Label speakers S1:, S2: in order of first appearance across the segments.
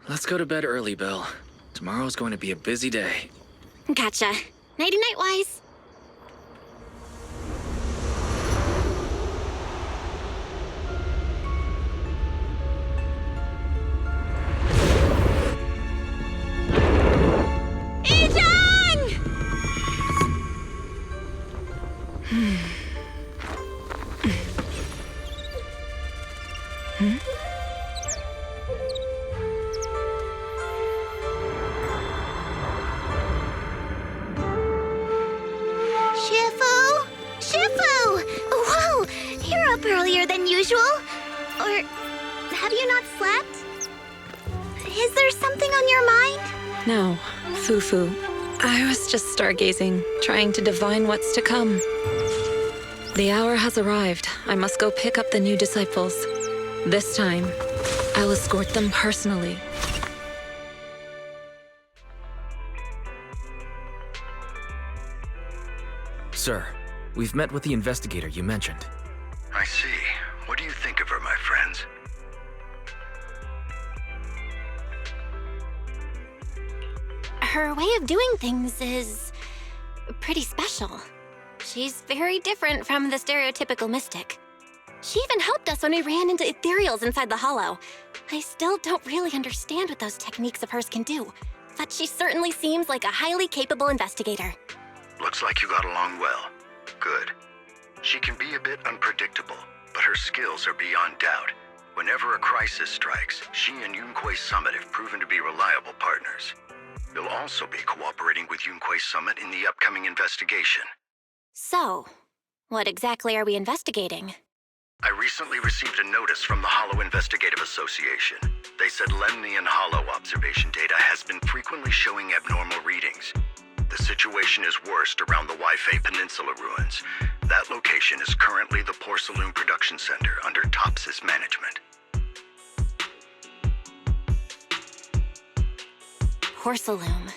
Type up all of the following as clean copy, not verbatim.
S1: Let's go to bed early, Bill. Tomorrow's going to be a busy day.
S2: Gotcha. Nighty-night, Wise.
S3: Earlier than usual? Or have you not slept? Is there something on your mind?
S4: No, Fufu. I was just stargazing, trying to divine what's to come. The hour has arrived. I must go pick up the new disciples. This time, I'll escort them personally.
S1: Sir, we've met with the investigator you mentioned.
S5: I see. What do you think of her, my friends?
S2: Her way of doing things is pretty special. She's very different from the stereotypical mystic. She even helped us when we ran into ethereals inside the hollow. I still don't really understand what those techniques of hers can do, but she certainly seems like a highly capable investigator.
S5: Looks like you got along well. Good. She can be a bit unpredictable, but her skills are beyond doubt. Whenever a crisis strikes, she and Yunquei Summit have proven to be reliable partners. You'll also be cooperating with Yunquei Summit in the upcoming investigation.
S2: So, what exactly are we investigating?
S5: I recently received a notice from the Hollow Investigative Association. They said Lemnian Hollow observation data has been frequently showing abnormal readings. The situation is worst around the Waifei Peninsula ruins. That location is currently the Porcelain Production Center under Topsys management.
S2: Porcelain.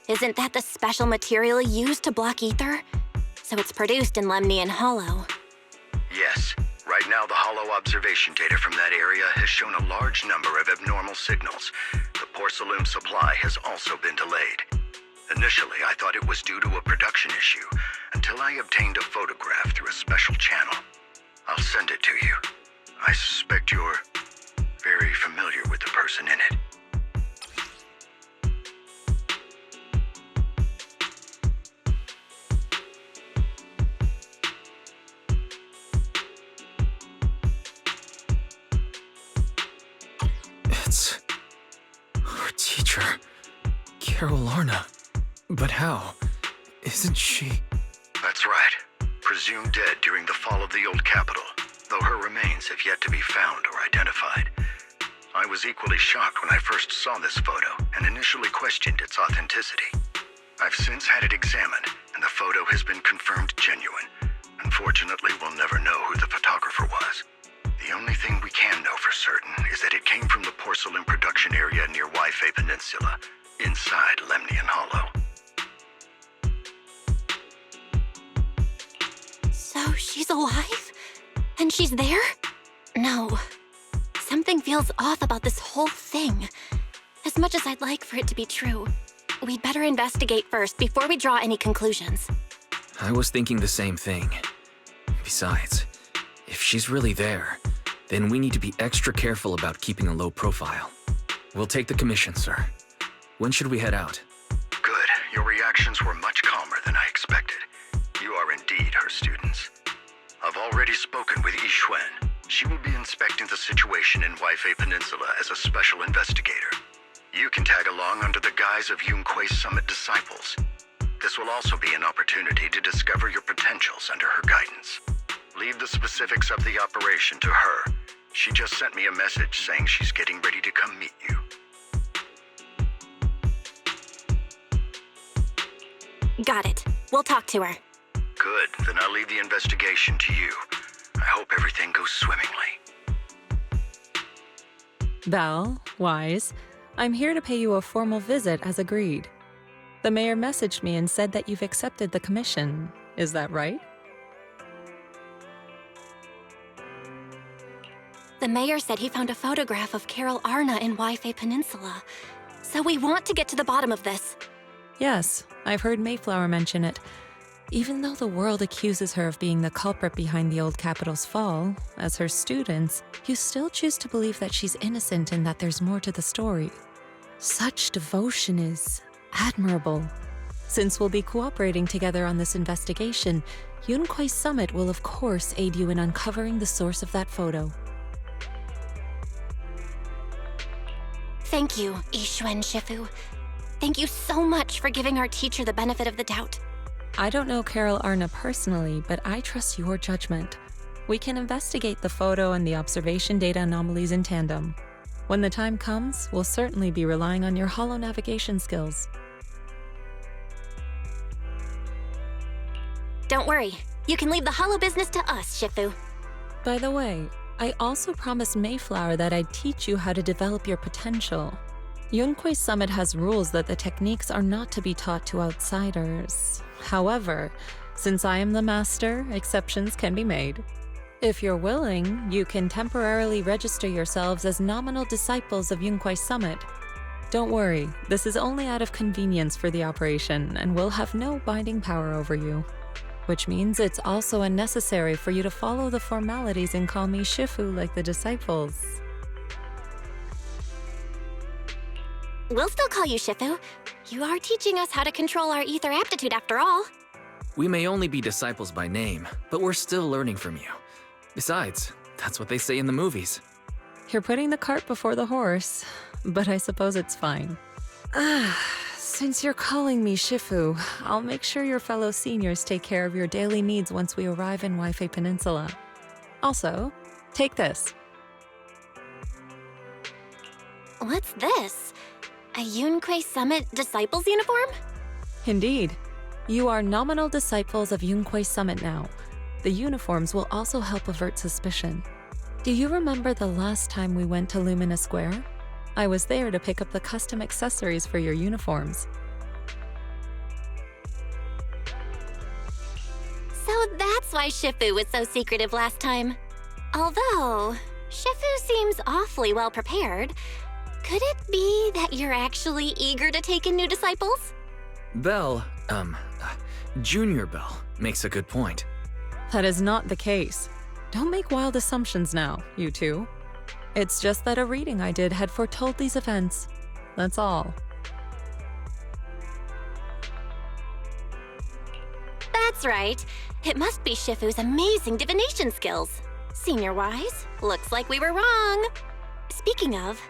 S2: Isn't that the special material used to block ether? So it's produced in Lemnian Hollow.
S5: Yes. Right now, the Hollow observation data from that area has shown a large number of abnormal signals. The porcelain supply has also been delayed. Initially, I thought it was due to a production issue, until I obtained a photograph through a special channel. I'll send it to you. I suspect you're very familiar with the person in it.
S1: It's our teacher, Carol Lorna. But how? Isn't she?
S5: That's right. Presumed dead during the fall of the old capital, though her remains have yet to be found or identified. I was equally shocked when I first saw this photo and initially questioned its authenticity. I've since had it examined, and the photo has been confirmed genuine. Unfortunately, we'll never know who the photographer was. The only thing we can know for certain is that it came from the porcelain production area near Waifei Peninsula, inside Lemnian Hollow.
S2: So she's alive? And she's there? No. Something feels off about this whole thing. As much as I'd like for it to be true, we'd better investigate first before we draw any conclusions.
S1: I was thinking the same thing. Besides, if she's really there, then we need to be extra careful about keeping a low profile. We'll take the commission, sir. When should we head out?
S5: Good. Your reactions were much calmer than I expected. You are indeed her students. I've already spoken with Yixuan. She will be inspecting the situation in Waifei Peninsula as a special investigator. You can tag along under the guise of Yunquei Summit disciples. This will also be an opportunity to discover your potentials under her guidance. Leave the specifics of the operation to her. She just sent me a message saying she's getting ready to come meet you.
S2: Got it. We'll talk to her.
S5: Good, then I'll leave the investigation to you. I hope everything goes swimmingly.
S4: Belle, Wise, I'm here to pay you a formal visit as agreed. The mayor messaged me and said that you've accepted the commission. Is that right?
S2: The mayor said he found a photograph of Carol Arna in Waifei Peninsula. So we want to get to the bottom of this.
S4: Yes, I've heard Mayflower mention it. Even though the world accuses her of being the culprit behind the old capital's fall, as her students, you still choose to believe that she's innocent and that there's more to the story. Such devotion is admirable. Since we'll be cooperating together on this investigation, Yunquai Summit will of course aid you in uncovering the source of that photo.
S2: Thank you, Yixuan Shifu. Thank you so much for giving our teacher the benefit of the doubt.
S4: I don't know Carol Arna personally, but I trust your judgment. We can investigate the photo and the observation data anomalies in tandem. When the time comes, we'll certainly be relying on your holo navigation skills.
S2: Don't worry. You can leave the holo business to us, Shifu.
S4: By the way, I also promised Mayflower that I'd teach you how to develop your potential. Yunquai Summit has rules that the techniques are not to be taught to outsiders. However, since I am the master, exceptions can be made. If you're willing, you can temporarily register yourselves as nominal disciples of Yunquai Summit. Don't worry, this is only out of convenience for the operation and will have no binding power over you. Which means it's also unnecessary for you to follow the formalities and call me Shifu like the disciples.
S2: We'll still call you Shifu. You are teaching us how to control our ether aptitude after all.
S1: We may only be disciples by name, but we're still learning from you. Besides, that's what they say in the movies.
S4: You're putting the cart before the horse, but I suppose it's fine. Since you're calling me Shifu, I'll make sure your fellow seniors take care of your daily needs once we arrive in Waifei Peninsula. Also, take this.
S2: What's this? A Yunquai Summit Disciples uniform?
S4: Indeed. You are nominal disciples of Yunquai Summit now. The uniforms will also help avert suspicion. Do you remember the last time we went to Lumina Square? I was there to pick up the custom accessories for your uniforms.
S2: So that's why Shifu was so secretive last time. Although, Shifu seems awfully well prepared. Could it be that you're actually eager to take in new disciples?
S1: Belle, Junior Belle, makes a good point.
S4: That is not the case. Don't make wild assumptions now, you two. It's just that a reading I did had foretold these events. That's all.
S2: That's right. It must be Shifu's amazing divination skills. Senior-wise, looks like we were wrong. Speaking of,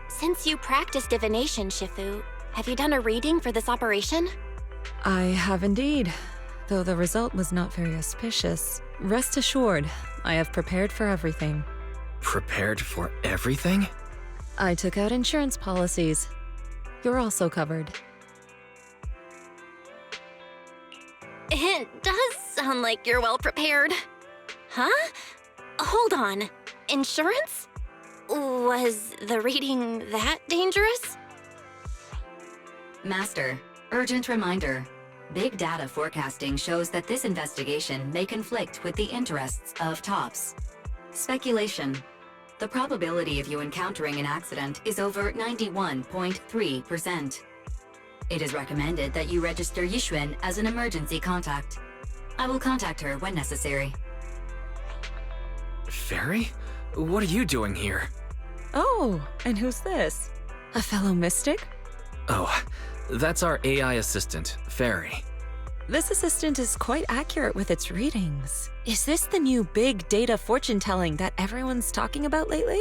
S2: since you practice divination, Shifu, have you done a reading for this operation?
S4: I have indeed, though the result was not very auspicious. Rest assured, I have prepared for everything.
S1: Prepared for everything?
S4: I took out insurance policies. You're also covered.
S2: It does sound like you're well prepared. Huh? Hold on. Insurance? Was the reading that dangerous?
S6: Master, urgent reminder. Big data forecasting shows that this investigation may conflict with the interests of TOPS. Speculation. The probability of you encountering an accident is over 91.3%. It is recommended that you register Yixuan as an emergency contact. I will contact her when necessary.
S1: Fairy? What are you doing here?
S4: Oh, and who's this? A fellow mystic?
S1: Oh, that's our AI assistant, Fairy.
S4: This assistant is quite accurate with its readings. Is this the new big data fortune telling that everyone's talking about lately?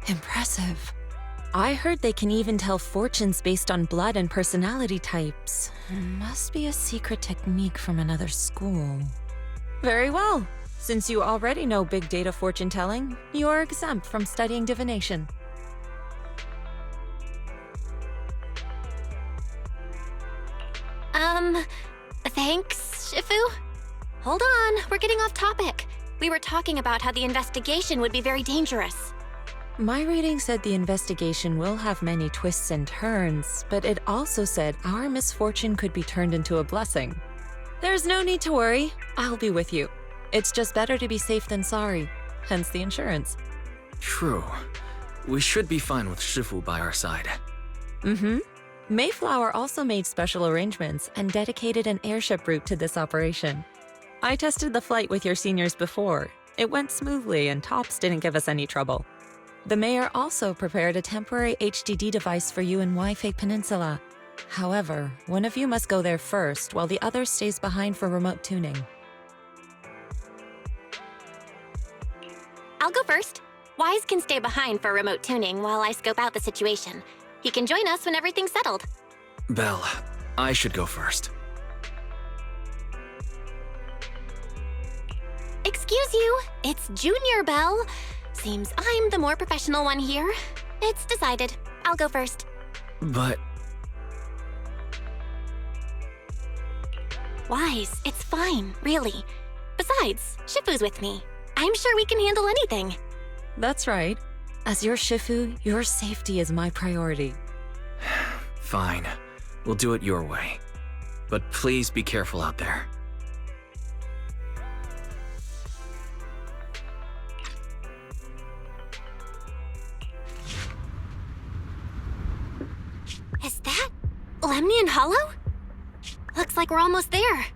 S4: Impressive. I heard they can even tell fortunes based on blood and personality types. Must be a secret technique from another school. Very well. Since you already know big data fortune telling, you are exempt from studying divination.
S2: Thanks, Shifu? Hold on, we're getting off topic. We were talking about how the investigation would be very dangerous.
S4: My reading said the investigation will have many twists and turns, but it also said our misfortune could be turned into a blessing. There's no need to worry. I'll be with you. It's just better to be safe than sorry, hence the insurance.
S1: True. We should be fine with Shifu by our side.
S4: Mm-hmm. Mayflower also made special arrangements and dedicated an airship route to this operation. I tested the flight with your seniors before. It went smoothly and Tops didn't give us any trouble. The mayor also prepared a temporary HDD device for you in Wi-Fi Peninsula. However, one of you must go there first while the other stays behind for remote tuning.
S2: I'll go first. Wise can stay behind for remote tuning while I scope out the situation. He can join us when everything's settled.
S1: Belle, I should go first.
S2: Excuse you, it's Junior Belle. Seems I'm the more professional one here. It's decided. I'll go first.
S1: But
S2: Wise, it's fine, really. Besides, Shifu's with me. I'm sure we can handle anything.
S4: That's right. As your Shifu, your safety is my priority.
S1: fine. We'll do it your way. But please be careful out there.
S2: Is that Lemnian Hollow? Looks like we're almost there.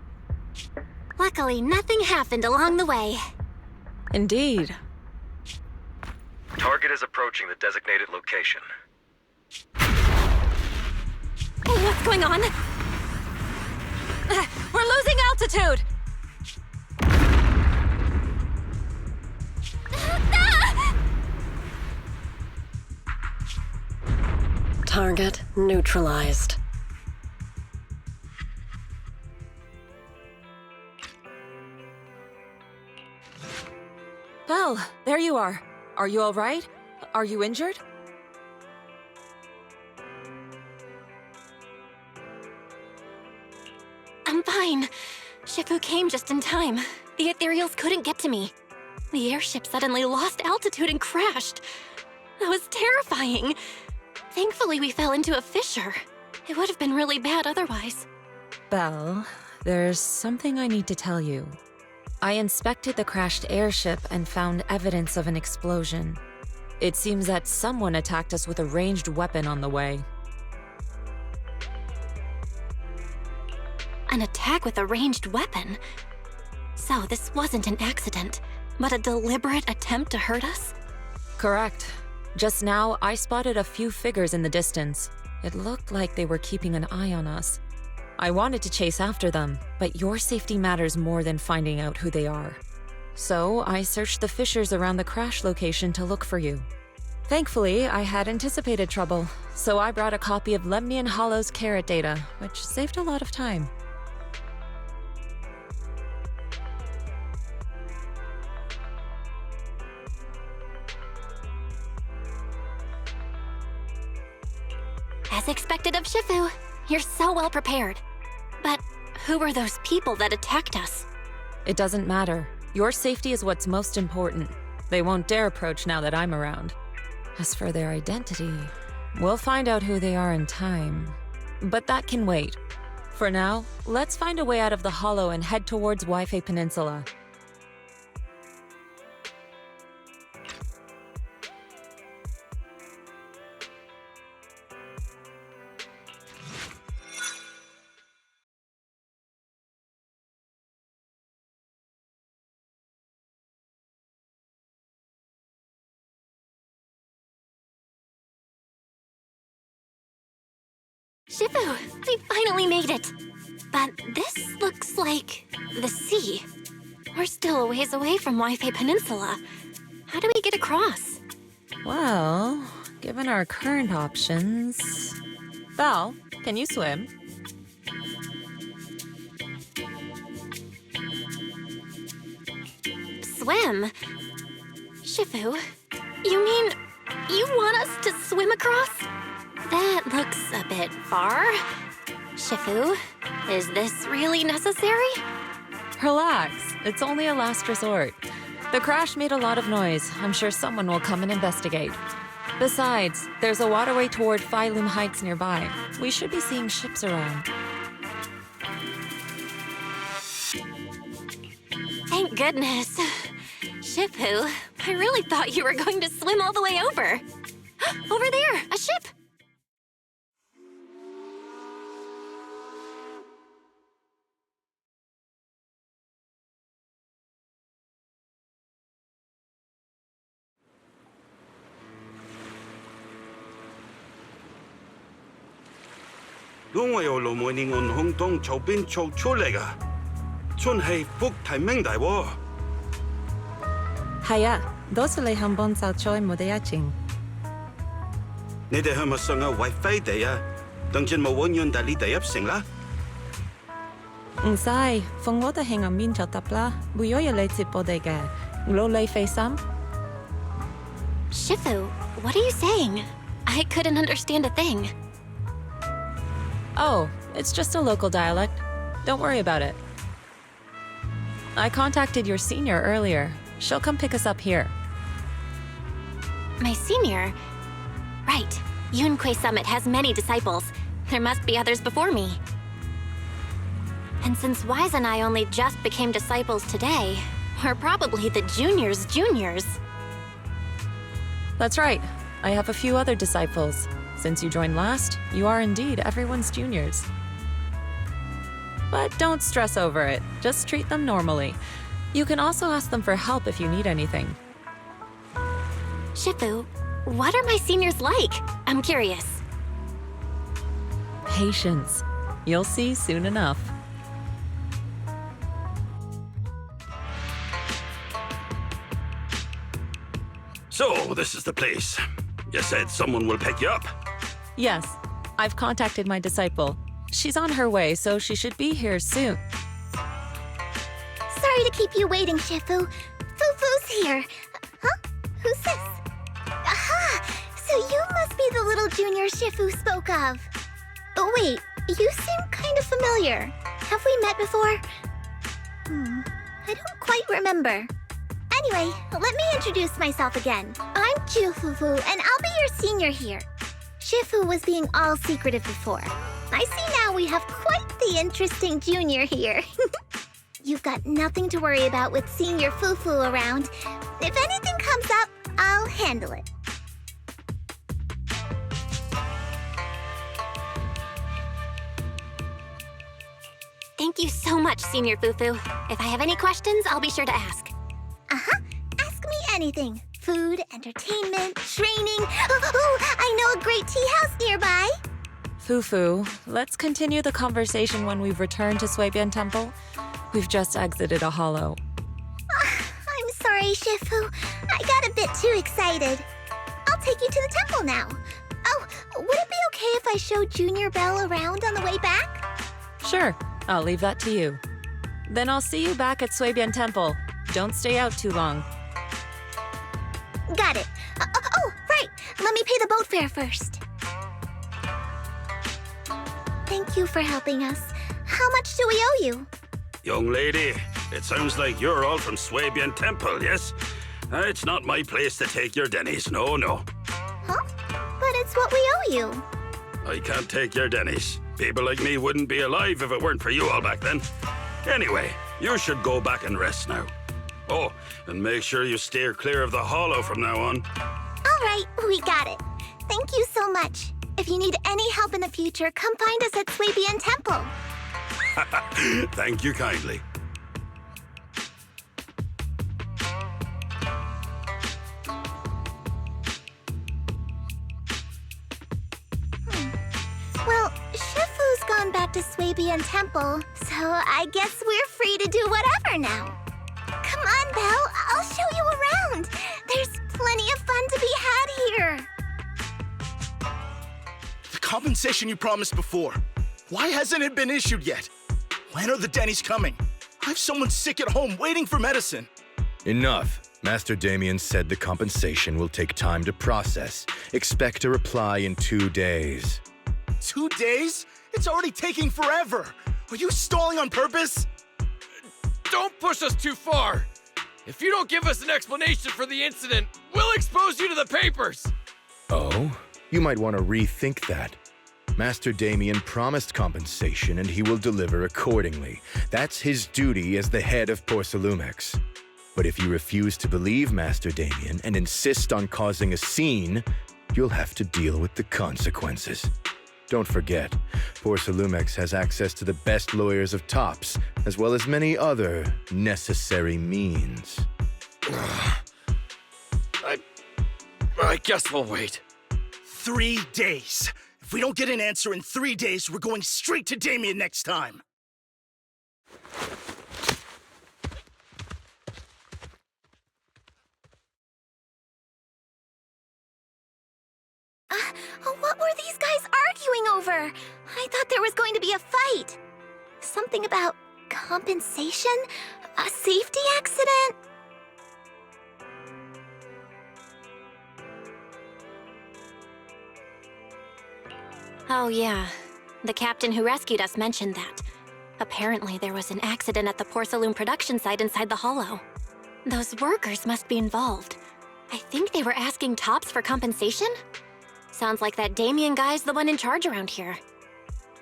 S2: Luckily, nothing happened along the way.
S4: Indeed.
S5: Target is approaching the designated location.
S2: What's going on?
S4: We're losing altitude!
S7: Target neutralized.
S4: Belle, there you are. Are you all right? Are you injured?
S2: I'm fine. Shifu came just in time. The ethereals couldn't get to me. The airship suddenly lost altitude and crashed. That was terrifying. Thankfully, we fell into a fissure. It would have been really bad otherwise.
S4: Belle, there's something I need to tell you. I inspected the crashed airship and found evidence of an explosion. It seems that someone attacked us with a ranged weapon on the way.
S2: An attack with a ranged weapon? So this wasn't an accident, but a deliberate attempt to hurt us?
S4: Correct. Just now, I spotted a few figures in the distance. It looked like they were keeping an eye on us. I wanted to chase after them, but your safety matters more than finding out who they are. So I searched the fissures around the crash location to look for you. Thankfully, I had anticipated trouble, so I brought a copy of Lemnian Hollow's carrot data, which saved a lot of time.
S2: As expected of Shifu, you're so well prepared. But who were those people that attacked us?
S4: It doesn't matter. Your safety is what's most important. They won't dare approach now that I'm around. As for their identity, we'll find out who they are in time. But that can wait. For now, let's find a way out of the hollow and head towards Wi-Fi Peninsula.
S2: Shifu, we finally made it! But this looks like the sea. We're still a ways away from Wi-Fi Peninsula. How do we get across?
S4: Well, given our current options... Val, can you swim?
S2: Swim? Shifu, you mean you want us to swim across? That looks a bit far. Shifu, is this really necessary?
S4: Relax, it's only a last resort. The crash made a lot of noise. I'm sure someone will come and investigate. Besides, there's a waterway toward Phylum Heights nearby. We should be seeing ships around.
S2: Thank goodness. Shifu, I really thought you were going to swim all the way over. Over there, a ship!
S8: Đúng rồi, lô mỗi年on hong tong châu bên châu出嚟噶，真係福提名大喎。
S4: 係啊，多謝你肯幫手再冇得一整。
S8: 你哋係咪想要為飛地啊？等陣冇揾人帶你哋入城啦。
S4: 唔使，放我哋喺入面就得啦，冇有嘢你接我哋嘅，攞你費心。
S2: Shifu, what are you saying? I couldn't understand a thing.
S4: Oh, it's just a local dialect. Don't worry about it. I contacted your senior earlier. She'll come pick us up here.
S2: My senior? Right. Yunque Summit has many disciples. There must be others before me. And since Wise and I only just became disciples today, we're probably the juniors' juniors.
S4: That's right. I have a few other disciples. Since you joined last, you are indeed everyone's juniors. But don't stress over it. Just treat them normally. You can also ask them for help if you need anything.
S2: Shifu, what are my seniors like? I'm curious.
S4: Patience. You'll see soon enough.
S8: So, this is the place. You said someone will pick you up.
S4: Yes, I've contacted my disciple. She's on her way, so she should be here soon.
S3: Sorry to keep you waiting, Shifu. Fufu's here. Huh? Who's this? Aha! So you must be the little junior Shifu spoke of. Oh, wait, you seem kind of familiar. Have we met before? I don't quite remember. Anyway, let me introduce myself again. I'm Fufu, and I'll be your senior here. Shifu was being all secretive before. I see now we have quite the interesting junior here. You've got nothing to worry about with senior Fufu around. If anything comes up, I'll handle it.
S2: Thank you so much, Senior Fufu. If I have any questions, I'll be sure to ask.
S3: Uh-huh. Ask me anything. Food, entertainment, training. Oh, I know a great tea house nearby.
S4: Fufu, let's continue the conversation when we've returned to Suibian Temple. We've just exited a hollow.
S3: I'm sorry, Shifu. I got a bit too excited. I'll take you to the temple now. Oh, would it be okay if I showed Junior Belle around on the way back?
S4: Sure, I'll leave that to you. Then I'll see you back at Suibian Temple. Don't stay out too long.
S3: Got it. Oh, right. Let me pay the boat fare first. Thank you for helping us. How much do we owe you?
S8: Young lady, it sounds like you're all from Suibian Temple, yes? It's not my place to take your dennies, no.
S3: Huh? But it's what we owe you.
S8: I can't take your dennies. People like me wouldn't be alive if it weren't for you all back then. Anyway, you should go back and rest now. Oh, and make sure you steer clear of the hollow from now on.
S3: All right, we got it. Thank you so much. If you need any help in the future, come find us at Suibian Temple.
S8: Thank you kindly.
S3: Well, Shifu's gone back to Suibian Temple, so I guess we're free to do whatever now. Come on, Belle, I'll show you around. There's plenty of fun to be had here.
S9: The compensation you promised before. Why hasn't it been issued yet? When are the Denny's coming? I have someone sick at home waiting for medicine.
S10: Enough. Master Damien said the compensation will take time to process. Expect a reply in 2 days.
S9: 2 days? It's already taking forever. Are you stalling on purpose?
S11: Don't push us too far. If you don't give us an explanation for the incident, we'll expose you to the papers.
S10: Oh? You might want to rethink that. Master Damien promised compensation and he will deliver accordingly. That's his duty as the head of Porcelumex. But if you refuse to believe Master Damien and insist on causing a scene, you'll have to deal with the consequences. Don't forget, Porcelumex has access to the best lawyers of Tops, as well as many other necessary means.
S11: I guess we'll wait.
S9: 3 days. If we don't get an answer in 3 days, we're going straight to Damien next time.
S3: What were these guys arguing over? I thought there was going to be a fight. Something about compensation? A safety accident?
S2: Oh, yeah. The captain who rescued us mentioned that. Apparently, there was an accident at the Porcelain production site inside the hollow. Those workers must be involved. I think they were asking Tops for compensation? Sounds like that Damien guy's the one in charge around here.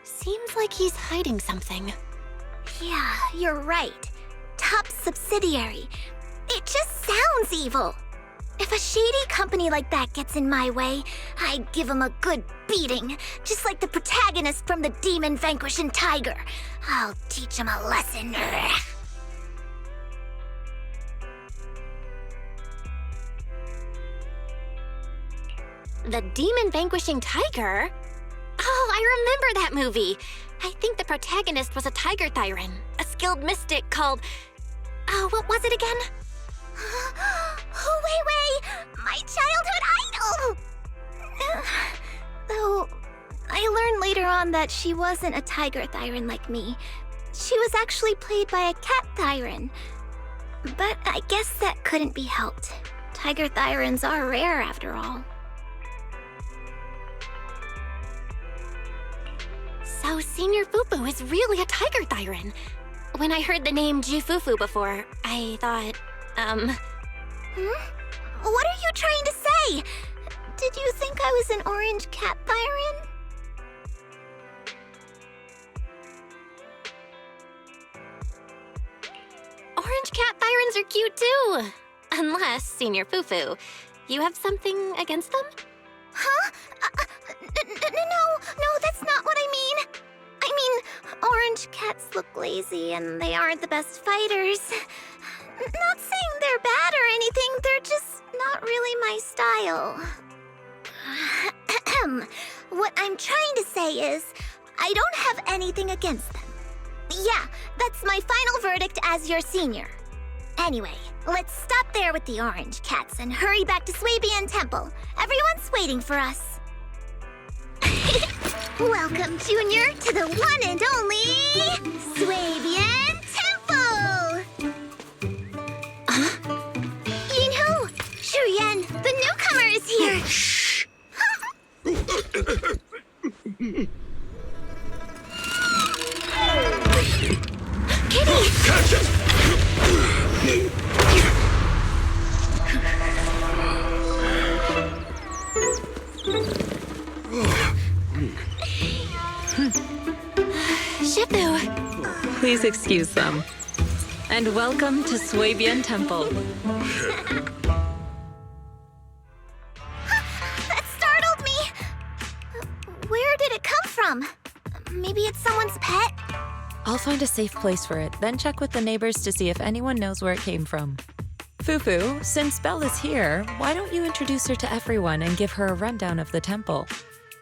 S2: Seems like he's hiding something.
S3: Yeah, you're right. Top subsidiary. It just sounds evil. If a shady company like that gets in my way, I give them a good beating, just like the protagonist from the Demon Vanquishing Tiger. I'll teach him a lesson.
S2: The Demon Vanquishing Tiger? Oh, I remember that movie. I think the protagonist was a Tiger Thyran, a skilled mystic called... Oh, what was it again?
S3: Oh, wait! My childhood idol! Though, I learned later on that she wasn't a Tiger Thyran like me. She was actually played by a Cat Thyran. But I guess that couldn't be helped. Tiger Thyrans are rare after all.
S2: So Senior Fufu is really a Tiger Thyran. When I heard the name Jufufu before, I thought,
S3: What are you trying to say? Did you think I was an orange cat Thyran?
S2: Orange cat Thyrans are cute too. Unless, Senior Fufu, you have something against them?
S3: Huh? No, that's not what I mean. I mean, orange cats look lazy and they aren't the best fighters. Not saying they're bad or anything, they're just not really my style. What I'm trying to say is, I don't have anything against them. Yeah, that's my final verdict as your senior. Anyway, let's stop there with the orange cats and hurry back to Swabian Temple. Everyone's waiting for us. Welcome, Junior, to the one and only Swabian Temple! Yinhu! Shuyan, the newcomer is here! Shh! Kitty!
S8: Catch it!
S2: Shifu!
S4: Please excuse them. And welcome to Swabian Temple.
S3: That startled me! Where did it come from? Maybe it's someone's pet?
S4: I'll find a safe place for it, then check with the neighbors to see if anyone knows where it came from. Fufu, since Belle is here, why don't you introduce her to everyone and give her a rundown of the temple?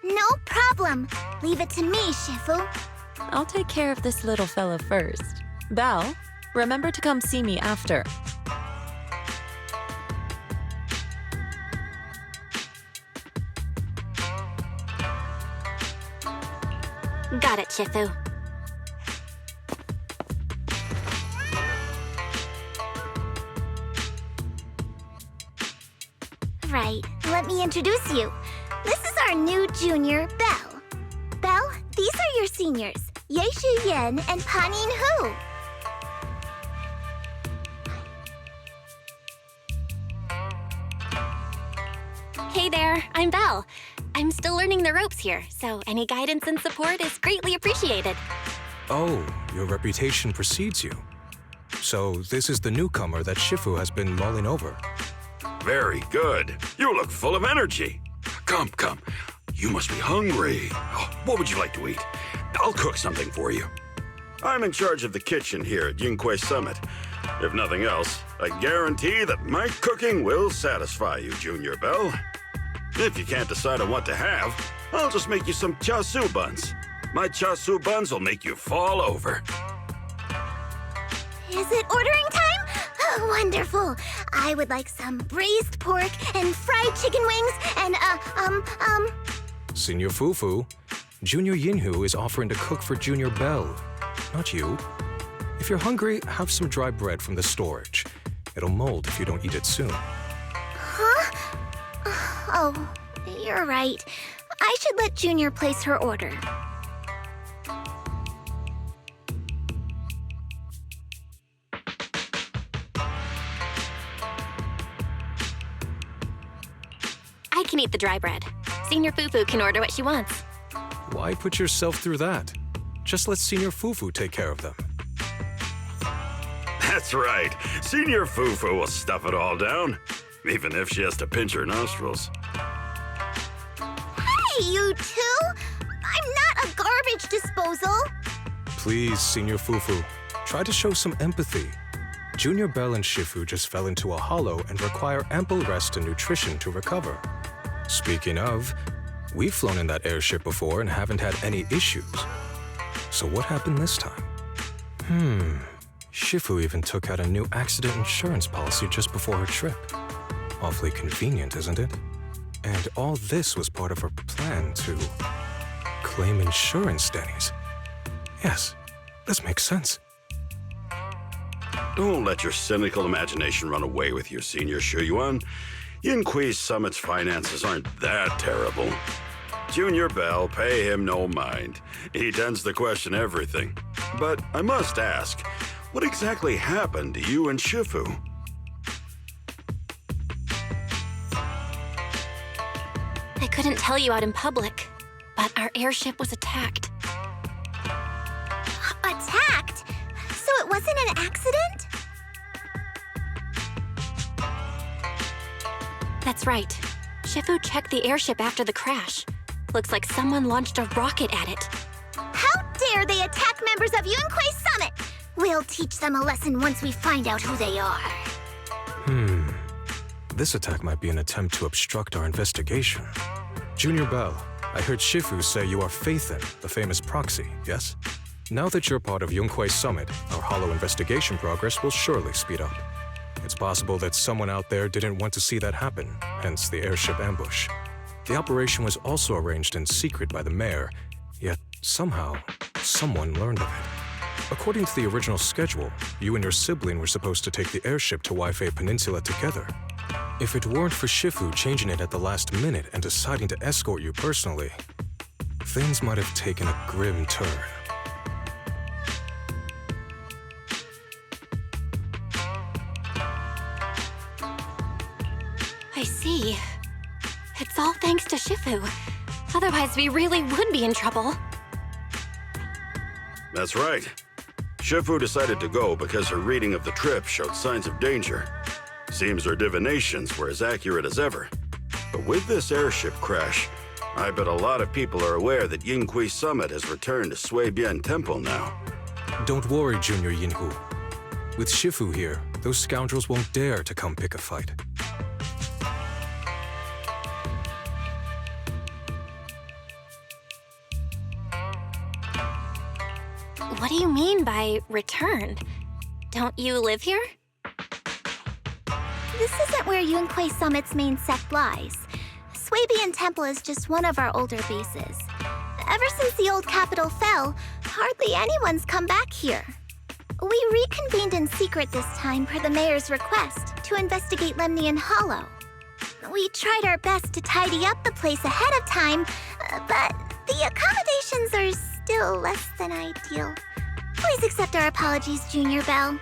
S3: No problem. Leave it to me, Shifu.
S4: I'll take care of this little fella first. Belle, remember to come see me after.
S2: Got it, Shifu.
S3: Right, let me introduce you. This is our new junior, Belle. Belle, these are your seniors, Yeishu Yen and Panin Hu.
S2: Hey there, I'm Belle. I'm still learning the ropes here, so any guidance and support is greatly appreciated.
S12: Oh, your reputation precedes you. So this is the newcomer that Shifu has been mulling over.
S8: Very good. You look full of energy. Come, come. You must be hungry. Oh, what would you like to eat? I'll cook something for you. I'm in charge of the kitchen here at Yinghui Summit. If nothing else, I guarantee that my cooking will satisfy you, Junior Bell. If you can't decide on what to have, I'll just make you some chasu buns. My chasu buns will make you fall over.
S3: Is it ordering time? Oh, wonderful. I would like some braised pork and fried chicken wings and,
S12: Senior Fufu, Junior Yinhu is offering to cook for Junior Bell, not you. If you're hungry, have some dry bread from the storage. It'll mold if you don't eat it soon.
S3: Huh? Oh, you're right. I should let Junior place her order.
S2: I can eat the dry bread. Senior Fufu can order what she wants.
S12: Why put yourself through that? Just let Senior Fufu take care of them.
S8: That's right. Senior Fufu will stuff it all down, even if she has to pinch her nostrils.
S3: Hey, you two! I'm not a garbage disposal!
S12: Please, Senior Fufu, try to show some empathy. Junior Bell and Shifu just fell into a hollow and require ample rest and nutrition to recover. Speaking of, we've flown in that airship before and haven't had any issues. So what happened this time? Shifu even took out a new accident insurance policy just before her trip. Awfully convenient, isn't it? And all this was part of her plan to claim insurance, Denny's. Yes, this makes sense.
S8: Don't let your cynical imagination run away with you, Senior Shuyuan. Yinghui Summit's finances aren't that terrible. Junior Bell, pay him no mind. He tends to question everything. But I must ask, what exactly happened to you and Shifu?
S2: I couldn't tell you out in public, but our airship was attacked.
S3: Attacked? So it wasn't an accident?
S2: That's right. Shifu checked the airship after the crash. Looks like someone launched a rocket at it.
S3: How dare they attack members of Yunquei Summit! We'll teach them a lesson once we find out who they are.
S12: This attack might be an attempt to obstruct our investigation. Junior Bell, I heard Shifu say you are Faithin, the famous proxy, yes? Now that you're part of Yunquei Summit, our hollow investigation progress will surely speed up. It's possible that someone out there didn't want to see that happen, hence the airship ambush. The operation was also arranged in secret by the mayor, yet somehow, someone learned of it. According to the original schedule, you and your sibling were supposed to take the airship to Waifei Peninsula together. If it weren't for Shifu changing it at the last minute and deciding to escort you personally, things might have taken a grim turn.
S2: I see. It's all thanks to Shifu. Otherwise, we really would be in trouble.
S8: That's right. Shifu decided to go because her reading of the trip showed signs of danger. Seems her divinations were as accurate as ever. But with this airship crash, I bet a lot of people are aware that Yinghui Summit has returned to Suibian Temple now.
S12: Don't worry, Junior Yinhu. With Shifu here, those scoundrels won't dare to come pick a fight.
S2: What do you mean by returned? Don't you live here?
S3: This isn't where Yunquei Summit's main sect lies. Suibian Temple is just one of our older bases. Ever since the old capital fell, hardly anyone's come back here. We reconvened in secret this time per the mayor's request to investigate Lemnian Hollow. We tried our best to tidy up the place ahead of time, but the accommodations are still less than ideal. Please accept our apologies, Junior Bell.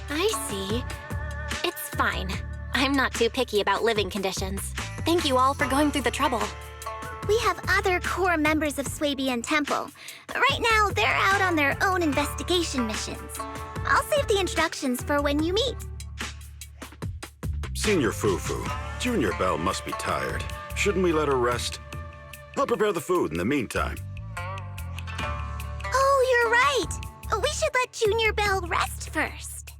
S2: I see. It's fine. I'm not too picky about living conditions. Thank you all for going through the trouble.
S3: We have other core members of Swabian Temple. Right now, they're out on their own investigation missions. I'll save the introductions for when you meet.
S8: Senior Fufu, Junior Belle must be tired. Shouldn't we let her rest? I'll prepare the food in the meantime.
S3: Oh, you're right. We should let Junior Belle rest first.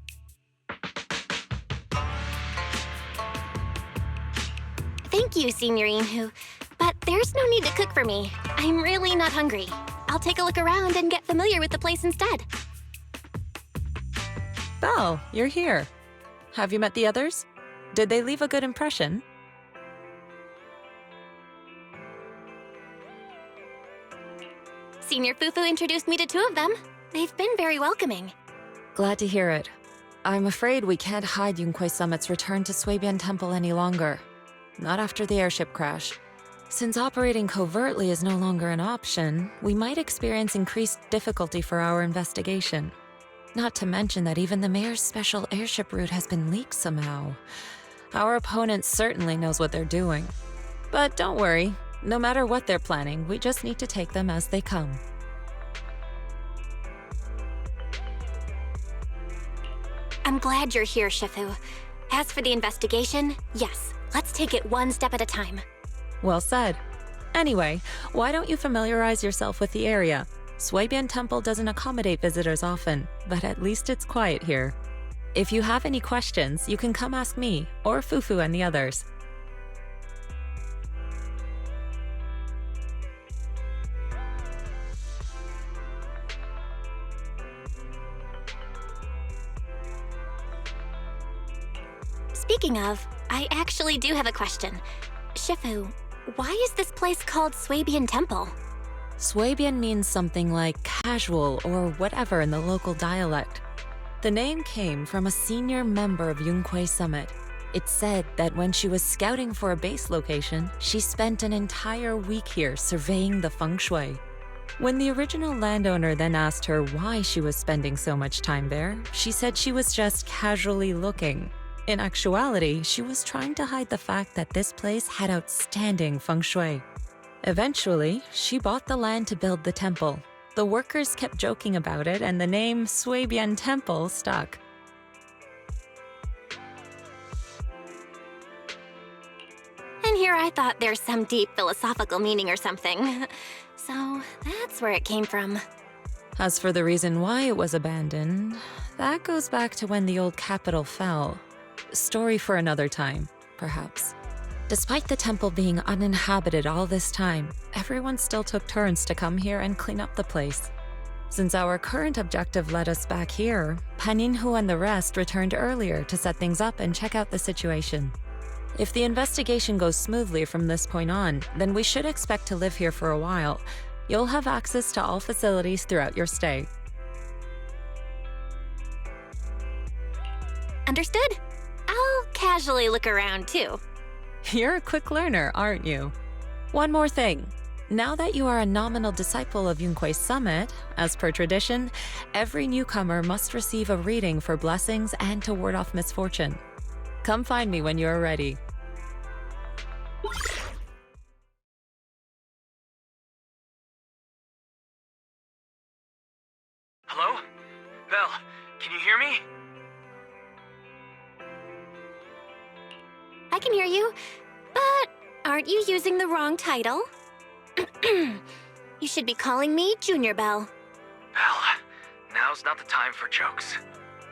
S2: Thank you, Senior Inhu. But there's no need to cook for me. I'm really not hungry. I'll take a look around and get familiar with the place instead.
S4: Belle, you're here. Have you met the others? Did they leave a good impression?
S2: Senior Fufu introduced me to 2 of them. They've been very welcoming.
S4: Glad to hear it. I'm afraid we can't hide Yunquei Summit's return to Swabian Temple any longer. Not after the airship crash. Since operating covertly is no longer an option, we might experience increased difficulty for our investigation. Not to mention that even the mayor's special airship route has been leaked somehow. Our opponent certainly knows what they're doing. But don't worry, no matter what they're planning, we just need to take them as they come.
S2: I'm glad you're here, Shifu. As for the investigation, yes, let's take it one step at a time.
S4: Well said. Anyway, why don't you familiarize yourself with the area? Swabian Temple doesn't accommodate visitors often, but at least it's quiet here. If you have any questions, you can come ask me, or Fufu and the others.
S2: Speaking of, I actually do have a question. Shifu, why is this place called Swabian Temple?
S4: Swabian means something like casual or whatever in the local dialect. The name came from a senior member of Yunquei Summit. It's said that when she was scouting for a base location, she spent an entire week here surveying the feng shui. When the original landowner then asked her why she was spending so much time there, she said she was just casually looking. In actuality, she was trying to hide the fact that this place had outstanding feng shui. Eventually, she bought the land to build the temple. The workers kept joking about it, and the name Swabian Temple stuck.
S2: And here I thought there's some deep philosophical meaning or something. So that's where it came from.
S4: As for the reason why it was abandoned, that goes back to when the old capital fell. Story for another time, perhaps. Despite the temple being uninhabited all this time, everyone still took turns to come here and clean up the place. Since our current objective led us back here, Paninhu and the rest returned earlier to set things up and check out the situation. If the investigation goes smoothly from this point on, then we should expect to live here for a while. You'll have access to all facilities throughout your stay.
S2: Understood? I'll casually look around too.
S4: You're a quick learner, aren't you? One more thing. Now that you are a nominal disciple of Yunquei Summit, as per tradition, every newcomer must receive a reading for blessings and to ward off misfortune. Come find me when you are ready.
S1: Hello? Belle, can you hear me?
S2: I can hear you, but aren't you using the wrong title? You should be calling me Junior Belle.
S1: Belle, now's not the time for jokes.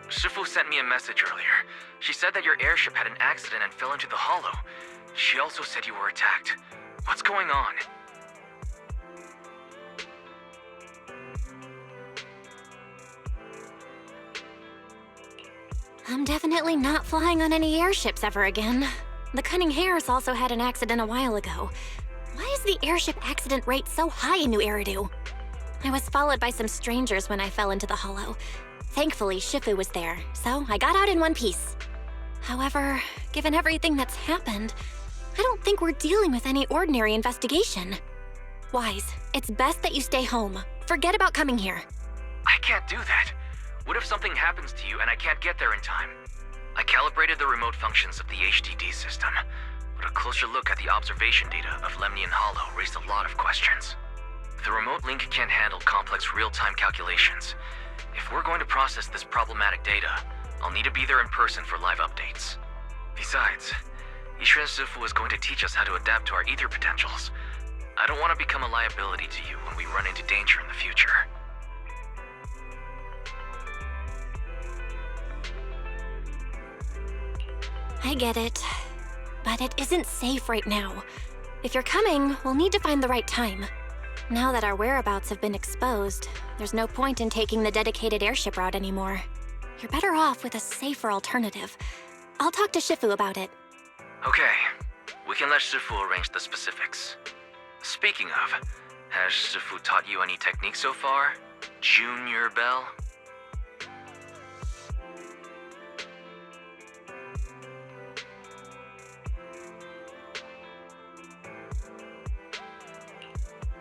S1: Shifu sent me a message earlier. She said that your airship had an accident and fell into the hollow. She also said you were attacked. What's going on?
S2: I'm definitely not flying on any airships ever again. The Cunning Hares also had an accident a while ago. Why is the airship accident rate so high in New Eridu? I was followed by some strangers when I fell into the hollow. Thankfully, Shifu was there, so I got out in one piece. However, given everything that's happened, I don't think we're dealing with any ordinary investigation. Wise, it's best that you stay home. Forget about coming here.
S1: I can't do that. What if something happens to you and I can't get there in time? I calibrated the remote functions of the HDD system, but a closer look at the observation data of Lemnian Hollow raised a lot of questions. The remote link can't handle complex real-time calculations. If we're going to process this problematic data, I'll need to be there in person for live updates. Besides, Ishra Sifu is going to teach us how to adapt to our ether potentials. I don't want to become a liability to you when we run into danger in the future.
S2: I get it. But it isn't safe right now. If you're coming, we'll need to find the right time. Now that our whereabouts have been exposed, there's no point in taking the dedicated airship route anymore. You're better off with a safer alternative. I'll talk to Shifu about it.
S1: Okay, we can let Shifu arrange the specifics. Speaking of, has Shifu taught you any techniques so far? Junior Bell?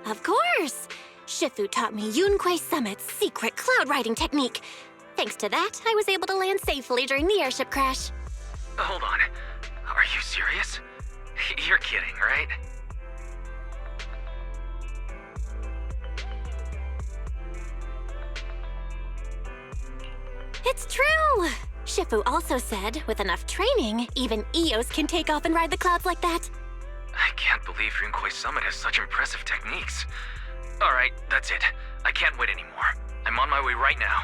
S2: Of course! Shifu taught me Yunquei Summit's secret cloud riding technique. Thanks to that, I was able to land safely during the airship crash.
S1: Hold on. Are you serious? You're kidding, right?
S2: It's true! Shifu also said, with enough training, even Eos can take off and ride the clouds like that.
S1: I can't believe Yunquei Summit has such impressive techniques. Alright, that's it. I can't wait anymore. I'm on my way right now.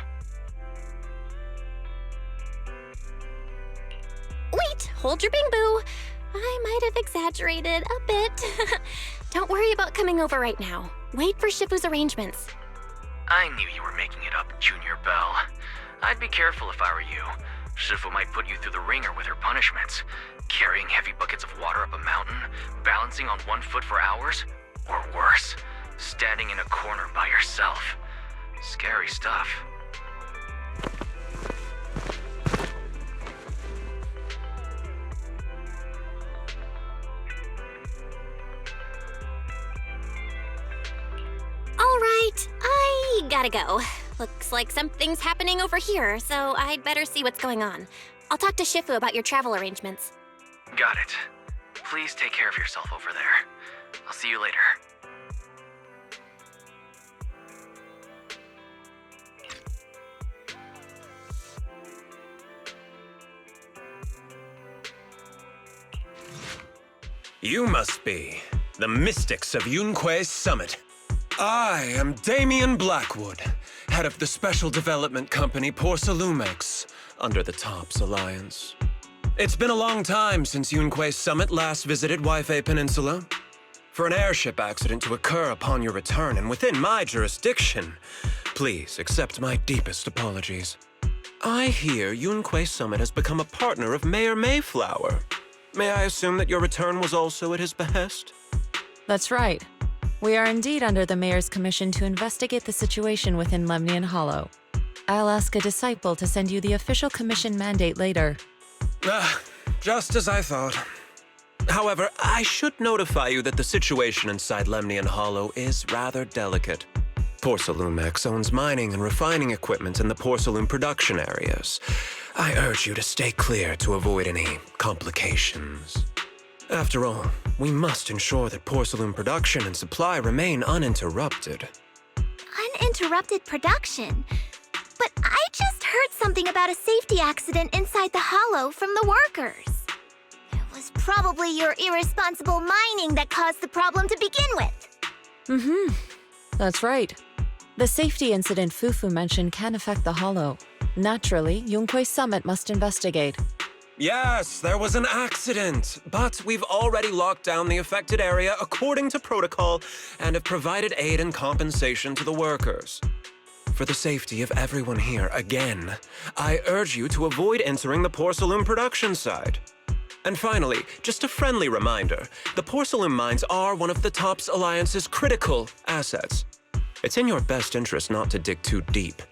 S2: Wait, hold your bing boo. I might have exaggerated a bit. Don't worry about coming over right now. Wait for Shifu's arrangements.
S1: I knew you were making it up, Junior Bell. I'd be careful if I were you. Shifu might put you through the ringer with her punishments. Carrying heavy buckets of water up a mountain, balancing on one foot for hours, or worse, standing in a corner by yourself. Scary stuff.
S2: All right, I gotta go. Looks like something's happening over here, so I'd better see what's going on. I'll talk to Shifu about your travel arrangements.
S1: Got it. Please take care of yourself over there. I'll see you later.
S13: You must be the mystics of Yunquei Summit. I am Damien Blackwood, head of the special development company Porcelumex, under the TOPS Alliance. It's been a long time since Yunquei Summit last visited Waifei Peninsula. For an airship accident to occur upon your return and within my jurisdiction, please accept my deepest apologies. I hear Yunquei Summit has become a partner of Mayor Mayflower. May I assume that your return was also at his behest?
S4: That's right. We are indeed under the Mayor's commission to investigate the situation within Lemnian Hollow. I'll ask a disciple to send you the official commission mandate later.
S13: Just as I thought. However, I should notify you that the situation inside Lemnian Hollow is rather delicate. Porcelumex owns mining and refining equipment in the porcelain production areas. I urge you to stay clear to avoid any complications. After all, we must ensure that porcelain production and supply remain uninterrupted.
S3: Uninterrupted production? But I just heard something about a safety accident inside the hollow from the workers. It was probably your irresponsible mining that caused the problem to begin with.
S4: That's right. The safety incident Fufu mentioned can affect the hollow. Naturally, Yunquei Summit must investigate.
S13: Yes, there was an accident, but we've already locked down the affected area according to protocol and have provided aid and compensation to the workers. For the safety of everyone here, again, I urge you to avoid entering the porcelain production side. And finally, just a friendly reminder, the porcelain mines are one of the TOPS Alliance's critical assets. It's in your best interest not to dig too deep,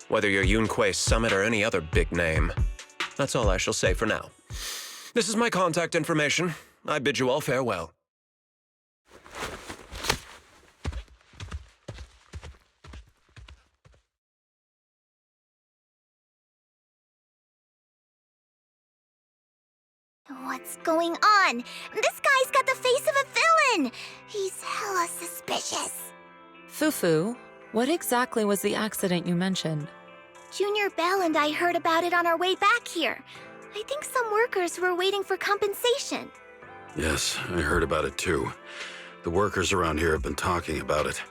S13: whether you're Yunquei Summit or any other big name. That's all I shall say for now. This is my contact information. I bid you all farewell.
S3: What's going on? This guy's got the face of a villain! He's hella suspicious.
S4: Fufu, what exactly was the accident you mentioned?
S3: Junior Bell and I heard about it on our way back here. I think some workers were waiting for compensation.
S8: Yes, I heard about it too. The workers around here have been talking about it.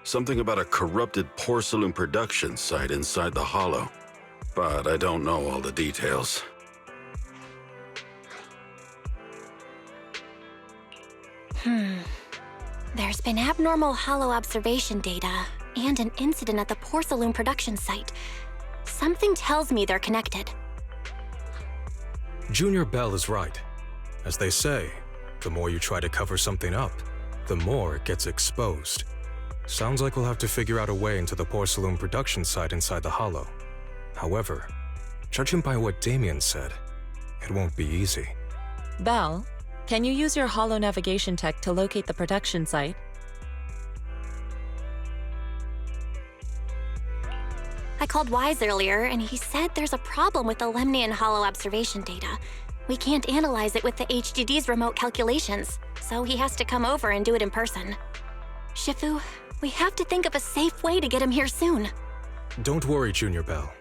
S8: Something about a corrupted porcelain production site inside the Hollow. But I don't know all the details.
S2: There's been abnormal Hollow observation data and an incident at the porcelain production site. Something tells me they're connected.
S12: Junior Bell is right. As they say, the more you try to cover something up, the more it gets exposed. Sounds like we'll have to figure out a way into the porcelain production site inside the Hollow. However, judging by what Damien said, it won't be easy.
S4: Bell, can you use your Hollow navigation tech to locate the production site?
S2: I called Wise earlier, and he said there's a problem with the Lemnian Hollow observation data. We can't analyze it with the HDD's remote calculations, so he has to come over and do it in person. Shifu, we have to think of a safe way to get him here soon.
S12: Don't worry, Junior Bell.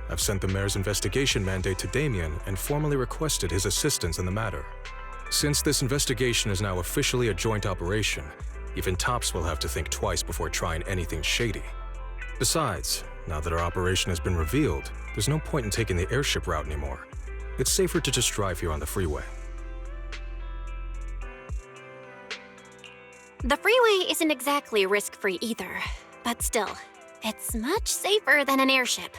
S12: I've sent the mayor's investigation mandate to Damien and formally requested his assistance in the matter. Since this investigation is now officially a joint operation, even Tops will have to think twice before trying anything shady. Besides, now that our operation has been revealed, there's no point in taking the airship route anymore. It's safer to just drive here on the freeway.
S2: The freeway isn't exactly risk-free either, but still, it's much safer than an airship.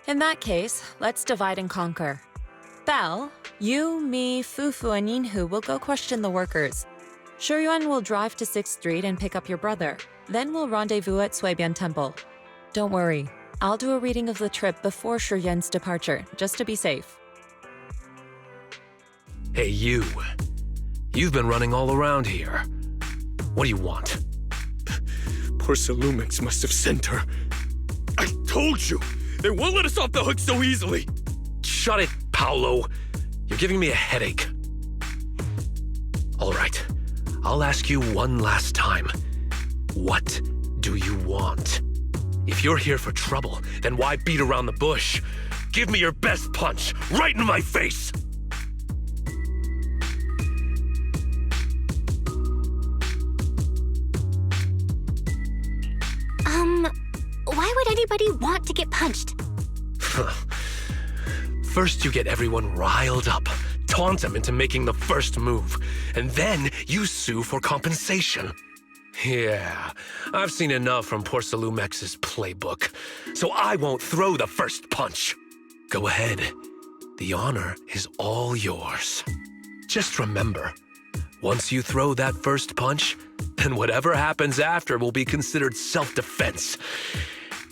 S4: In that case, let's divide and conquer. Bell, you, me, Fufu, and Yinhu will go question the workers. Shuryuan will drive to 6th Street and pick up your brother. Then we'll rendezvous at Suibian Temple. Don't worry, I'll do a reading of the trip before Shuryuan's departure, just to be safe.
S11: Hey, you. You've been running all around here. What do you want?
S14: Porcelumix must have sent her. I told you! They won't let us off the hook so easily!
S11: Shut it, Paolo. You're giving me a headache. All right, I'll ask you one last time. What do you want? If you're here for trouble, then why beat around the bush? Give me your best punch, right in my face!
S2: Why would anybody want to get punched?
S11: First you get everyone riled up, taunt them into making the first move, and then you sue for compensation. Yeah, I've seen enough from Porcelumex's playbook, so I won't throw the first punch. Go ahead. The honor is all yours. Just remember, once you throw that first punch, then whatever happens after will be considered self-defense.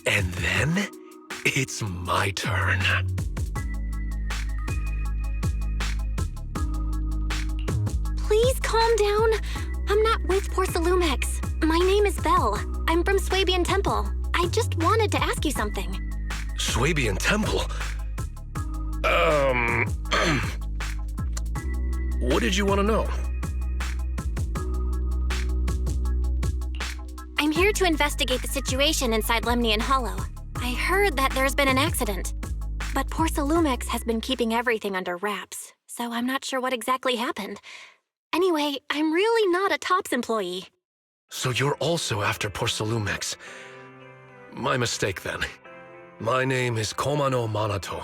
S11: And then, it's my turn.
S2: Please calm down. I'm not with Porcelumex. My name is Belle. I'm from Suibian Temple. I just wanted to ask you something.
S11: Suibian Temple? What did you want to know?
S2: I'm here to investigate the situation inside Lemnian Hollow. I heard that there's been an accident. But Porcelumex has been keeping everything under wraps, so I'm not sure what exactly happened. Anyway, I'm really not a Tops employee.
S11: So you're also after Porcelumex. My mistake then. My name is Komano Manato.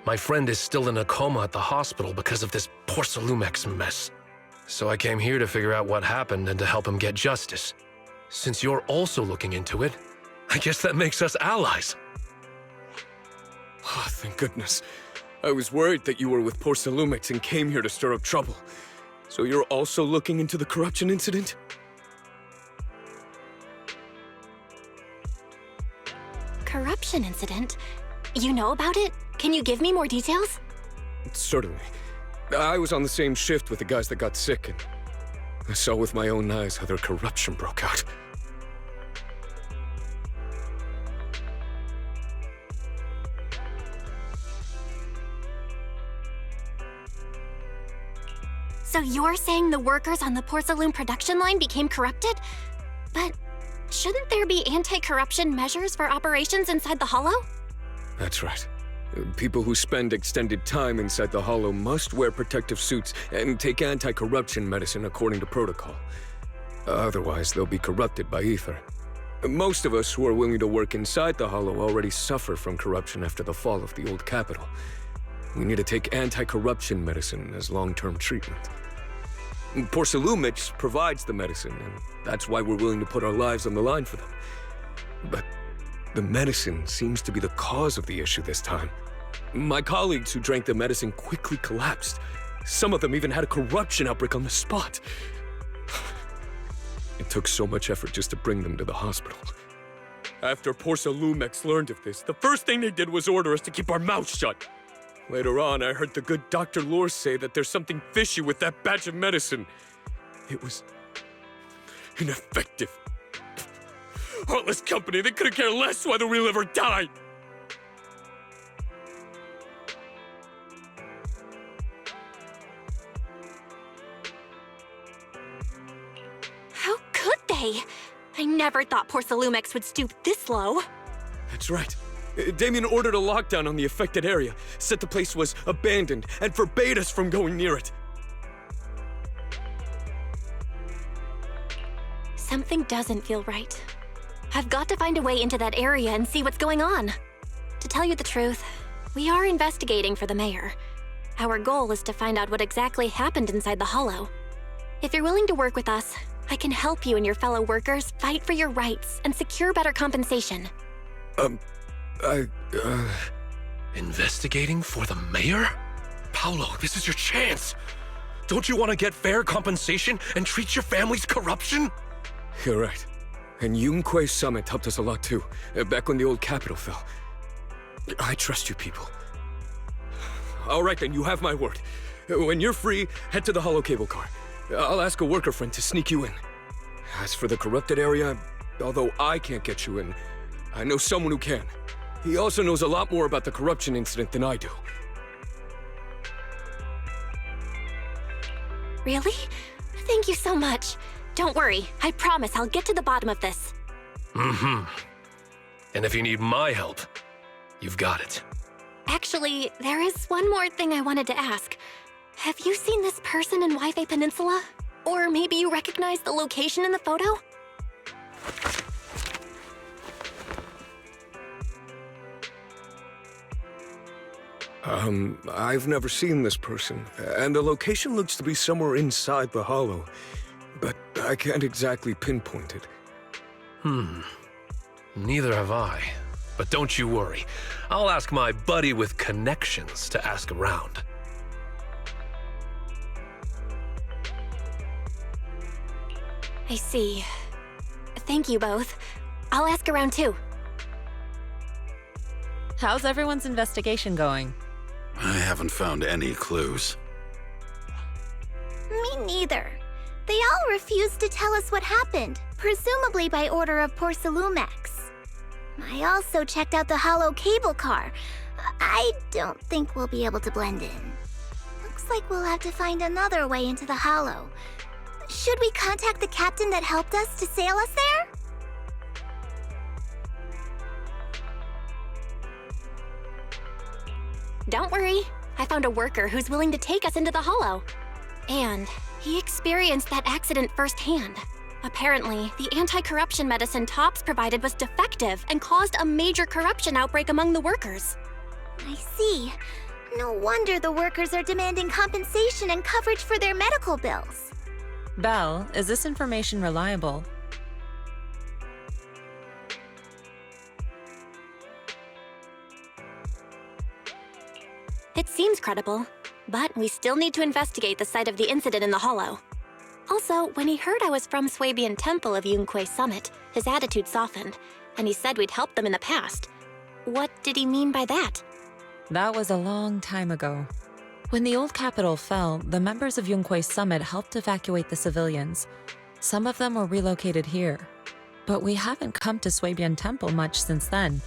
S11: My friend is still in a coma at the hospital because of this Porcelumex mess. So I came here to figure out what happened and to help him get justice. Since you're also looking into it, I guess that makes us allies.
S14: Oh, thank goodness. I was worried that you were with Porcelumix and came here to stir up trouble. So you're also looking into the corruption incident?
S2: Corruption incident? You know about it? Can you give me more details?
S14: Certainly. I was on the same shift with the guys that got sick, and I saw with my own eyes how their corruption broke out.
S2: So you're saying the workers on the porcelain production line became corrupted? But shouldn't there be anti-corruption measures for operations inside the Hollow?
S14: That's right. People who spend extended time inside the Hollow must wear protective suits and take anti-corruption medicine according to protocol. Otherwise, they'll be corrupted by ether. Most of us who are willing to work inside the Hollow already suffer from corruption after the fall of the old capital. We need to take anti-corruption medicine as long-term treatment. Porcelumix provides the medicine, and that's why we're willing to put our lives on the line for them. But the medicine seems to be the cause of the issue this time. My colleagues who drank the medicine quickly collapsed. Some of them even had a corruption outbreak on the spot. It took so much effort just to bring them to the hospital. After Porcelumix learned of this, the first thing they did was order us to keep our mouths shut. Later on, I heard the good Dr. Lore say that there's something fishy with that batch of medicine. It was ineffective. Heartless company, they couldn't care less whether we live or die.
S2: How could they? I never thought Porcelumix would stoop this low.
S14: That's right. Damien ordered a lockdown on the affected area, said the place was abandoned, and forbade us from going near it.
S2: Something doesn't feel right. I've got to find a way into that area and see what's going on. To tell you the truth, we are investigating for the mayor. Our goal is to find out what exactly happened inside the Hollow. If you're willing to work with us, I can help you and your fellow workers fight for your rights and secure better compensation.
S11: Investigating for the mayor? Paolo, this is your chance. Don't you want to get fair compensation and treat your family's corruption?
S14: You're right. And Yunquei Summit helped us a lot too, back when the old capital fell. I trust you people. All right then, you have my word. When you're free, head to the Hollow cable car. I'll ask a worker friend to sneak you in. As for the corrupted area, although I can't get you in, I know someone who can. He also knows a lot more about the corruption incident than I do.
S2: Really? Thank you so much. Don't worry, I promise I'll get to the bottom of this.
S11: Mm-hmm. And if you need my help, you've got it.
S2: Actually, there is one more thing I wanted to ask. Have you seen this person in Wi-Fi Peninsula? Or maybe you recognize the location in the photo?
S14: I've never seen this person, and the location looks to be somewhere inside the Hollow, but I can't exactly pinpoint it.
S11: Neither have I. But don't you worry. I'll ask my buddy with connections to ask around.
S2: I see. Thank you both. I'll ask around too.
S4: How's everyone's investigation going?
S8: I haven't found any clues.
S3: Me neither. They all refused to tell us what happened, presumably by order of Porcelumix. I also checked out the Hollow cable car. I don't think we'll be able to blend in. Looks like we'll have to find another way into the Hollow. Should we contact the captain that helped us to sail us there?
S2: Don't worry. I found a worker who's willing to take us into the Hollow. And he experienced that accident firsthand. Apparently, the anti-corruption medicine Tops provided was defective and caused a major corruption outbreak among the workers.
S3: I see. No wonder the workers are demanding compensation and coverage for their medical bills.
S4: Belle, is this information reliable?
S2: It seems credible, but we still need to investigate the site of the incident in the Hollow. Also, when he heard I was from Swabian Temple of Yunquei Summit, his attitude softened, and he said we'd helped them in the past. What did he mean by that?
S4: That was a long time ago. When the old capital fell, the members of Yunquei Summit helped evacuate the civilians. Some of them were relocated here. But we haven't come to Swabian Temple much since then.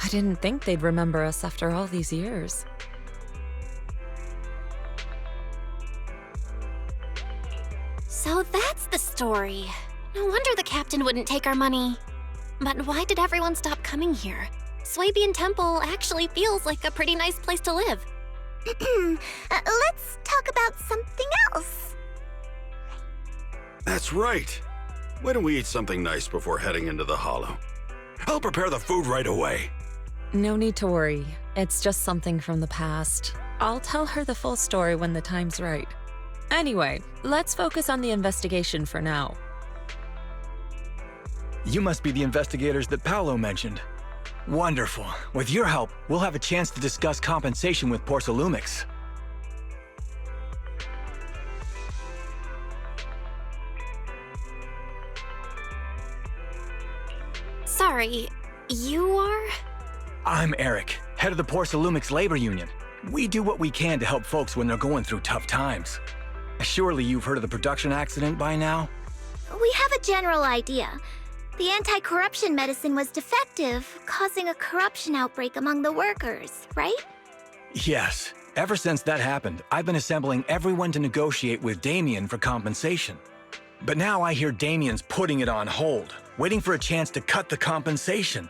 S4: I didn't think they'd remember us after all these years.
S2: So that's the story. No wonder the captain wouldn't take our money. But why did everyone stop coming here? Swabian Temple actually feels like a pretty nice place to live.
S3: Let's talk about something else.
S8: That's right. Why don't we eat something nice before heading into the Hollow? I'll prepare the food right away.
S4: No need to worry. It's just something from the past. I'll tell her the full story when the time's right. Anyway, let's focus on the investigation for now.
S15: You must be the investigators that Paolo mentioned. Wonderful. With your help, we'll have a chance to discuss compensation with Porsalumix.
S2: Sorry, you are?
S15: I'm Eric, head of the Porsalumix Labor Union. We do what we can to help folks when they're going through tough times. Surely you've heard of the production accident by now?
S3: We have a general idea. The anti-corruption medicine was defective, causing a corruption outbreak among the workers, right?
S15: Yes. Ever since that happened, I've been assembling everyone to negotiate with Damien for compensation. But now I hear Damien's putting it on hold, waiting for a chance to cut the compensation.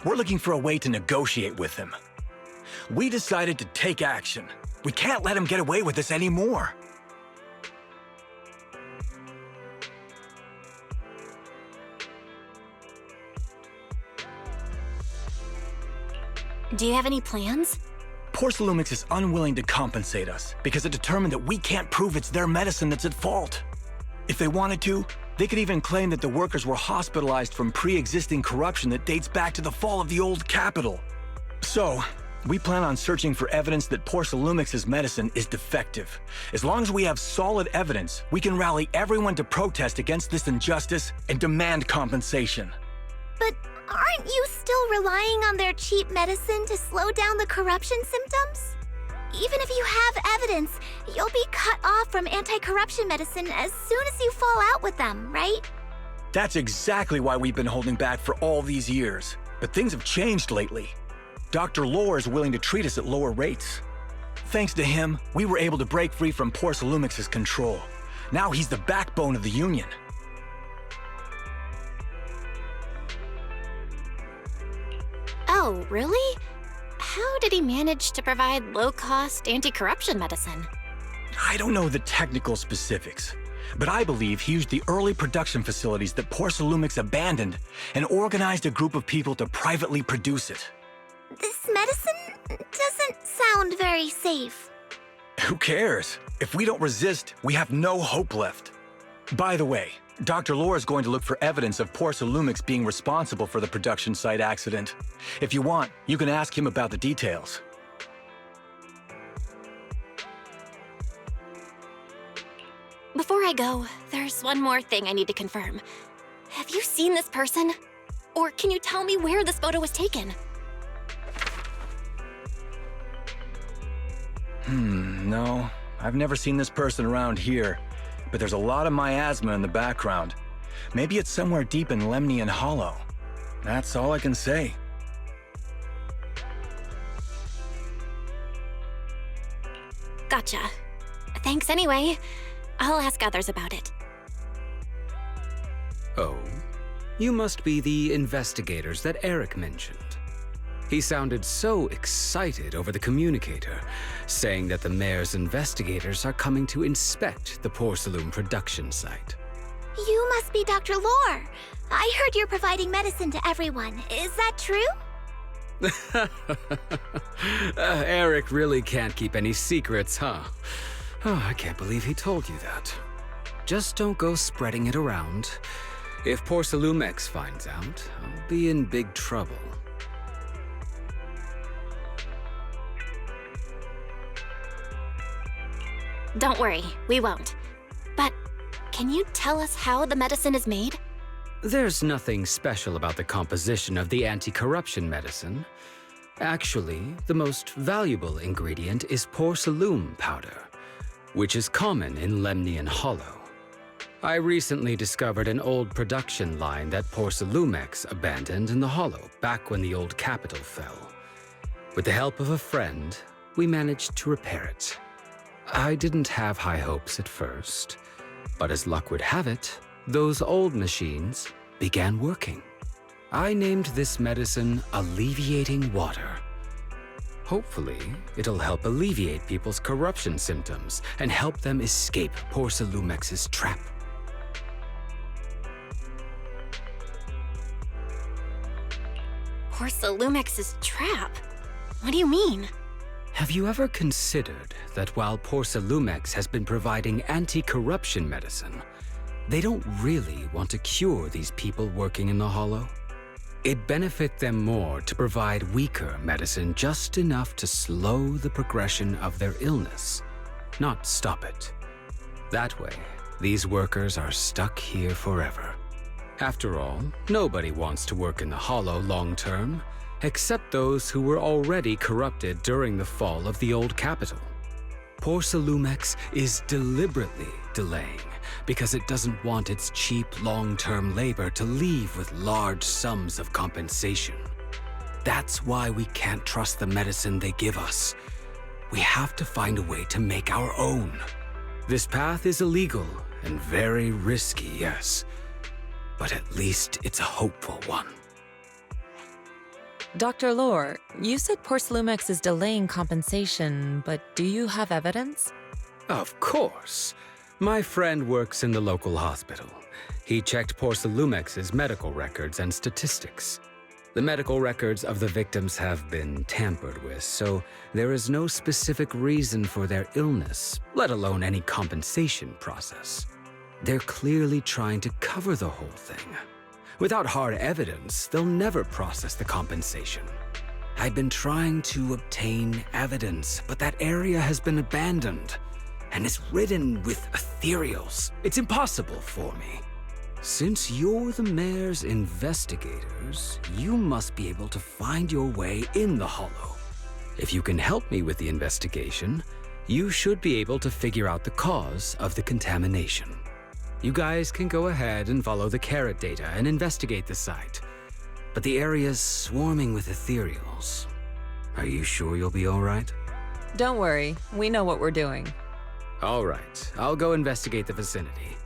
S15: We're looking for a way to negotiate with him. We decided to take action. We can't let him get away with this anymore.
S2: Do you have any plans?
S15: Porsalumix is unwilling to compensate us because it determined that we can't prove it's their medicine that's at fault. If they wanted to, they could even claim that the workers were hospitalized from pre-existing corruption that dates back to the fall of the old capital. So, we plan on searching for evidence that Porsalumix's medicine is defective. As long as we have solid evidence, we can rally everyone to protest against this injustice and demand compensation.
S3: But aren't you still relying on their cheap medicine to slow down the corruption symptoms? Even if you have evidence, you'll be cut off from anti-corruption medicine as soon as you fall out with them, right?
S15: That's exactly why we've been holding back for all these years. But things have changed lately. Dr. Lore is willing to treat us at lower rates. Thanks to him, we were able to break free from Porsalumix's control. Now he's the backbone of the Union.
S2: Oh, really? How did he manage to provide low-cost anti-corruption medicine?
S15: I don't know the technical specifics, but I believe he used the early production facilities that Porsalumix abandoned and organized a group of people to privately produce it.
S3: This medicine doesn't sound very safe.
S15: Who cares? If we don't resist, we have no hope left. By the way, Dr. Lore is going to look for evidence of Porsalumix being responsible for the production site accident. If you want, you can ask him about the details.
S2: Before I go, there's one more thing I need to confirm. Have you seen this person? Or can you tell me where this photo was taken?
S15: No. I've never seen this person around here, but there's a lot of miasma in the background. Maybe it's somewhere deep in Lemnian Hollow. That's all I can say.
S2: Gotcha. Thanks anyway. I'll ask others about it.
S16: Oh? You must be the investigators that Eric mentioned. He sounded so excited over the communicator, saying that the mayor's investigators are coming to inspect the Porcelain production site.
S3: You must be Dr. Lore. I heard you're providing medicine to everyone. Is that true?
S16: Eric really can't keep any secrets, huh? Oh, I can't believe he told you that. Just don't go spreading it around. If Porsalumix finds out, I'll be in big trouble.
S2: Don't worry, we won't. But can you tell us how the medicine is made?
S16: There's nothing special about the composition of the anti-corruption medicine. Actually, the most valuable ingredient is porcelain powder, which is common in Lemnian Hollow. I recently discovered an old production line that Porsalumix abandoned in the Hollow back when the old capital fell. With the help of a friend, we managed to repair it. I didn't have high hopes at first, But as luck would have it, those old machines began working. I named this medicine Alleviating Water. Hopefully, it'll help alleviate people's corruption symptoms and help them escape Porsalumex's trap.
S2: Porsalumex's trap? What do you mean?
S16: Have you ever considered that while Porsalumex has been providing anti-corruption medicine, they don't really want to cure these people working in the Hollow? It'd benefit them more to provide weaker medicine just enough to slow the progression of their illness, not stop it. That way, these workers are stuck here forever. After all, nobody wants to work in the Hollow long term, except those who were already corrupted during the fall of the old capital. Porsalumex is deliberately delaying because it doesn't want its cheap long-term labor to leave with large sums of compensation. That's why we can't trust the medicine they give us. We have to find a way to make our own. This path is illegal and very risky, yes, but at least it's a hopeful one.
S4: Dr. Lore, you said Porsalumex is delaying compensation, but do you have evidence?
S16: Of course. My friend works in the local hospital. He checked Porsalumex's medical records and statistics. The medical records of the victims have been tampered with, so there is no specific reason for their illness, let alone any compensation process. They're clearly trying to cover the whole thing. Without hard evidence, they'll never process the compensation. I've been trying to obtain evidence, but that area has been abandoned and is ridden with ethereals. It's impossible for me. Since you're the mayor's investigators, you must be able to find your way in the Hollow. If you can help me with the investigation, you should be able to figure out the cause of the contamination. You guys can go ahead and follow the carrot data and investigate the site. But the area's swarming with ethereals. Are you sure you'll be all right?
S4: Don't worry, we know what we're doing.
S16: All right, I'll go investigate the vicinity.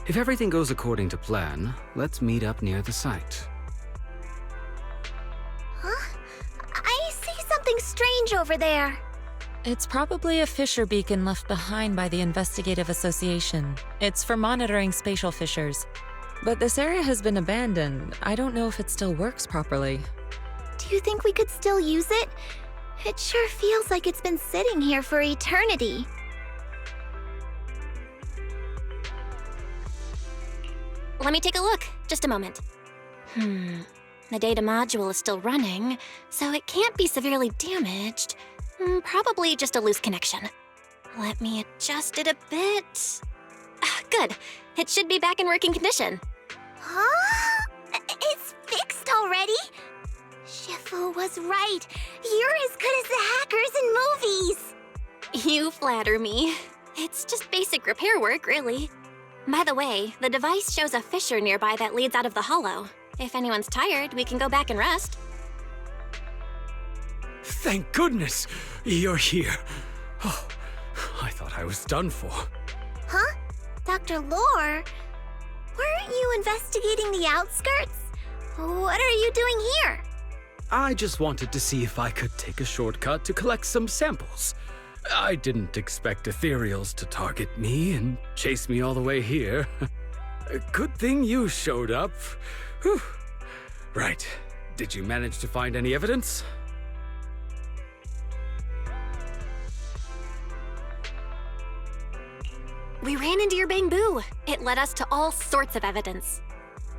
S16: If everything goes according to plan, let's meet up near the site.
S3: Huh? I see something strange over there.
S4: It's probably a fissure beacon left behind by the Investigative Association. It's for monitoring spatial fissures. But this area has been abandoned. I don't know if it still works properly.
S3: Do you think we could still use it? It sure feels like it's been sitting here for eternity.
S2: Let me take a look. Just a moment. The data module is still running, so it can't be severely damaged. Probably just a loose connection. Let me adjust it a bit. Good. It should be back in working condition.
S3: Huh? It's fixed already? Shifu was right. You're as good as the hackers in movies.
S2: You flatter me. It's just basic repair work, really. By the way, the device shows a fissure nearby that leads out of the Hollow. If anyone's tired, we can go back and rest.
S16: Thank goodness you're here. Oh, I thought I was done for.
S3: Huh? Dr. Lore? Weren't you investigating the outskirts? What are you doing here?
S16: I just wanted to see if I could take a shortcut to collect some samples. I didn't expect ethereals to target me and chase me all the way here. Good thing you showed up. Whew. Right. Did you manage to find any evidence?
S2: We ran into your bamboo. It led us to all sorts of evidence.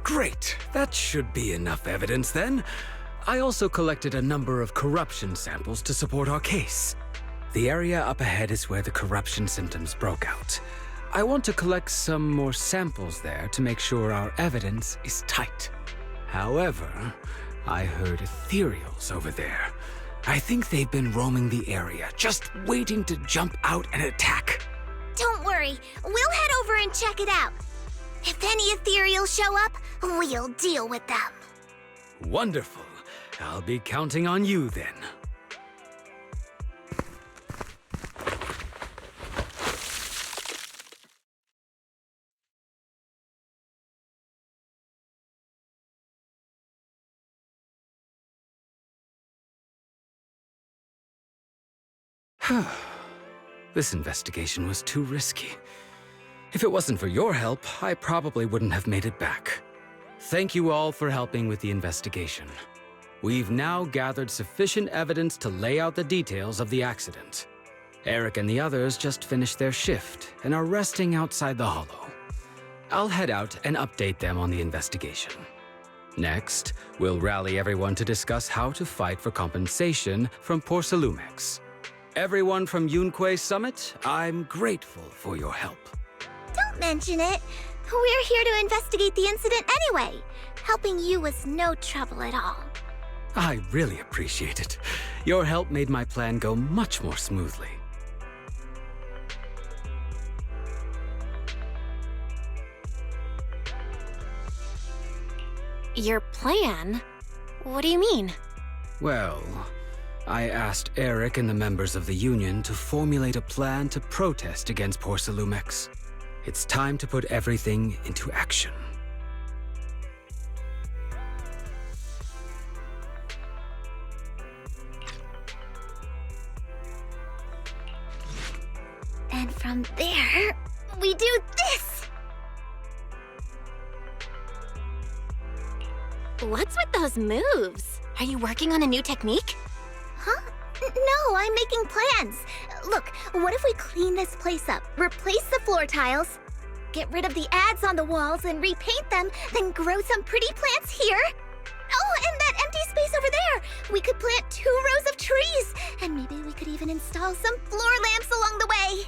S16: Great. That should be enough evidence then. I also collected a number of corruption samples to support our case. The area up ahead is where the corruption symptoms broke out. I want to collect some more samples there to make sure our evidence is tight. However, I heard ethereals over there. I think they've been roaming the area, just waiting to jump out and attack.
S3: Don't worry, we'll head over and check it out. If any ethereals show up, we'll deal with them.
S16: Wonderful. I'll be counting on you then. This investigation was too risky. If it wasn't for your help, I probably wouldn't have made it back. Thank you all for helping with the investigation. We've now gathered sufficient evidence to lay out the details of the accident. Eric and the others just finished their shift and are resting outside the hollow. I'll head out and update them on the investigation. Next, we'll rally everyone to discuss how to fight for compensation from Porcelumex. Everyone from Yunquay Summit, I'm grateful for your help.
S3: Don't mention it. We're here to investigate the incident anyway. Helping you was no trouble at all.
S16: I really appreciate it. Your help made my plan go much more smoothly.
S2: Your plan? What do you mean?
S16: Well, I asked Eric and the members of the Union to formulate a plan to protest against Porcelumex. It's time to put everything into action.
S3: And from there, we do this!
S2: What's with those moves? Are you working on a new technique?
S3: Huh? No, I'm making plans. Look, what if we clean this place up, replace the floor tiles, get rid of the ads on the walls and repaint them, then grow some pretty plants here? Oh, and that empty space over there! We could plant 2 rows of trees, and maybe we could even install some floor lamps along the way.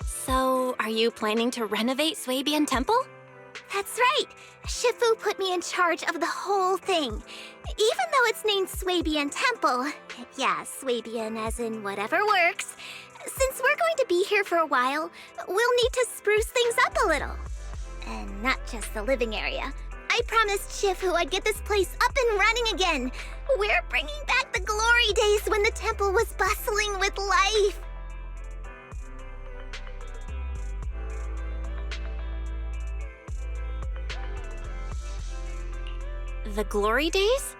S2: So, are you planning to renovate Swabian Temple?
S3: That's right! Shifu put me in charge of the whole thing. Even though it's named Swabian Temple, yeah, Swabian as in whatever works, since we're going to be here for a while, we'll need to spruce things up a little. And not just the living area. I promised Shifu I'd get this place up and running again. We're bringing back the glory days when the temple was bustling with life.
S2: The glory days?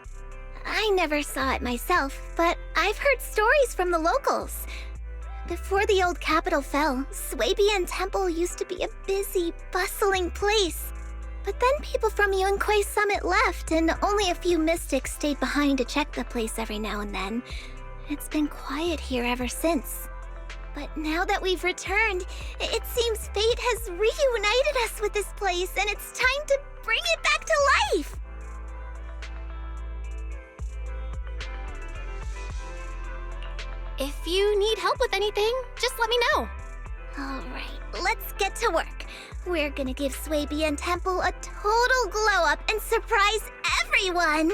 S3: I never saw it myself, but I've heard stories from the locals. Before the old capital fell, Swabian Temple used to be a busy, bustling place. But then people from Yunquay Summit left, and only a few mystics stayed behind to check the place every now and then. It's been quiet here ever since. But now that we've returned, it seems fate has reunited us with this place, and it's time to bring it back to life!
S2: If you need help with anything, just let me know.
S3: Alright, let's get to work. We're gonna give Swabian Temple a total glow-up and surprise everyone!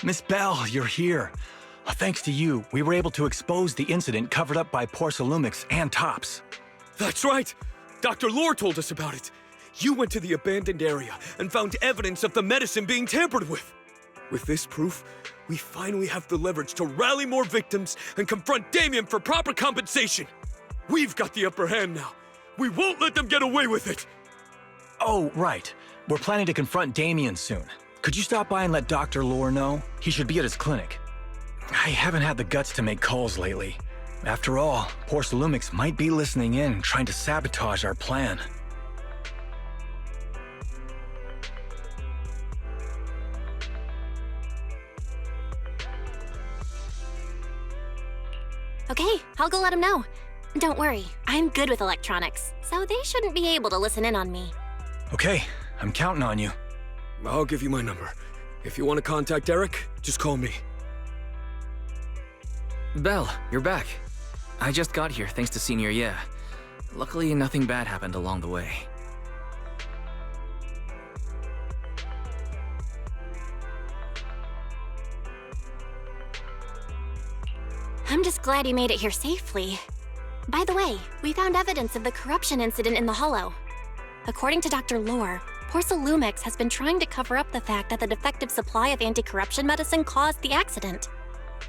S15: Miss Bell, you're here. Thanks to you, we were able to expose the incident covered up by Porcelumex and Tops.
S14: That's right! Dr. Lore told us about it. You went to the abandoned area and found evidence of the medicine being tampered with. With this proof, we finally have the leverage to rally more victims and confront Damien for proper compensation. We've got the upper hand now. We won't let them get away with it.
S15: Oh, right. We're planning to confront Damien soon. Could you stop by and let Dr. Lore know? He should be at his clinic. I haven't had the guts to make calls lately. After all, Porcelumex might be listening in, trying to sabotage our plan.
S2: Okay, I'll go let him know. Don't worry, I'm good with electronics, so they shouldn't be able to listen in on me.
S15: Okay, I'm counting on you.
S14: I'll give you my number. If you want to contact Eric, just call me.
S1: Belle, you're back. I just got here thanks to Senior Ye. Luckily, nothing bad happened along the way.
S2: I'm just glad you made it here safely. By the way, we found evidence of the corruption incident in the Hollow. According to Dr. Lore, Porcelumix has been trying to cover up the fact that the defective supply of anti-corruption medicine caused the accident.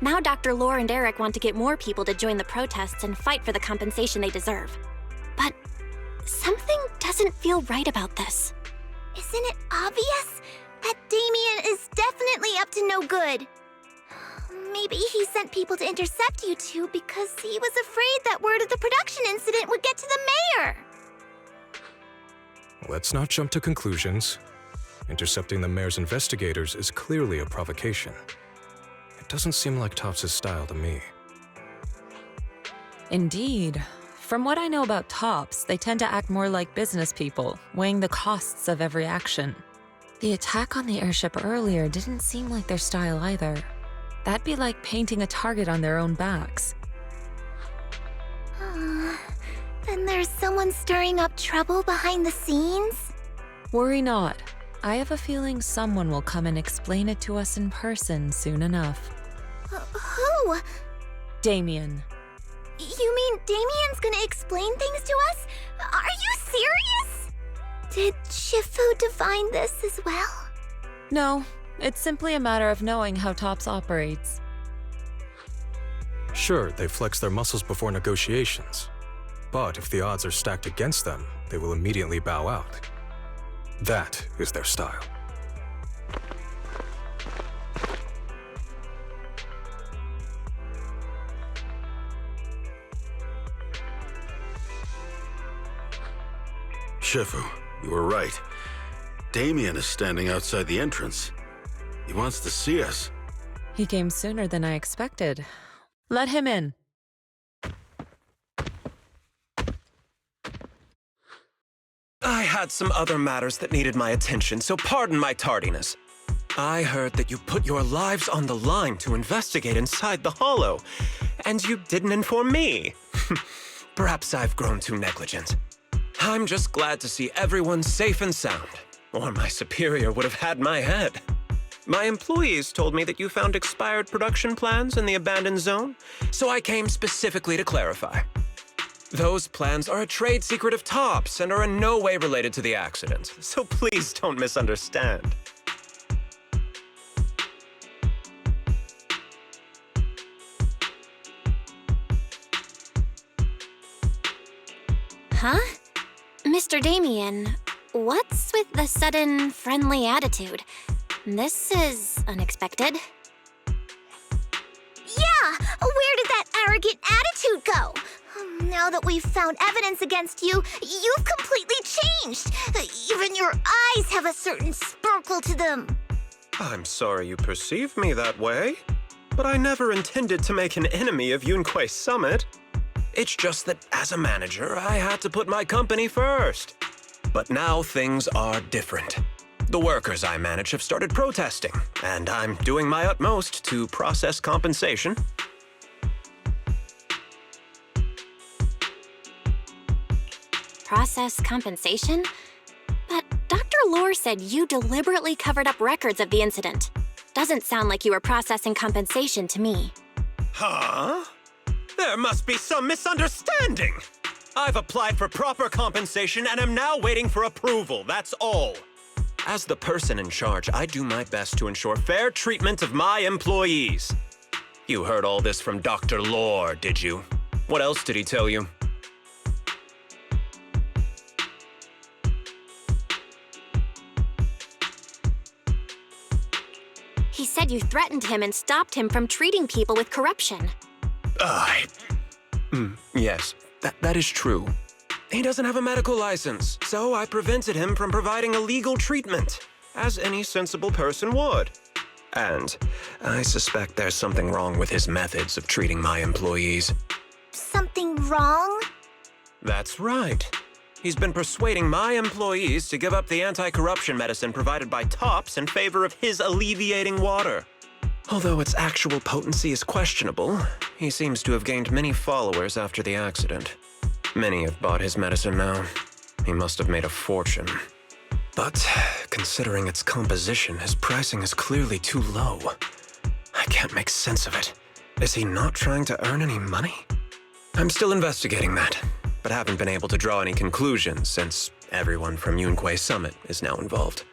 S2: Now Dr. Lore and Eric want to get more people to join the protests and fight for the compensation they deserve. But something doesn't feel right about this.
S3: Isn't it obvious that Damien is definitely up to no good? Maybe he sent people to intercept you two because he was afraid that word of the production incident would get to the mayor.
S12: Let's not jump to conclusions. Intercepting the mayor's investigators is clearly a provocation. It doesn't seem like Topps' style to me.
S4: Indeed. From what I know about Topps, they tend to act more like business people, weighing the costs of every action. The attack on the airship earlier didn't seem like their style either. That'd be like painting a target on their own backs.
S3: Then there's someone stirring up trouble behind the scenes?
S4: Worry not. I have a feeling someone will come and explain it to us in person soon enough.
S3: Who?
S4: Damien.
S3: You mean Damien's gonna explain things to us? Are you serious? Did Shifu divine this as well?
S4: No, it's simply a matter of knowing how Topps operates.
S12: Sure, they flex their muscles before negotiations. But if the odds are stacked against them, they will immediately bow out. That is their style.
S8: Shifu, you were right. Damien is standing outside the entrance. He wants to see us.
S4: He came sooner than I expected. Let him in.
S13: I had some other matters that needed my attention, so pardon my tardiness. I heard that you put your lives on the line to investigate inside the Hollow, and you didn't inform me. Perhaps I've grown too negligent. I'm just glad to see everyone safe and sound, or my superior would have had my head. My employees told me that you found expired production plans in the abandoned zone, so I came specifically to clarify. Those plans are a trade secret of Topps and are in no way related to the accident, so please don't misunderstand.
S2: Huh? Mr. Damien, what's with the sudden friendly attitude? This is unexpected.
S3: Yeah! Where did that arrogant attitude go? Now that we've found evidence against you, you've completely changed. Even your eyes have a certain sparkle to them.
S13: I'm sorry you perceive me that way, but I never intended to make an enemy of Yunquay Summit. It's just that as a manager, I had to put my company first. But now things are different. The workers I manage have started protesting, and I'm doing my utmost to process compensation.
S2: Process compensation? But Dr. Lore said you deliberately covered up records of the incident. Doesn't sound like you were processing compensation to me.
S13: Huh? There must be some misunderstanding. I've applied for proper compensation and am now waiting for approval, that's all. As the person in charge, I do my best to ensure fair treatment of my employees. You heard all this from Dr. Lore, did you? What else did he tell you?
S2: He said you threatened him and stopped him from treating people with corruption.
S13: Yes, that is true. He doesn't have a medical license, so I prevented him from providing a legal treatment, as any sensible person would. And I suspect there's something wrong with his methods of treating my employees.
S3: Something wrong?
S13: That's right. He's been persuading my employees to give up the anti-corruption medicine provided by Topps in favor of his alleviating water. Although its actual potency is questionable, he seems to have gained many followers after the accident. Many have bought his medicine now. He must have made a fortune. But considering its composition, his pricing is clearly too low. I can't make sense of it. Is he not trying to earn any money? I'm still investigating that, but haven't been able to draw any conclusions since Everyone from Yunquay Summit is now involved.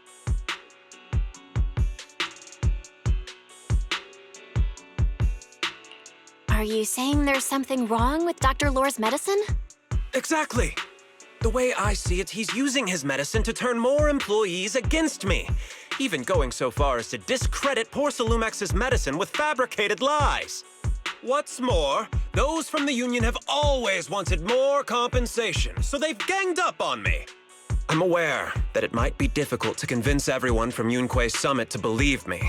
S2: Are you saying there's something wrong with Dr. Lore's medicine?
S13: Exactly! The way I see it, he's using his medicine to turn more employees against me, even going so far as to discredit Porcelumex's medicine with fabricated lies. What's more, those from the union have always wanted more compensation, so they've ganged up on me. I'm aware that it might be difficult to convince everyone from Yunquay Summit to believe me,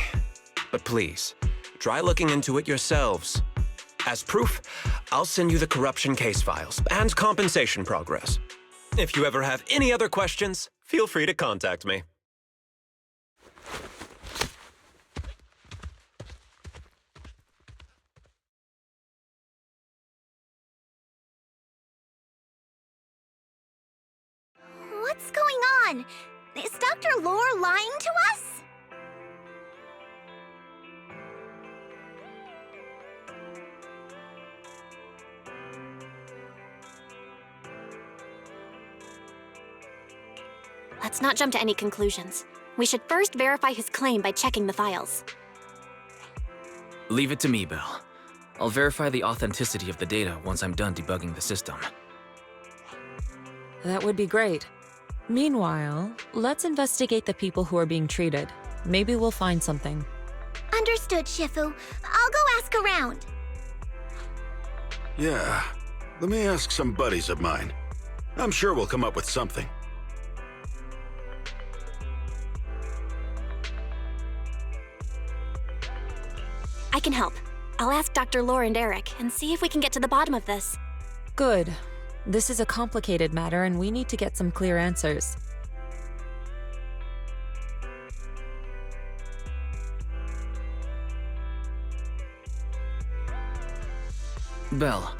S13: but please, try looking into it yourselves. As proof, I'll send you the corruption case files and compensation progress. If you ever have any other questions, feel free to contact me.
S3: What's going on? Is Dr. Lore lying to us?
S2: Let's not jump to any conclusions. We should first verify his claim by checking the files.
S1: Leave it to me, Belle. I'll verify the authenticity of the data once I'm done debugging the system.
S4: That would be great. Meanwhile, let's investigate the people who are being treated. Maybe we'll find something.
S3: Understood, Shifu. I'll go ask around.
S8: Yeah, let me ask some buddies of mine. I'm sure we'll come up with something.
S2: I can help. I'll ask Dr. Lore and Eric and see if we can get to the bottom of this.
S4: Good. This is a complicated matter and we need to get some clear answers.
S1: Belle,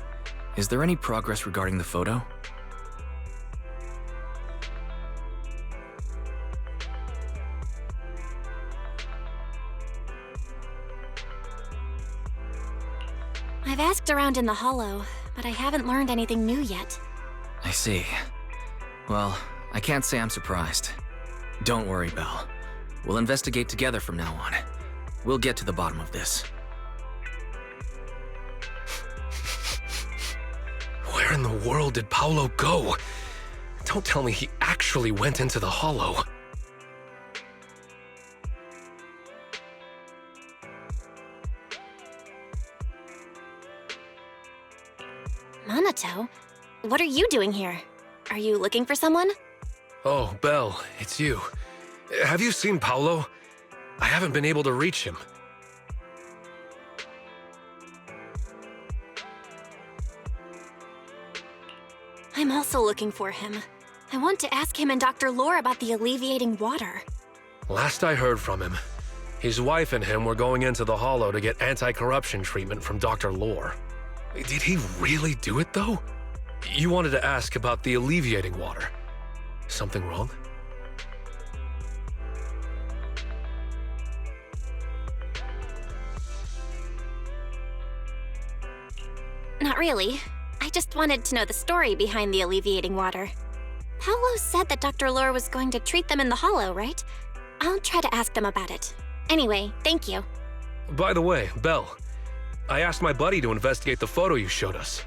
S1: is there any progress regarding the photo?
S2: I've asked around in the Hollow, but I haven't learned anything new yet.
S1: I see. Well, I can't say I'm surprised. Don't worry, Belle. We'll investigate together from now on. We'll get to the bottom of this.
S11: Where in the world did Paolo go? Don't tell me he actually went into the Hollow.
S2: Minato? What are you doing here? Are you looking for someone?
S11: Oh, Belle, it's you. Have you seen Paolo? I haven't been able to reach him.
S2: I'm also looking for him. I want to ask him and Dr. Lore about the alleviating water.
S11: Last I heard from him, his wife and him were going into the Hollow to get anti-corruption treatment from Dr. Lore. Did he really do it, though? You wanted to ask about the alleviating water. Something wrong?
S2: Not really. I just wanted to know the story behind the alleviating water. Paolo said that Dr. Lore was going to treat them in the Hollow, right? I'll try to ask them about it. Anyway, thank you.
S11: By the way, Belle, I asked my buddy to investigate the photo you showed us.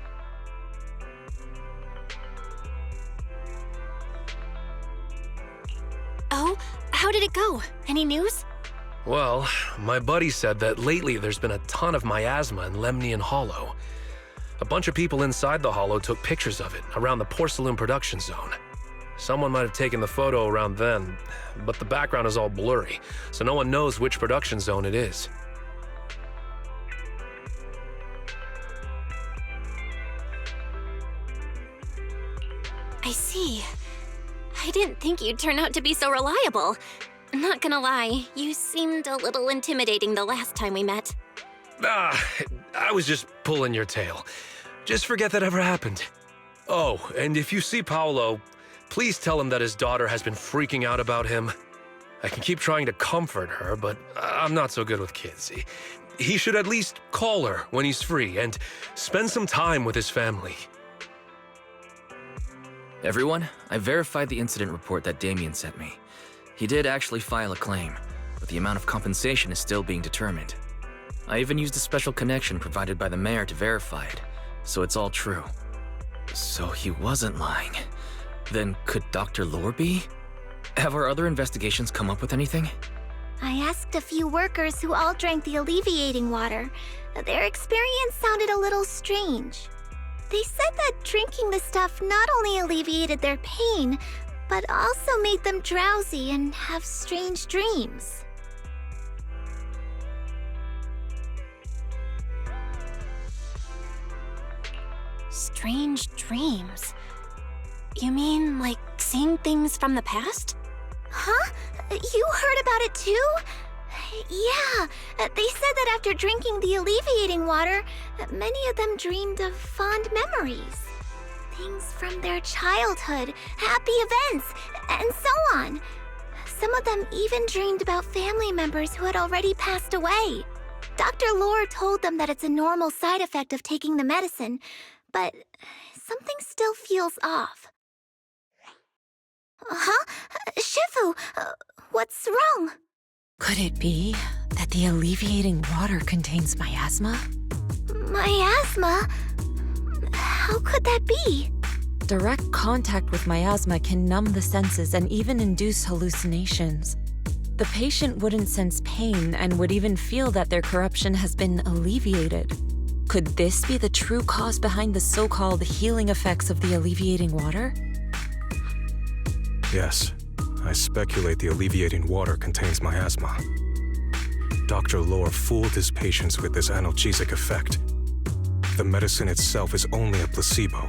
S2: Oh, how did it go? Any news?
S11: Well, my buddy said that lately there's been a ton of miasma in Lemnian Hollow. A bunch of people inside the Hollow took pictures of it around the Porcelain production zone. Someone might have taken the photo around then, but the background is all blurry, so no one knows which production zone it is.
S2: I see. I didn't think you'd turn out to be so reliable. Not gonna lie, you seemed a little intimidating the last time we met.
S11: I was just pulling your tail. Just forget that ever happened. Oh, and if you see Paolo, please tell him that his daughter has been freaking out about him. I can keep trying to comfort her, but I'm not so good with kids. He should at least call her when he's free and spend some time with his family.
S1: Everyone, I verified the incident report that Damien sent me. He did actually file a claim, but the amount of compensation is still being determined. I even used a special connection provided by the mayor to verify it, so it's all true. So he wasn't lying. Then could Dr. Lore be? Have our other investigations come up with anything?
S3: I asked a few workers who all drank the alleviating water. Their experience sounded a little strange. They said that drinking the stuff not only alleviated their pain, but also made them drowsy and have strange dreams.
S2: Strange dreams? You mean like seeing things from the past?
S3: Huh? You heard about it too? Yeah, they said that after drinking the alleviating water, many of them dreamed of fond memories. Things from their childhood, happy events, and so on. Some of them even dreamed about family members who had already passed away. Dr. Lore told them that it's a normal side effect of taking the medicine, but something still feels off. Huh? Shifu, what's wrong?
S4: Could it be that the alleviating water contains miasma?
S3: Miasma? How could that be?
S4: Direct contact with miasma can numb the senses and even induce hallucinations. The patient wouldn't sense pain and would even feel that their corruption has been alleviated. Could this be the true cause behind the so-called healing effects of the alleviating water?
S12: Yes, I speculate the alleviating water contains miasma. Dr. Lore fooled his patients with this analgesic effect. The medicine itself is only a placebo,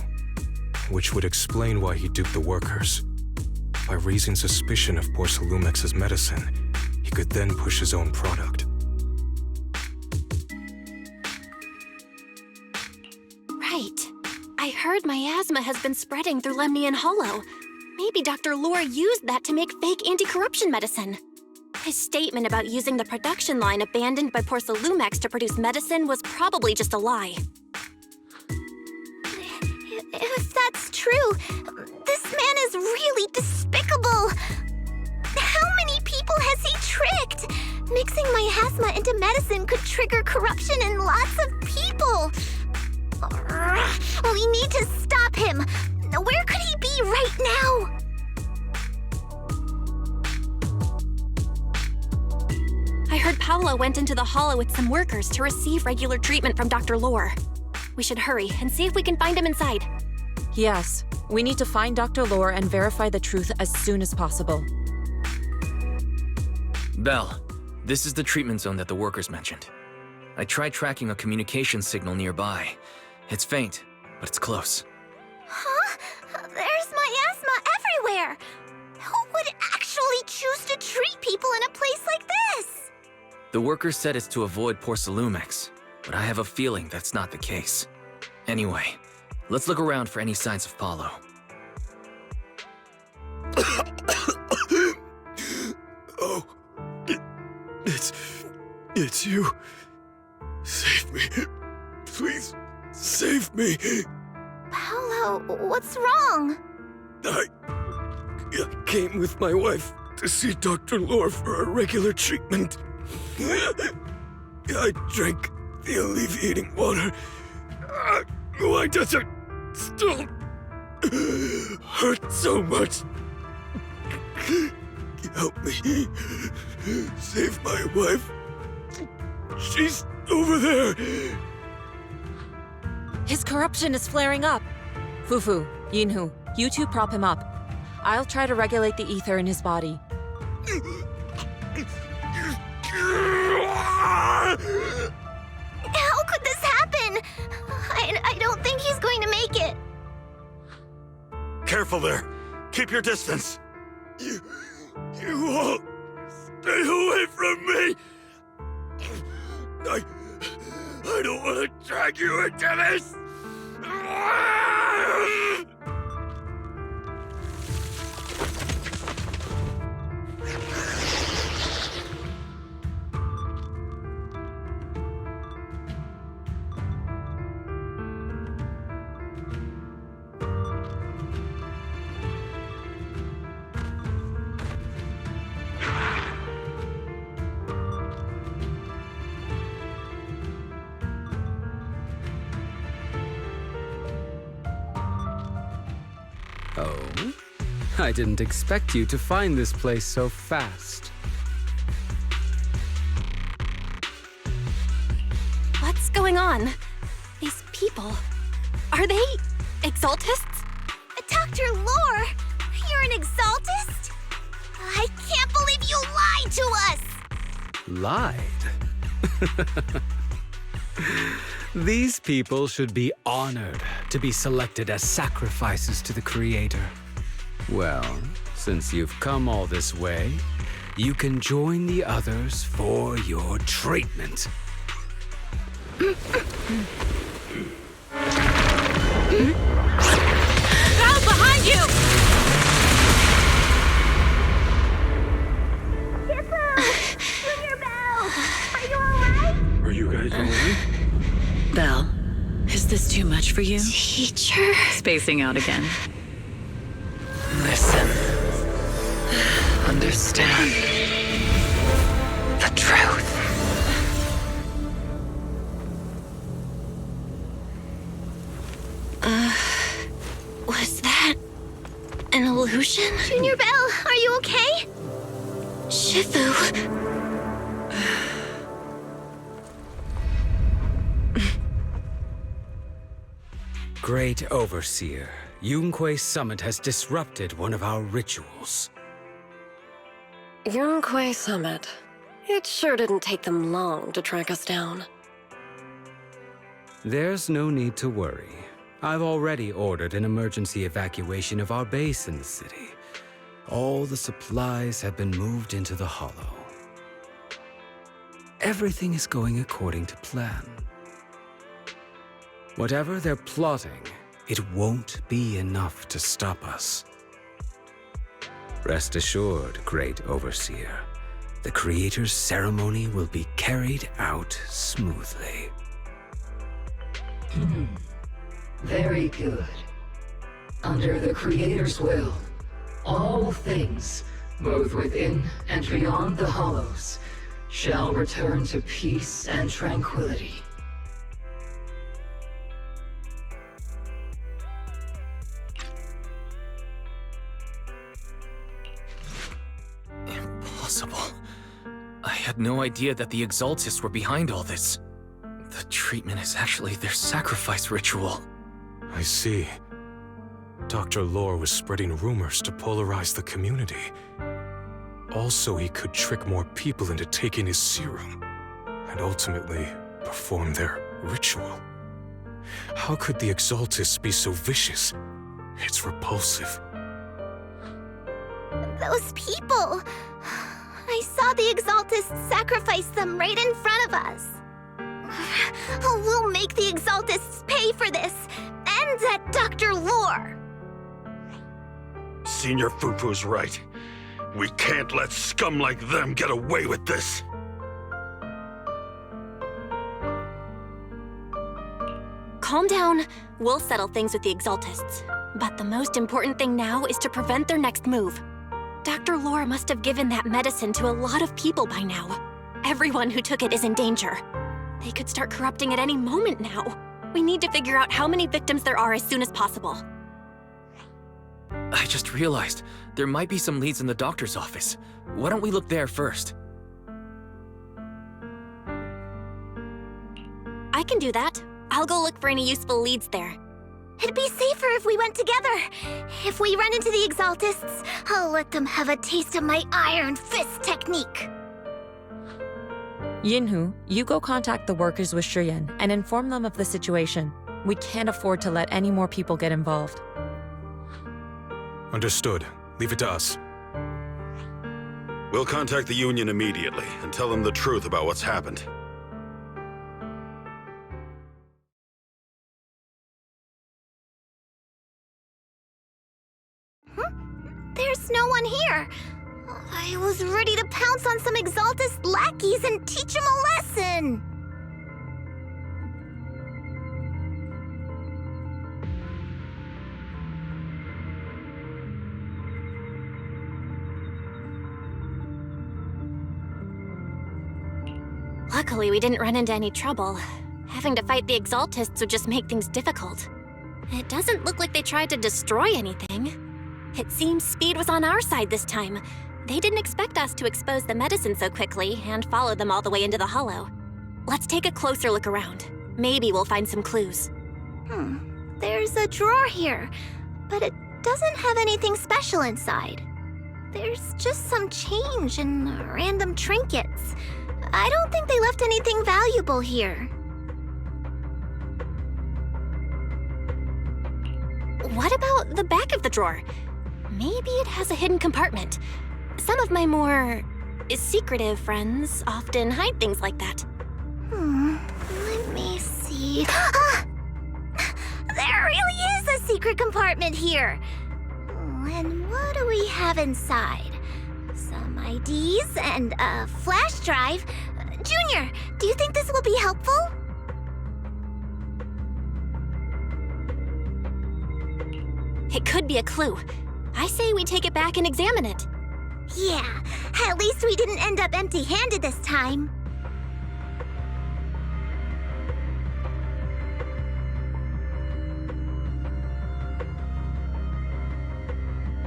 S12: which would explain why he duped the workers. By raising suspicion of Porcelumex's medicine, he could then push his own product.
S2: Right. I heard miasma has been spreading through Lemnian Hollow. Maybe Dr. Lore used that to make fake anti-corruption medicine. His statement about using the production line abandoned by Porcelumex to produce medicine was probably just a lie.
S3: If that's true, this man is really despicable. How many people has he tricked? Mixing miasma into medicine could trigger corruption in lots of people. We need to stop him. Where could he be right now?
S2: I heard Paolo went into the hollow with some workers to receive regular treatment from Dr. Lore. We should hurry and see if we can find him inside.
S4: Yes, we need to find Dr. Lore and verify the truth as soon as possible.
S1: Belle, this is the treatment zone that the workers mentioned. I tried tracking a communication signal nearby. It's faint, but it's close.
S3: Huh? There's miasma everywhere! Who would actually choose to treat people in a place like this?
S1: The workers said it's to avoid Porcelumex, but I have a feeling that's not the case. Anyway, let's look around for any signs of Paulo.
S14: Oh, it's you. Save me. Please, save me.
S3: Paolo, what's wrong?
S14: I came with my wife to see Dr. Lore for a regular treatment. I drank the alleviating water. Why does it still hurt so much? Help me. Save my wife. She's over there.
S4: His corruption is flaring up. Fufu, Yinhu, you two prop him up. I'll try to regulate the ether in his body.
S3: How could this happen? I don't think he's going to make it.
S8: Careful there. Keep your distance.
S14: You all stay away from me. I don't want to drag you into this.
S16: Oh? I didn't expect you to find this place so fast.
S2: What's going on? These people, are they Exaltists?
S3: Dr. Lore, you're an Exaltist? I can't believe you lied to us!
S16: Lied? These people should be honored to be selected as sacrifices to the Creator. Well, since you've come all this way, you can join the others for your treatment.
S2: Out behind you!
S3: Junior Belle! Are you alright?
S8: Are you guys alright?
S17: Belle, is this too much for you?
S2: Teacher?
S17: Spacing out again. Listen. Understand. The truth.
S2: Was that an illusion?
S3: Junior Belle, are you okay?
S2: Shifu.
S16: Great Overseer, Yunque Summit has disrupted one of our rituals.
S7: Yunque Summit. It sure didn't take them long to track us down.
S16: There's no need to worry. I've already ordered an emergency evacuation of our base in the city. All the supplies have been moved into the Hollow. Everything is going according to plan. Whatever they're plotting, it won't be enough to stop us. Rest assured, Great Overseer, the Creator's ceremony will be carried out smoothly.
S18: Very good. Under the Creator's will, all things, both within and beyond the Hollows, shall return to peace and tranquility.
S1: Impossible. I had no idea that the Exaltists were behind all this. The treatment is actually their sacrifice ritual.
S12: I see. Dr. Lore was spreading rumors to polarize the community. Also, he could trick more people into taking his serum, and ultimately perform their ritual. How could the Exaltists be so vicious? It's repulsive.
S3: Those people! I saw the Exaltists sacrifice them right in front of us. We'll make the Exaltists pay for this, and that Dr. Lore!
S8: Senior Fufu's right. We can't let scum like them get away with this.
S2: Calm down. We'll settle things with the Exaltists. But the most important thing now is to prevent their next move. Dr. Lore must have given that medicine to a lot of people by now. Everyone who took it is in danger. They could start corrupting at any moment now. We need to figure out how many victims there are as soon as possible.
S1: I just realized there might be some leads in the doctor's office. Why don't we look there first?
S2: I can do that. I'll go look for any useful leads there.
S3: It'd be safer if we went together. If we run into the Exaltists, I'll let them have a taste of my Iron Fist technique.
S19: Yinhu, you go contact the workers with Shiyan and inform them of the situation. We can't afford to let any more people get involved.
S12: Understood. Leave it to us.
S8: We'll contact the Union immediately and tell them the truth about what's happened.
S3: There's no one here. I was ready to pounce on some Exaltist lackeys and teach them a lesson.
S2: Luckily, we didn't run into any trouble. Having to fight the Exaltists would just make things difficult. It doesn't look like they tried to destroy anything. It seems speed was on our side this time. They didn't expect us to expose the medicine so quickly and follow them all the way into the hollow. Let's take a closer look around. Maybe we'll find some clues.
S3: There's a drawer here, but it doesn't have anything special inside. There's just some change and random trinkets. I don't think they left anything valuable here.
S2: What about the back of the drawer? Maybe it has a hidden compartment. Some of my more secretive friends often hide things like that.
S3: Let me see. There really is a secret compartment here. And what do we have inside? Some IDs and a flash drive. Junior, do you think this will be helpful?
S2: It could be a clue. I say we take it back and examine it.
S3: Yeah, at least we didn't end up empty-handed this time.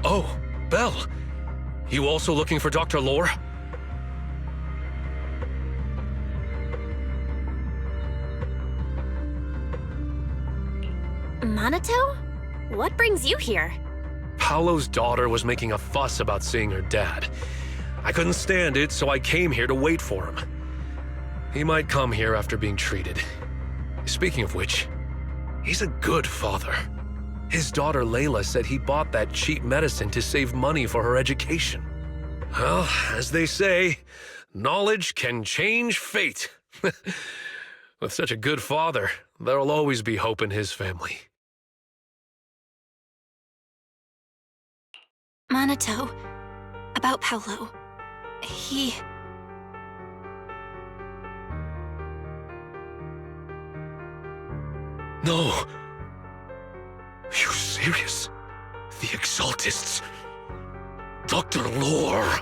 S11: Oh, Belle. You also looking for Dr. Lore?
S2: Minato? What brings you here?
S11: Paolo's daughter was making a fuss about seeing her dad. I couldn't stand it, so I came here to wait for him. He might come here after being treated. Speaking of which, he's a good father. His daughter Layla said he bought that cheap medicine to save money for her education. Well, as they say, knowledge can change fate. With such a good father, there'll always be hope in his family.
S2: Minato, about Paolo. He...
S11: No. You serious? The Exaltists? Dr. Lore?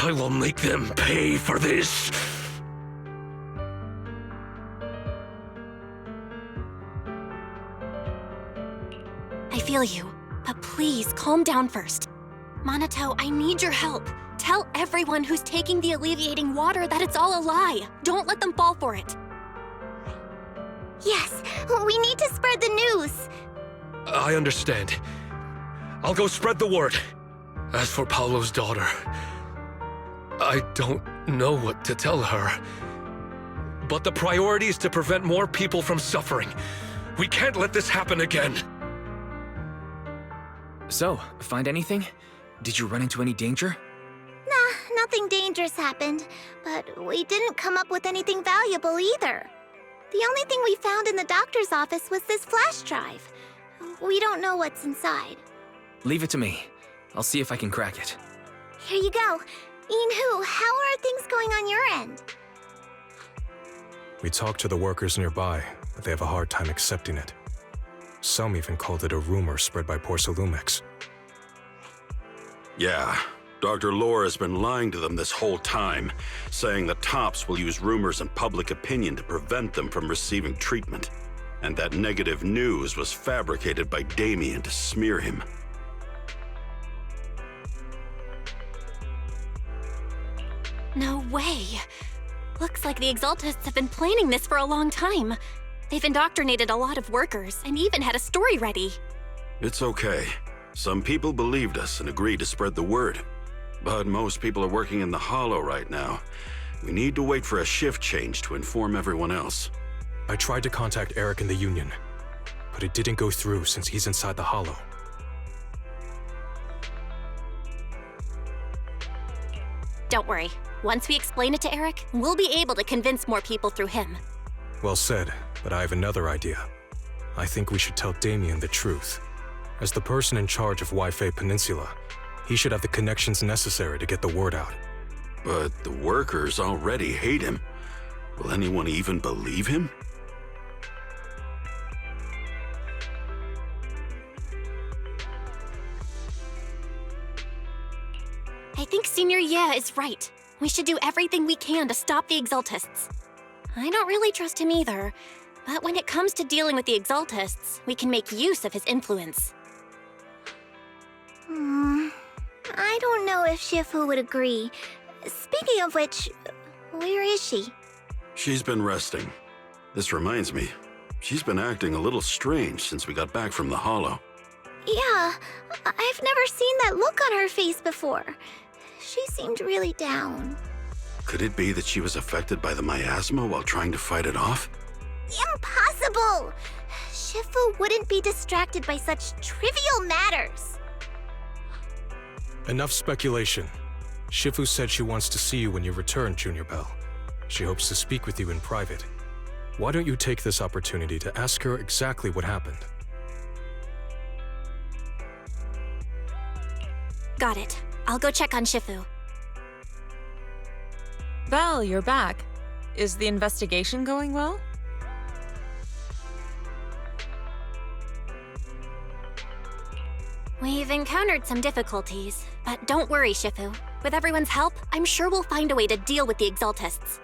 S11: I will make them pay for this.
S2: I feel you, but please calm down first. Minato, I need your help. Tell everyone who's taking the alleviating water that it's all a lie. Don't let them fall for it.
S3: Yes, we need to spread the news.
S11: I understand. I'll go spread the word. As for Paolo's daughter, I don't know what to tell her. But the priority is to prevent more people from suffering. We can't let this happen again.
S1: So, find anything? Did you run into any danger?
S3: Nah, nothing dangerous happened, but we didn't come up with anything valuable either. The only thing we found in the doctor's office was this flash drive. We don't know what's inside.
S1: Leave it to me. I'll see if I can crack it.
S3: Here you go. Inhu, how are things going on your end?
S12: We talked to the workers nearby, but they have a hard time accepting it. Some even called it a rumor spread by Porsalumex.
S8: Yeah, Dr. Lore has been lying to them this whole time, saying the Tops will use rumors and public opinion to prevent them from receiving treatment, and that negative news was fabricated by Damien to smear him.
S2: No way. Looks like the Exaltists have been planning this for a long time. They've indoctrinated a lot of workers and even had a story ready.
S8: It's okay. Some people believed us and agreed to spread the word. But most people are working in the Hollow right now. We need to wait for a shift change to inform everyone else.
S12: I tried to contact Eric in the Union, but it didn't go through since he's inside the Hollow.
S2: Don't worry. Once we explain it to Eric, we'll be able to convince more people through him.
S12: Well said, but I have another idea. I think we should tell Damien the truth. As the person in charge of Waifei Peninsula, he should have the connections necessary to get the word out.
S8: But the workers already hate him. Will anyone even believe him?
S2: I think Senior Ye is right. We should do everything we can to stop the Exaltists. I don't really trust him either, But when it comes to dealing with the Exaltists, we can make use of his influence.
S3: I don't know if Shifu would agree. Speaking of which, where is she?
S8: She's been resting. This reminds me, she's been acting a little strange since we got back from the Hollow.
S3: Yeah, I've never seen that look on her face before. She seemed really down.
S8: Could it be that she was affected by the miasma while trying to fight it off?
S3: Impossible! Shifu wouldn't be distracted by such trivial matters.
S12: Enough speculation. Shifu said she wants to see you when you return, Junior Bell. She hopes to speak with you in private. Why don't you take this opportunity to ask her exactly what happened?
S2: Got it. I'll go check on Shifu.
S19: Belle, you're back. Is the investigation going well?
S2: We've encountered some difficulties, but don't worry, Shifu. With everyone's help, I'm sure we'll find a way to deal with the Exaltists.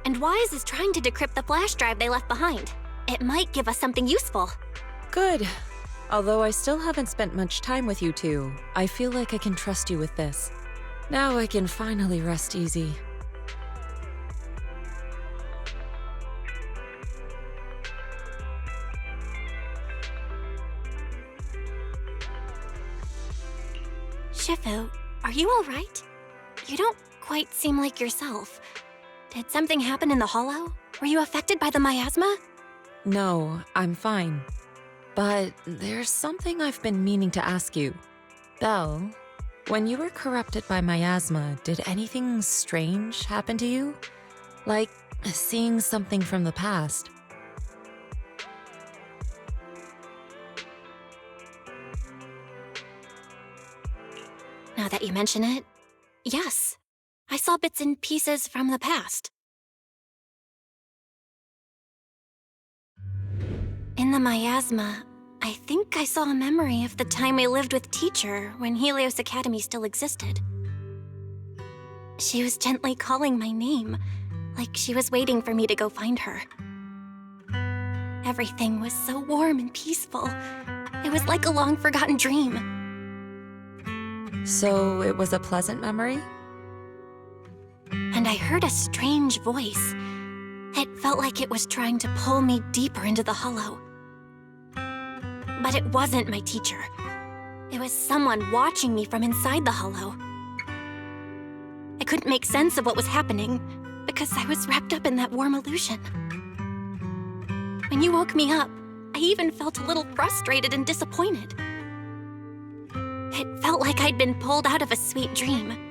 S2: And Wise is trying to decrypt the flash drive they left behind. It might give us something useful.
S19: Good. Although I still haven't spent much time with you two, I feel like I can trust you with this. Now I can finally rest easy.
S2: Shifu, are you all right? You don't quite seem like yourself. Did something happen in the Hollow? Were you affected by the miasma?
S19: No, I'm fine. But there's something I've been meaning to ask you. Belle, when you were corrupted by miasma, did anything strange happen to you? Like seeing something from the past?
S2: Now that you mention it, yes. I saw bits and pieces from the past. In the miasma, I think I saw a memory of the time we lived with Teacher when Helios Academy still existed. She was gently calling my name, like she was waiting for me to go find her. Everything was so warm and peaceful. It was like a long-forgotten dream.
S19: So it was a pleasant memory?
S2: And I heard a strange voice. It felt like it was trying to pull me deeper into the Hollow. But it wasn't my teacher. It was someone watching me from inside the Hollow. I couldn't make sense of what was happening because I was wrapped up in that warm illusion. When you woke me up, I even felt a little frustrated and disappointed. It felt like I'd been pulled out of a sweet dream.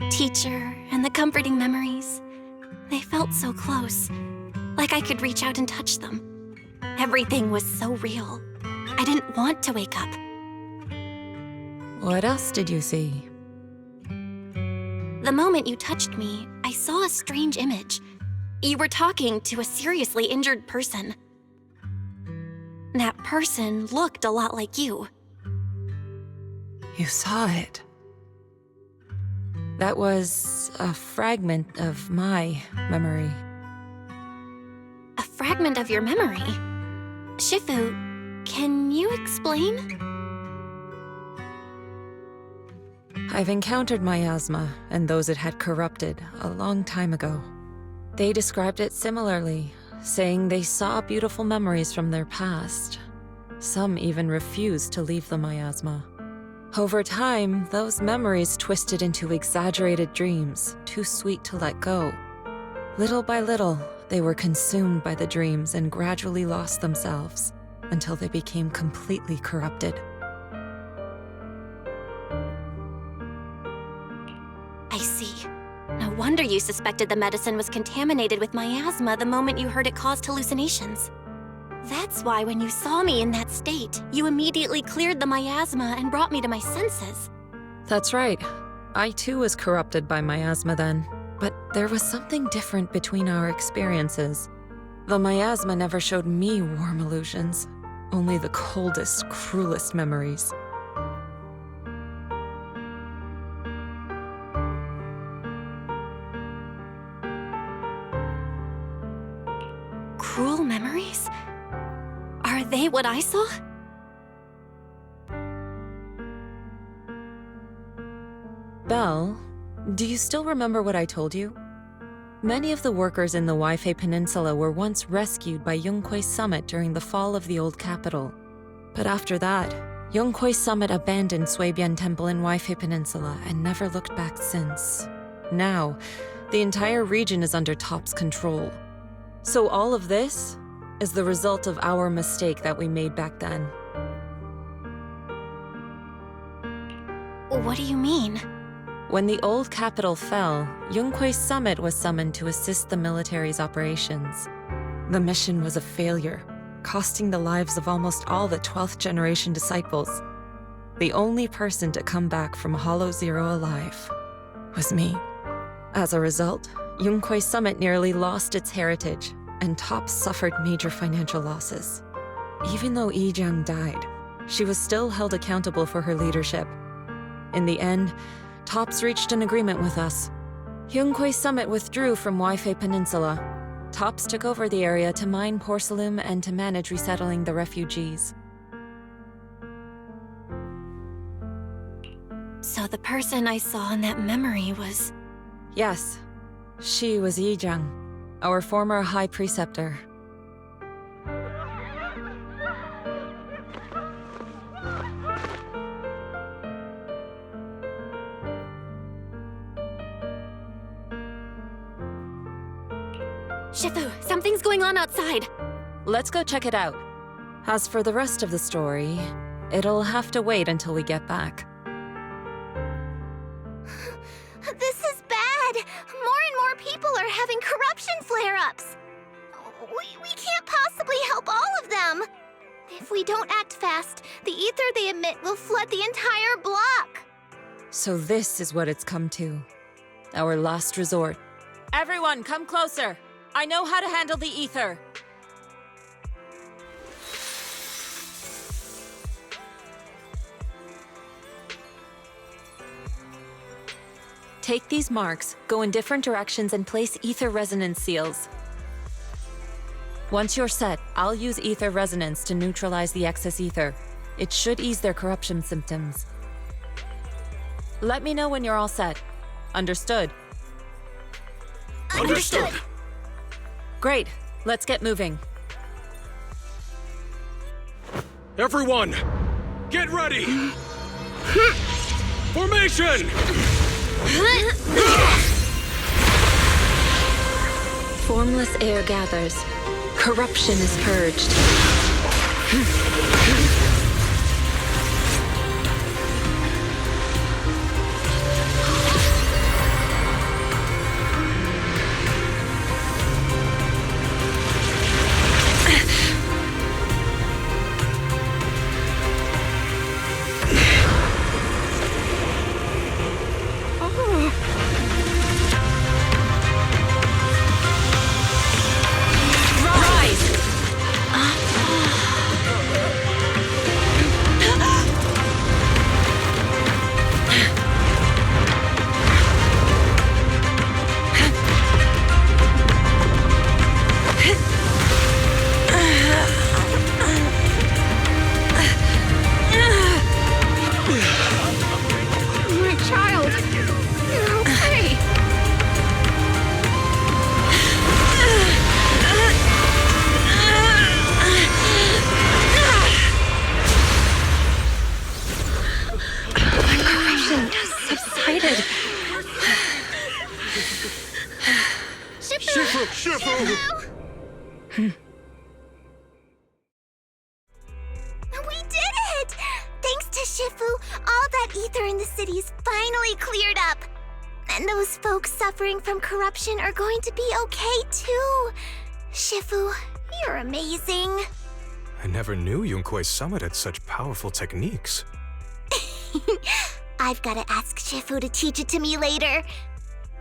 S2: Teacher and the comforting memories, they felt so close, like I could reach out and touch them. Everything was so real. I didn't want to wake up.
S19: What else did you see?
S2: The moment you touched me, I saw a strange image. You were talking to a seriously injured person. That person looked a lot like you.
S19: You saw it. That was a fragment of my memory.
S2: A fragment of your memory? Shifu, can you explain?
S19: I've encountered miasma and those it had corrupted a long time ago. They described it similarly, saying they saw beautiful memories from their past. Some even refused to leave the miasma. Over time, those memories twisted into exaggerated dreams, too sweet to let go. Little by little, they were consumed by the dreams and gradually lost themselves, until they became completely corrupted.
S2: I see. No wonder you suspected the medicine was contaminated with miasma the moment you heard it caused hallucinations. That's why when you saw me in that state, you immediately cleared the miasma and brought me to my senses.
S19: That's right. I too was corrupted by miasma then, but there was something different between our experiences. The miasma never showed me warm illusions, only the coldest, cruelest memories.
S2: cruel memories? Are they what I saw?
S19: Belle, do you still remember what I told you? Many of the workers in the Waifei Peninsula were once rescued by Yunquei Summit during the fall of the old capital. But after that, Yunquei Summit abandoned Suibian Temple in Waifei Peninsula and never looked back since. Now, the entire region is under Top's control. So all of this is the result of our mistake that we made back then.
S2: What do you mean?
S19: When the old capital fell, Yunquei Summit was summoned to assist the military's operations. The mission was a failure, costing the lives of almost all the 12th generation disciples. The only person to come back from Hollow Zero alive was me. As a result, Yunquei Summit nearly lost its heritage, and Top suffered major financial losses. Even though Yijiang died, she was still held accountable for her leadership. In the end, Tops reached an agreement with us. Yunquei Summit withdrew from Waifei Peninsula. Tops took over the area to mine porcelain and to manage resettling the refugees.
S2: So the person I saw in that memory was...
S19: Yes, she was Yijiang, our former High Preceptor.
S2: Shifu, something's going on outside.
S19: Let's go check it out. As for the rest of the story, it'll have to wait until we get back.
S3: This is bad. More and more people are having corruption flare-ups. We can't possibly help all of them. If we don't act fast, the ether they emit will flood the entire block.
S19: So this is what it's come to. Our last resort. Everyone, come closer. I know how to handle the ether. Take these marks, go in different directions, and place ether resonance seals. Once you're set, I'll use ether resonance to neutralize the excess ether. It should ease their corruption symptoms. Let me know when you're all set. Understood?
S3: Understood.
S19: Great. Let's get moving.
S14: Everyone, get ready! Formation!
S19: Formless air gathers. Corruption is purged.
S3: We did it! Thanks to Shifu, all that ether in the city's finally cleared up. And those folks suffering from corruption are going to be okay too. Shifu, you're amazing.
S12: I never knew Yunquei Summit had such powerful techniques.
S3: I've got to ask Shifu to teach it to me later.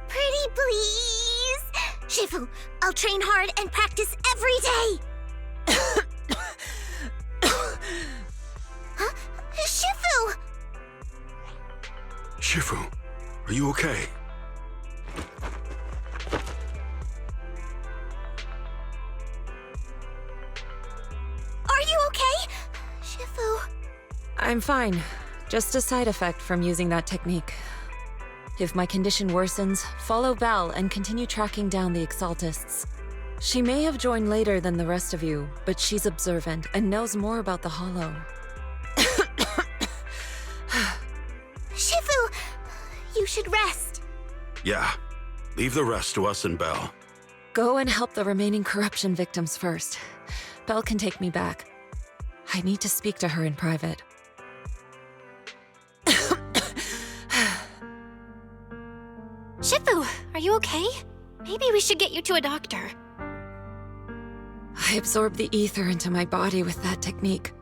S3: Pretty please? Shifu, I'll train hard and practice every day. Huh? Shifu!
S8: Shifu, are you okay?
S19: I'm fine. Just a side effect from using that technique. If my condition worsens, follow Belle and continue tracking down the Exaltists. She may have joined later than the rest of you, but she's observant and knows more about the Hollow.
S3: Shifu, you should rest.
S8: Yeah, leave the rest to us and Belle.
S19: Go and help the remaining corruption victims first. Belle can take me back. I need to speak to her in private.
S2: Shifu, are you okay? Maybe we should get you to a doctor.
S19: I absorbed the ether into my body with that technique.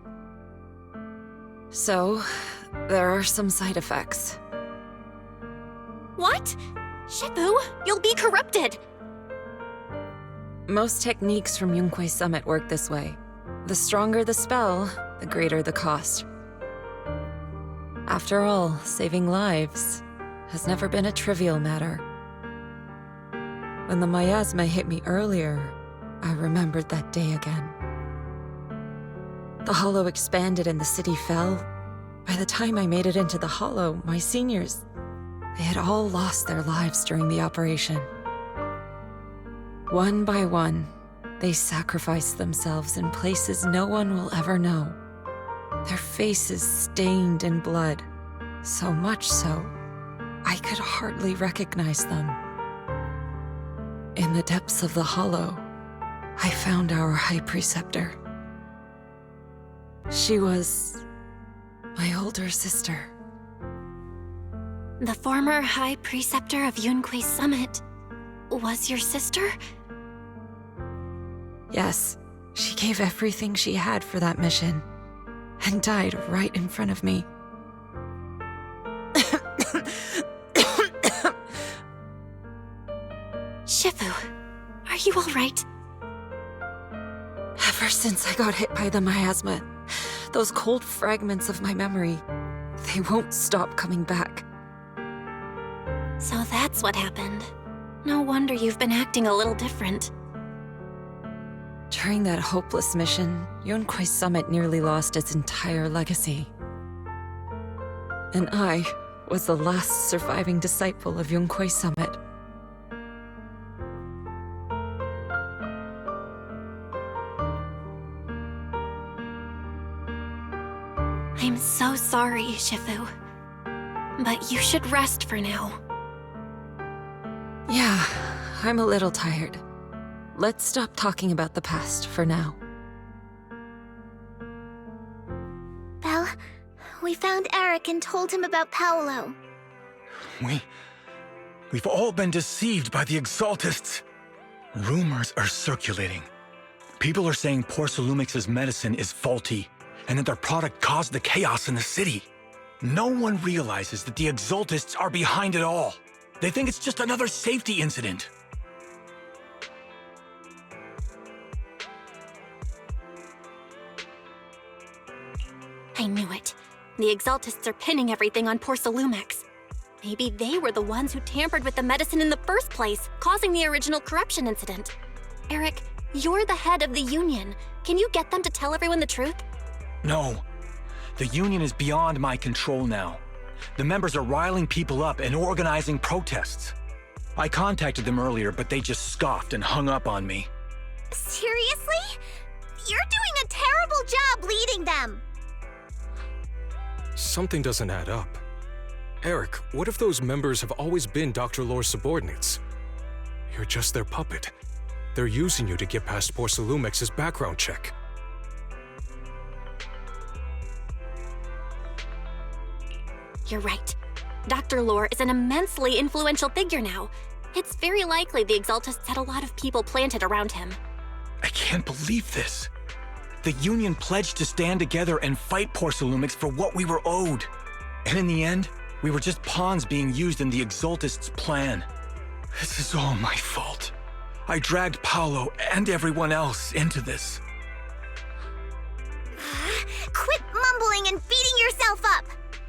S19: So, there are some side effects.
S2: What? Shifu, you'll be corrupted!
S19: Most techniques from Yunkwei Summit work this way. The stronger the spell, the greater the cost. After all, saving lives has never been a trivial matter. When the miasma hit me earlier, I remembered that day again. The Hollow expanded and the city fell. By the time I made it into the Hollow, my seniors, they had all lost their lives during the operation. One by one, they sacrificed themselves in places no one will ever know. Their faces stained in blood, so much so, I could hardly recognize them. In the depths of the Hollow, I found our High Preceptor. She was my older sister.
S2: The former High Preceptor of Yunkwei Summit was your sister?
S19: Yes, she gave everything she had for that mission, and died right in front of me.
S2: Shifu, are you all right?
S19: Ever since I got hit by the miasma, those cold fragments of my memory, they won't stop coming back.
S2: So that's what happened. No wonder you've been acting a little different.
S19: During that hopeless mission, Yunkwei Summit nearly lost its entire legacy. And I was the last surviving disciple of Yunkwei Summit.
S2: I'm so sorry, Shifu. But you should rest for now.
S19: Yeah, I'm a little tired. Let's stop talking about the past for now.
S3: Belle, we found Eric and told him about Paolo.
S15: We've all been deceived by the Exaltists. Rumors are circulating. People are saying Porcelumix's medicine is faulty, and that their product caused the chaos in the city. No one realizes that the Exaltists are behind it all. They think it's just another safety incident.
S2: I knew it. The Exaltists are pinning everything on Porcelumix. Maybe they were the ones who tampered with the medicine in the first place, causing the original corruption incident. Eric, you're the head of the Union. Can you get them to tell everyone the truth?
S15: No. The Union is beyond my control now. The members are riling people up and organizing protests. I contacted them earlier, but they just scoffed and hung up on me.
S3: Seriously? You're doing a terrible job leading them!
S12: Something doesn't add up. Eric, what if those members have always been Dr. Lore's subordinates? You're just their puppet. They're using you to get past Porcelumix's background check.
S2: You're right. Dr. Lore is an immensely influential figure now. It's very likely the Exaltists had a lot of people planted around him.
S15: I can't believe this. The Union pledged to stand together and fight Porcelumix for what we were owed. And in the end, we were just pawns being used in the Exaltists' plan. This is all my fault. I dragged Paolo and everyone else into this.
S3: Quit mumbling and beating yourself up!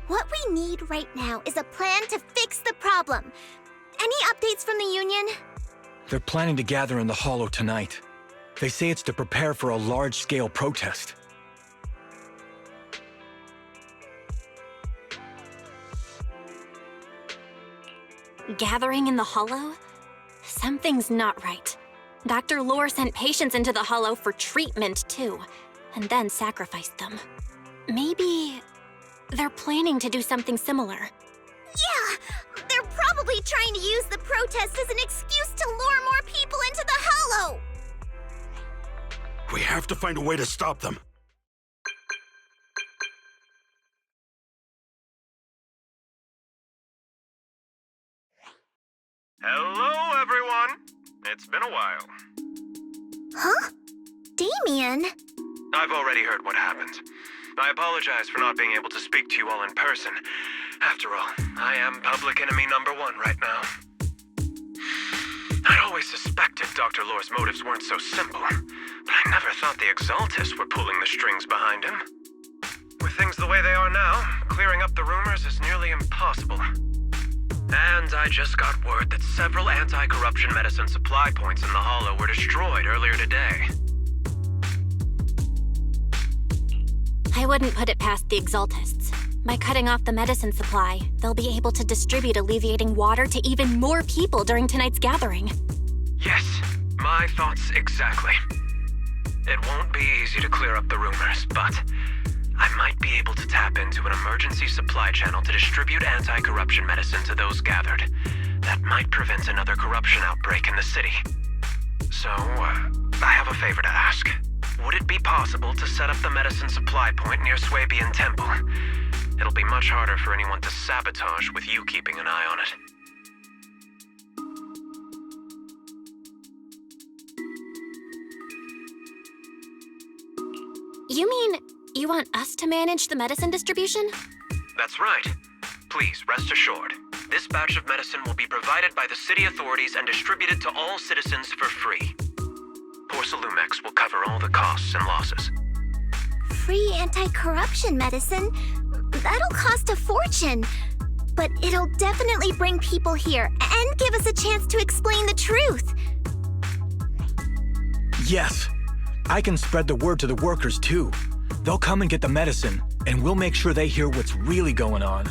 S3: What we need right now is a plan to fix the problem. Any updates from the Union?
S15: They're planning to gather in the Hollow tonight. They say it's to prepare for a large-scale protest.
S2: Gathering in the Hollow? Something's not right. Dr. Lore sent patients into the Hollow for treatment, too, and then sacrificed them. Maybe they're planning to do something similar.
S3: Yeah! They're probably trying to use the protest as an excuse to lure more people into the Hollow!
S8: We have to find a way to stop them.
S13: Hello, everyone. It's been a while.
S3: Huh? Damien?
S13: I've already heard what happened. I apologize for not being able to speak to you all in person. After all, I am public enemy #1 right now. I'd always suspected Dr. Lore's motives weren't so simple, but I never thought the Exaltists were pulling the strings behind him. With things the way they are now, clearing up the rumors is nearly impossible. And I just got word that several anti-corruption medicine supply points in the Hollow were destroyed earlier today.
S2: I wouldn't put it past the Exaltists. By cutting off the medicine supply, they'll be able to distribute alleviating water to even more people during tonight's gathering.
S13: Yes, my thoughts exactly. It won't be easy to clear up the rumors, but I might be able to tap into an emergency supply channel to distribute anti-corruption medicine to those gathered. That might prevent another corruption outbreak in the city. So, I have a favor to ask. Would it be possible to set up the medicine supply point near Swabian Temple? It'll be much harder for anyone to sabotage with you keeping an eye on it.
S2: You mean you want us to manage the medicine distribution?
S13: That's right. Please, rest assured. This batch of medicine will be provided by the city authorities and distributed to all citizens for free. Porcelumex will cover all the costs and losses.
S3: Free anti-corruption medicine? That'll cost a fortune. But it'll definitely bring people here and give us a chance to explain the truth.
S15: Yes. I can spread the word to the workers, too. They'll come and get the medicine, and we'll make sure they hear what's really going on.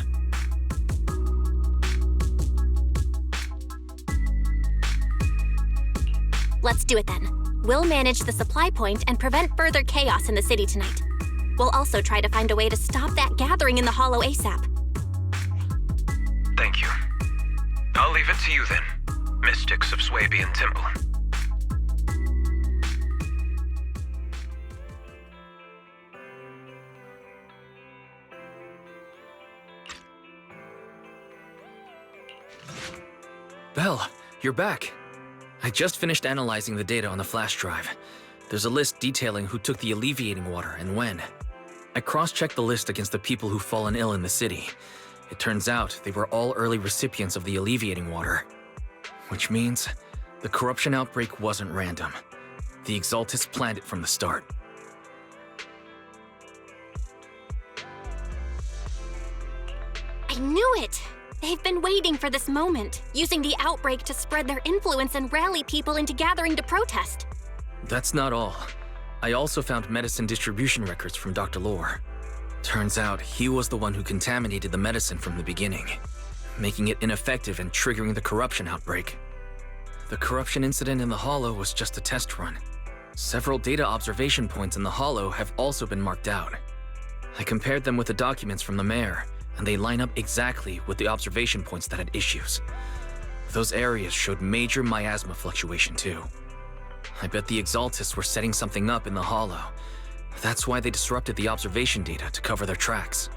S2: Let's do it then. We'll manage the supply point and prevent further chaos in the city tonight. We'll also try to find a way to stop that gathering in the Hollow ASAP.
S13: Thank you. I'll leave it to you then, Mystics of Swabian Temple.
S1: Belle, you're back. I just finished analyzing the data on the flash drive. There's a list detailing who took the alleviating water and when. I cross-checked the list against the people who've fallen ill in the city. It turns out they were all early recipients of the alleviating water. Which means the corruption outbreak wasn't random. The Exaltists planned it from the start.
S2: I knew it! They've been waiting for this moment, using the outbreak to spread their influence and rally people into gathering to protest.
S1: That's not all. I also found medicine distribution records from Dr. Lore. Turns out he was the one who contaminated the medicine from the beginning, making it ineffective and triggering the corruption outbreak. The corruption incident in the Hollow was just a test run. Several data observation points in the Hollow have also been marked out. I compared them with the documents from the mayor, and they line up exactly with the observation points that had issues. Those areas showed major miasma fluctuation too. I bet the Exaltists were setting something up in the Hollow. That's why they disrupted the observation data to cover their tracks.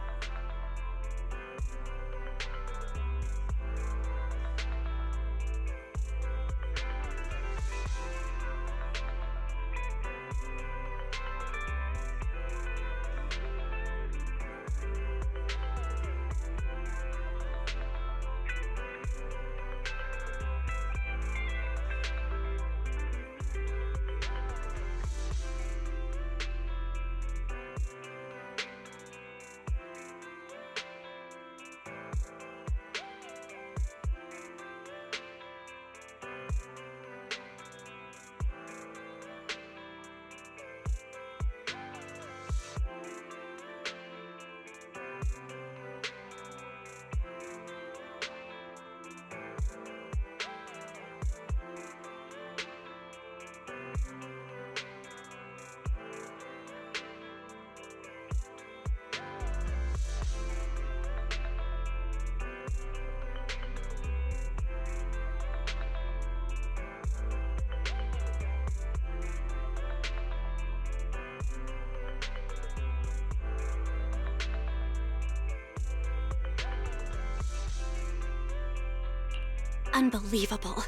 S2: Unbelievable.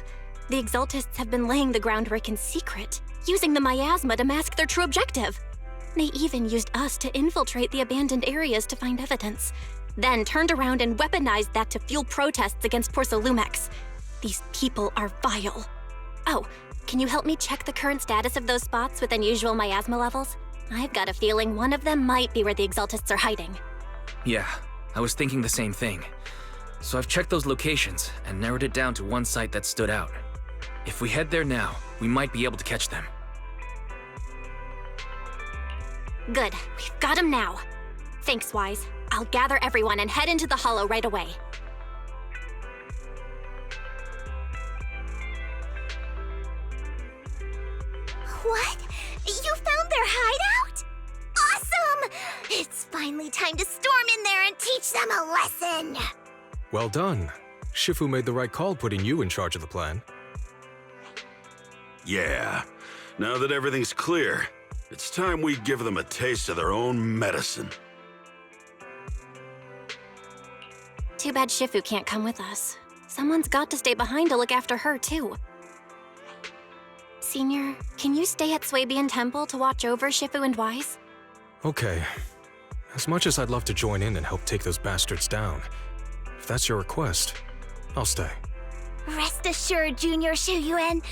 S2: The Exaltists have been laying the groundwork in secret, using the miasma to mask their true objective. They even used us to infiltrate the abandoned areas to find evidence, then turned around and weaponized that to fuel protests against Porsalumex. These people are vile. Oh, can you help me check the current status of those spots with unusual miasma levels? I've got a feeling one of them might be where the Exaltists are hiding.
S1: Yeah, I was thinking the same thing. So I've checked those locations and narrowed it down to one site that stood out. If we head there now, we might be able to catch them.
S2: Good, we've got them now. Thanks, Wise. I'll gather everyone and head into the Hollow right away.
S3: What? You found their hideout? Awesome! It's finally time to storm in there and teach them a lesson!
S12: Well done. Shifu made the right call putting you in charge of the plan.
S8: Yeah. Now that everything's clear, it's time we give them a taste of their own medicine.
S2: Too bad Shifu can't come with us. Someone's got to stay behind to look after her, too. Senior, can you stay at Swabian Temple to watch over Shifu and Wise?
S12: Okay. As much as I'd love to join in and help take those bastards down, if that's your request, I'll stay.
S3: Rest assured, Junior Shuyuan.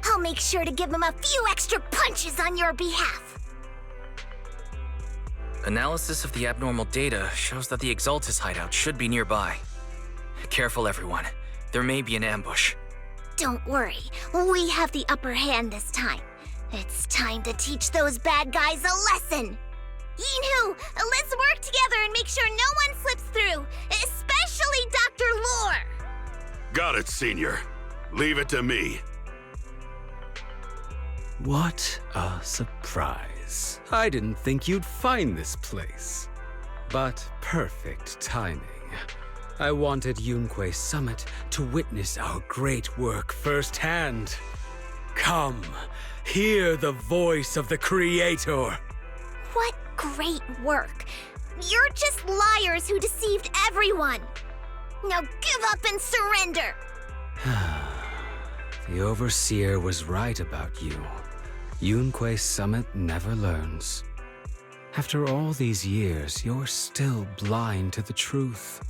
S3: I'll make sure to give them a few extra punches on your behalf.
S1: Analysis of the abnormal data shows that the Exaltis hideout should be nearby. Careful, everyone. There may be an ambush.
S3: Don't worry, we have the upper hand this time. It's time to teach those bad guys a lesson. Yinhu, let's work together and make sure no one slips through, especially Dr. Lore.
S8: Got it, Senior. Leave it to me.
S16: What a surprise. I didn't think you'd find this place. But perfect timing. I wanted Yunque Summit to witness our great work firsthand. Come, hear the voice of the Creator.
S3: What great work. You're just liars who deceived everyone. Now give up and surrender.
S16: The Overseer was right about you. Yunque Summit never learns. After all these years, you're still blind to the truth.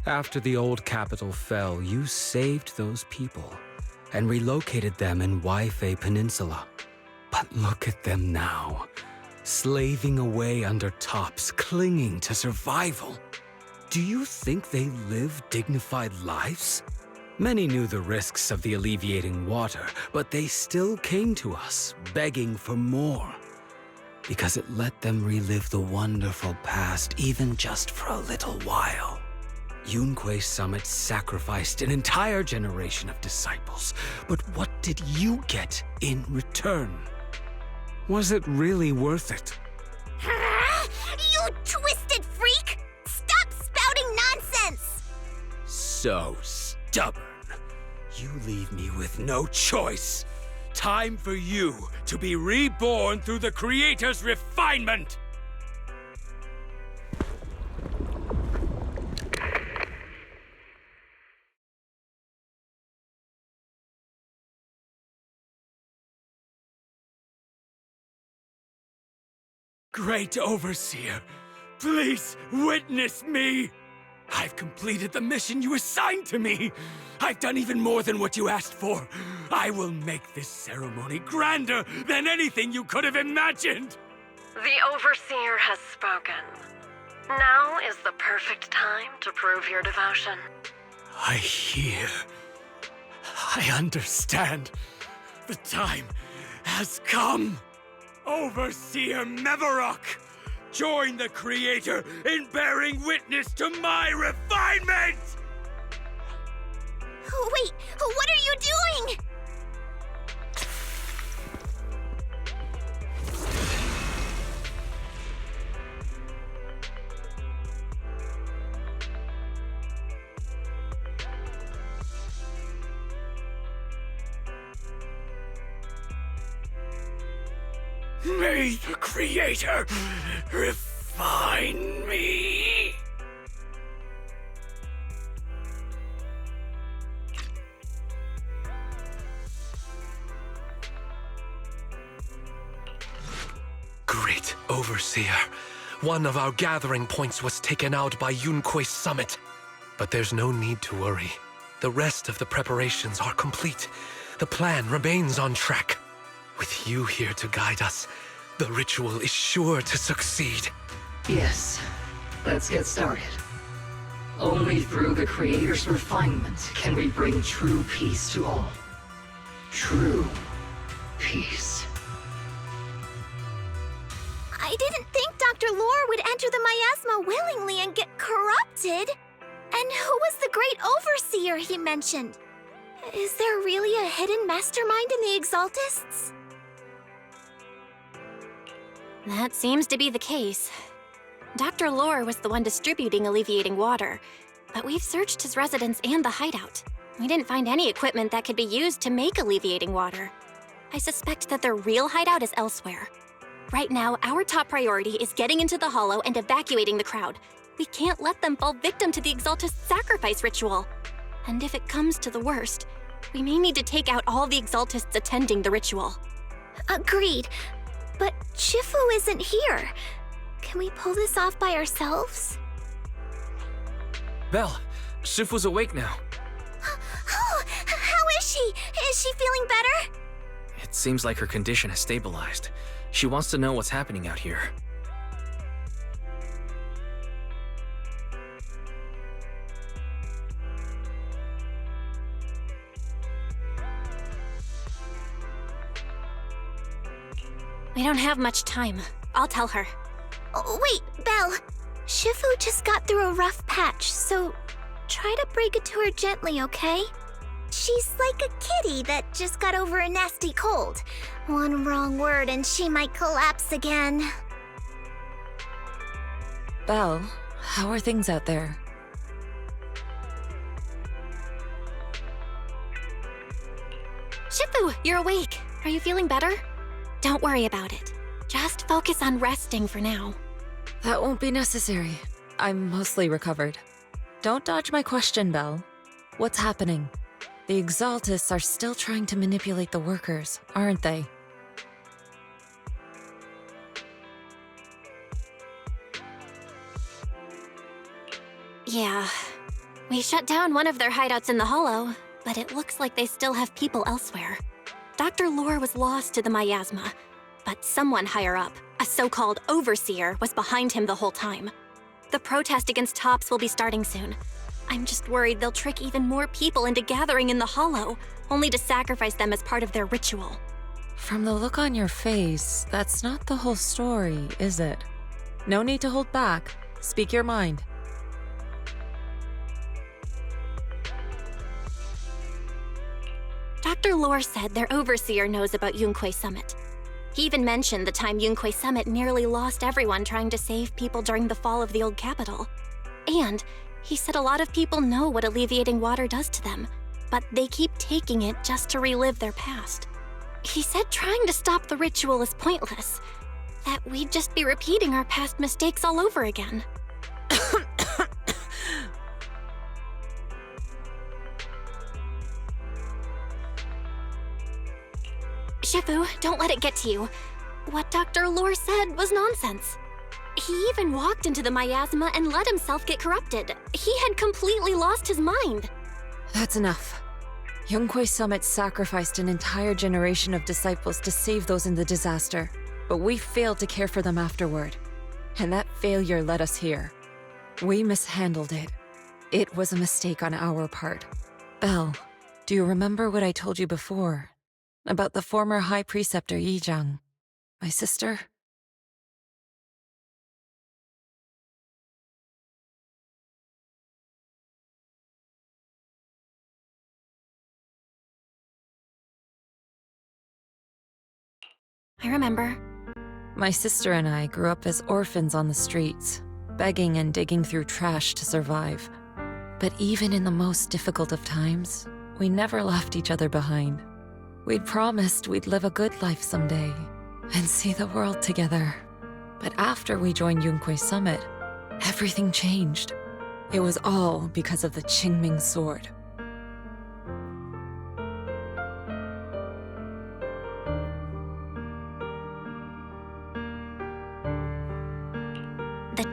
S16: After the old capital fell, you saved those people and relocated them in Waifei Peninsula. But look at them now, slaving away under tops, clinging to survival. Do you think they live dignified lives? Many knew the risks of the alleviating water, but they still came to us, begging for more. Because it let them relive the wonderful past, even just for a little while. Yunque Summit sacrificed an entire generation of disciples, but what did you get in return? Was it really worth it?
S3: You twisted freak! Stop spouting nonsense!
S16: So stubborn. You leave me with no choice. Time for you to be reborn through the Creator's refinement! Great Overseer, please witness me! I've completed the mission you assigned to me! I've done even more than what you asked for! I will make this ceremony grander than anything you could have imagined!
S7: The Overseer has spoken. Now is the perfect time to prove your devotion.
S16: I hear. I understand. The time has come! Overseer Mevarok! Join the Creator in bearing witness to my refinement!
S3: Wait, what are you doing?
S16: May the Creator refine me!
S11: Great Overseer. One of our gathering points was taken out by Yunque's summit. But there's no need to worry. The rest of the preparations are complete. The plan remains on track. With you here to guide us, the ritual is sure to succeed.
S18: Yes, let's get started. Only through the Creator's refinement can we bring true peace to all. True peace.
S3: I didn't think Dr. Lore would enter the miasma willingly and get corrupted. And who was the great overseer he mentioned? Is there really a hidden mastermind in the Exaltists?
S2: That seems to be the case. Dr. Lore was the one distributing alleviating water, but we've searched his residence and the hideout. We didn't find any equipment that could be used to make alleviating water. I suspect that their real hideout is elsewhere. Right now, our top priority is getting into the Hollow and evacuating the crowd. We can't let them fall victim to the Exaltist sacrifice ritual. And if it comes to the worst, we may need to take out all the Exaltists attending the ritual.
S3: Agreed. But Shifu isn't here. Can we pull this off by ourselves?
S1: Belle, Shifu's awake now.
S3: Oh, how is she? Is she feeling better?
S1: It seems like her condition has stabilized. She wants to know what's happening out here.
S2: We don't have much time. I'll tell her.
S3: Oh, wait, Belle. Shifu just got through a rough patch, so try to break it to her gently, okay? She's like a kitty that just got over a nasty cold. One wrong word and she might collapse again.
S19: Belle, how are things out there?
S2: Shifu, you're awake. Are you feeling better? Don't worry about it. Just focus on resting for now.
S19: That won't be necessary. I'm mostly recovered. Don't dodge my question, Belle. What's happening? The Exaltists are still trying to manipulate the workers, aren't they?
S2: Yeah. We shut down one of their hideouts in the Hollow, but it looks like they still have people elsewhere. Dr. Lore was lost to the miasma, but someone higher up, a so-called overseer, was behind him the whole time. The protest against Tops will be starting soon. I'm just worried they'll trick even more people into gathering in the Hollow, only to sacrifice them as part of their ritual.
S19: From the look on your face, that's not the whole story, is it? No need to hold back. Speak your mind.
S2: Dr. Lore said their overseer knows about Yunque Summit. He even mentioned the time Yunque Summit nearly lost everyone trying to save people during the fall of the old capital. And he said a lot of people know what alleviating water does to them, but they keep taking it just to relive their past. He said trying to stop the ritual is pointless, that we'd just be repeating our past mistakes all over again. Shifu, don't let it get to you. What Dr. Lore said was nonsense. He even walked into the miasma and let himself get corrupted. He had completely lost his mind.
S19: That's enough. Yunque Summit sacrificed an entire generation of disciples to save those in the disaster, but we failed to care for them afterward. And that failure led us here. We mishandled it. It was a mistake on our part. Belle, do you remember what I told you before? About the former High Preceptor Yizhang, my sister?
S2: I remember.
S19: My sister and I grew up as orphans on the streets, begging and digging through trash to survive. But even in the most difficult of times, we never left each other behind. We'd promised we'd live a good life someday and see the world together. But after we joined Yunque Summit, everything changed. It was all because of the Qingming sword.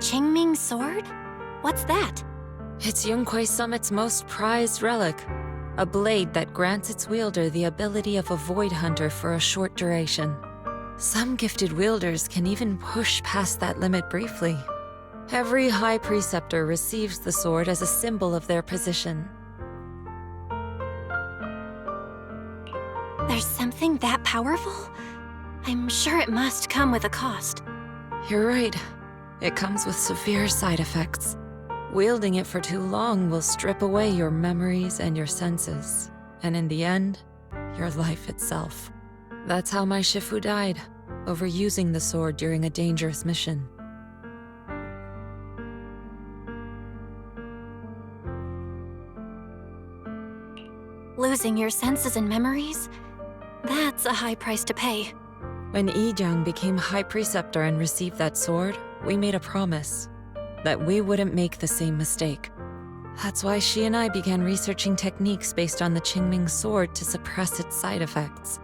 S2: Qingming sword? What's that?
S19: It's Yunquei Summit's most prized relic. A blade that grants its wielder the ability of a void hunter for a short duration. Some gifted wielders can even push past that limit briefly. Every High Preceptor receives the sword as a symbol of their position.
S2: There's something that powerful? I'm sure it must come with a cost.
S19: You're right. It comes with severe side effects. Wielding it for too long will strip away your memories and your senses, and in the end, your life itself. That's how my Shifu died, overusing the sword during a dangerous mission.
S2: Losing your senses and memories? That's a high price to pay.
S19: When Yijiang became High Preceptor and received that sword, we made a promise that we wouldn't make the same mistake. That's why she and I began researching techniques based on the Qingming sword to suppress its side effects.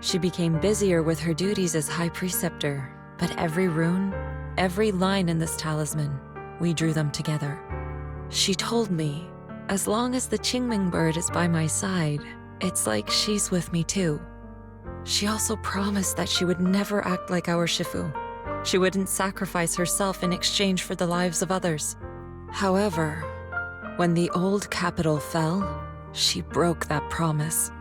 S19: She became busier with her duties as High Preceptor, but every rune, every line in this talisman, we drew them together. She told me, as long as the Qingming bird is by my side, it's like she's with me too. She also promised that she would never act like our Shifu. She wouldn't sacrifice herself in exchange for the lives of others. However, when the old capital fell, she broke that promise.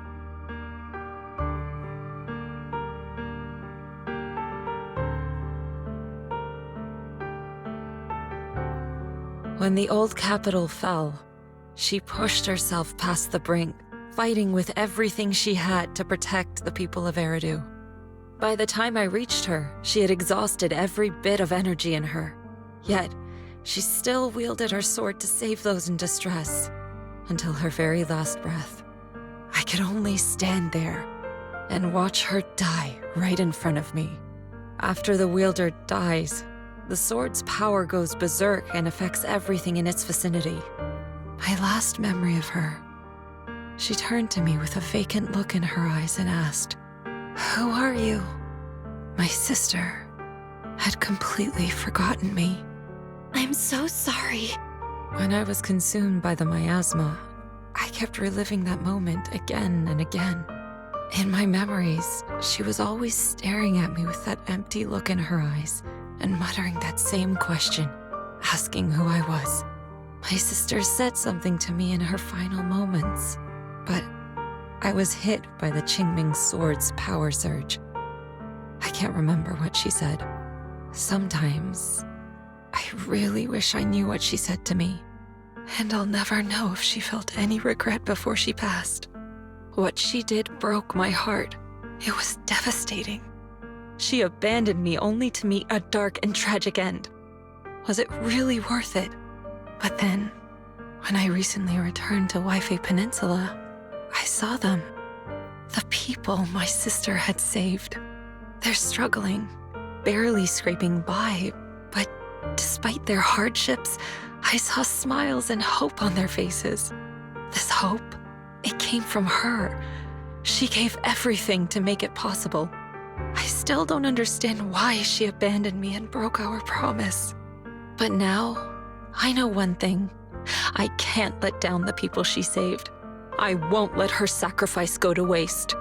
S19: When the old capital fell, she pushed herself past the brink, fighting with everything she had to protect the people of Eridu. By the time I reached her, she had exhausted every bit of energy in her. Yet, she still wielded her sword to save those in distress, until her very last breath. I could only stand there and watch her die right in front of me. After the wielder dies, the sword's power goes berserk and affects everything in its vicinity. My last memory of her, she turned to me with a vacant look in her eyes and asked, "Who are you?" My sister had completely forgotten me.
S2: I'm so sorry.
S19: When I was consumed by the miasma, I kept reliving that moment again and again. In my memories, she was always staring at me with that empty look in her eyes and muttering that same question, asking who I was. My sister said something to me in her final moments, but I was hit by the Qingming sword's power surge. I can't remember what she said. Sometimes, I really wish I knew what she said to me, and I'll never know if she felt any regret before she passed. What she did broke my heart. It was devastating. She abandoned me only to meet a dark and tragic end. Was it really worth it? But then, when I recently returned to Waifei Peninsula, I saw them. The people my sister had saved. They're struggling, barely scraping by, but despite their hardships, I saw smiles and hope on their faces. This hope, it came from her. She gave everything to make it possible. I still don't understand why she abandoned me and broke our promise. But now, I know one thing. I can't let down the people she saved. I won't let her sacrifice go to waste.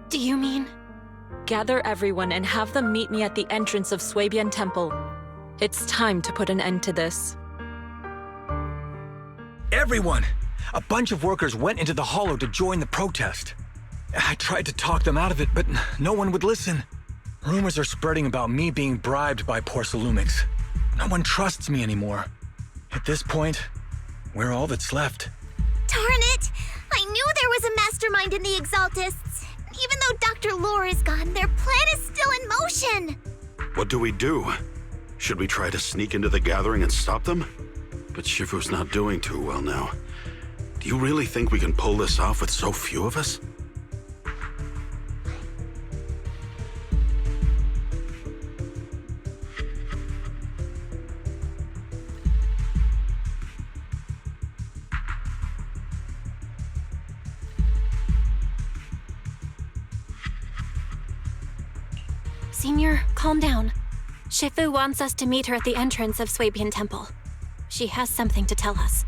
S2: Do you mean?
S19: Gather everyone and have them meet me at the entrance of Suibian Temple. It's time to put an end to this.
S15: Everyone! A bunch of workers went into the hollow to join the protest. I tried to talk them out of it, but no one would listen. Rumors are spreading about me being bribed by Porcelumix. No one trusts me anymore. At this point, we're all that's left.
S3: Darn it! I knew there was a mastermind in the Exaltists. Even though Dr. Lore is gone, their plan is still in motion.
S8: What do we do? Should we try to sneak into the gathering and stop them? But Shifu's not doing too well now. Do you really think we can pull this off with so few of us?
S2: Senior, calm down. Shifu wants us to meet her at the entrance of Swabian Temple. She has something to tell us.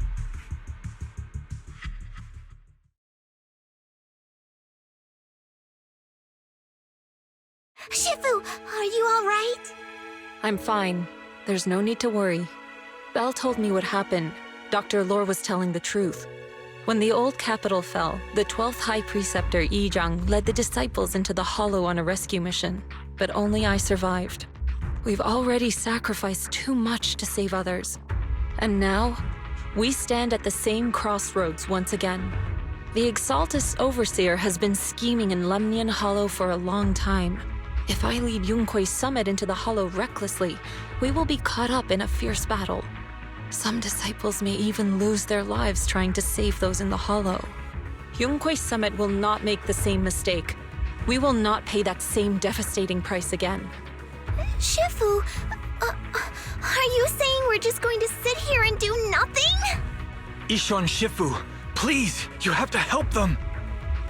S3: Shifu, are you all right?
S19: I'm fine. There's no need to worry. Belle told me what happened. Dr. Lore was telling the truth. When the old capital fell, the 12th High Preceptor Yi Zhang led the disciples into the Hollow on a rescue mission, but only I survived. We've already sacrificed too much to save others. And now, we stand at the same crossroads once again. The Exaltus Overseer has been scheming in Lemnian Hollow for a long time. If I lead Yunque's summit into the Hollow recklessly, we will be caught up in a fierce battle. Some disciples may even lose their lives trying to save those in the Hollow. Yunque's summit will not make the same mistake. We will not pay that same devastating price again.
S3: Shifu, are you saying we're just going to sit here and do nothing?
S15: Isho and Shifu, please, you have to help them.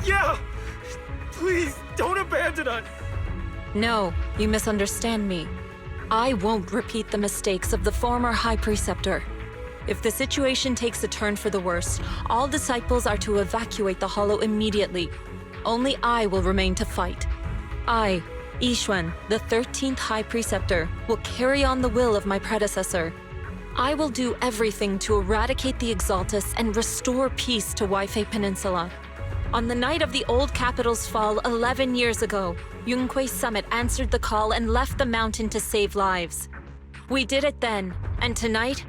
S15: Yeah! Please, don't abandon us!
S19: No, you misunderstand me. I won't repeat the mistakes of the former High Preceptor. If the situation takes a turn for the worse, all disciples are to evacuate the Hollow immediately. Only I will remain to fight. I, Yixuan, the 13th High Preceptor, will carry on the will of my predecessor. I will do everything to eradicate the Exaltus and restore peace to Waifei Peninsula. On the night of the old capital's fall 11 years ago, Yunque's summit answered the call and left the mountain to save lives. We did it then, and tonight,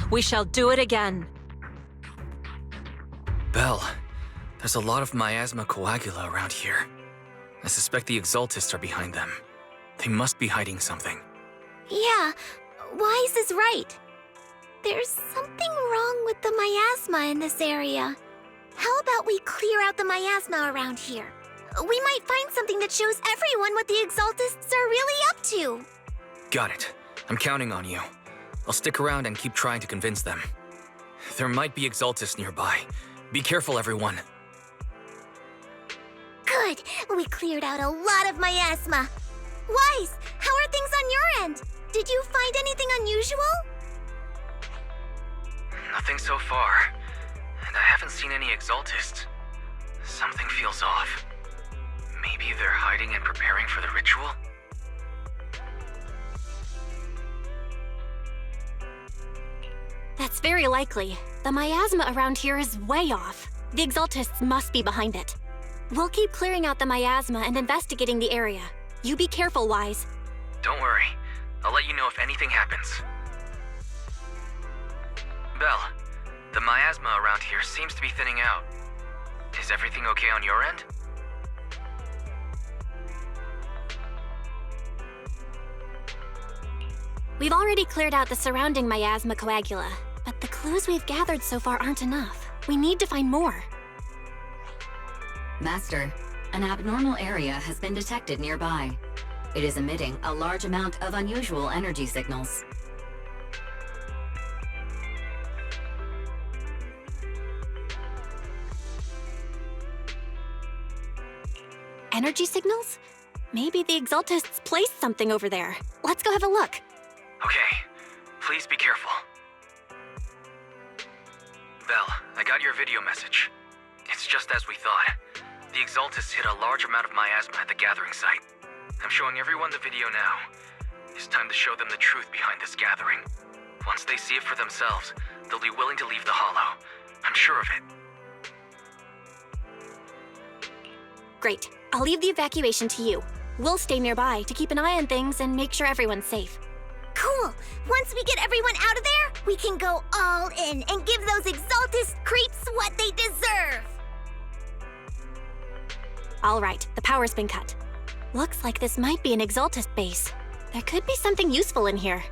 S19: we shall do it again.
S1: Belle, there's a lot of miasma coagula around here. I suspect the Exaltists are behind them. They must be hiding something.
S3: Yeah, Wise is right. There's something wrong with the miasma in this area. How about we clear out the miasma around here? We might find something that shows everyone what the Exaltists are really up to.
S1: Got it. I'm counting on you. I'll stick around and keep trying to convince them. There might be Exaltists nearby. Be careful, everyone.
S3: Good. We cleared out a lot of miasma. Wise, how are things on your end? Did you find anything unusual?
S1: Nothing so far. And I haven't seen any Exaltists. Something feels off. Maybe they're hiding and preparing for the ritual?
S2: That's very likely. The miasma around here is way off. The Exaltists must be behind it. We'll keep clearing out the miasma and investigating the area. You be careful, Wise.
S1: Don't worry. I'll let you know if anything happens. Belle, the miasma around here seems to be thinning out. Is everything okay on your end?
S2: We've already cleared out the surrounding miasma coagula, but the clues we've gathered so far aren't enough. We need to find more.
S6: Master, an abnormal area has been detected nearby. It is emitting a large amount of unusual energy signals.
S2: Energy signals? Maybe the Exaltists placed something over there. Let's go have a look.
S1: Okay. Please be careful. Belle, I got your video message. It's just as we thought. The Exaltists hit a large amount of miasma at the gathering site. I'm showing everyone the video now. It's time to show them the truth behind this gathering. Once they see it for themselves, they'll be willing to leave the Hollow. I'm sure of it.
S2: Great. I'll leave the evacuation to you. We'll stay nearby to keep an eye on things and make sure everyone's safe.
S3: Cool. Once we get everyone out of there, we can go all in and give those Exaltist creeps what they deserve.
S2: All right, the power's been cut. Looks like this might be an Exaltist base. There could be something useful in here.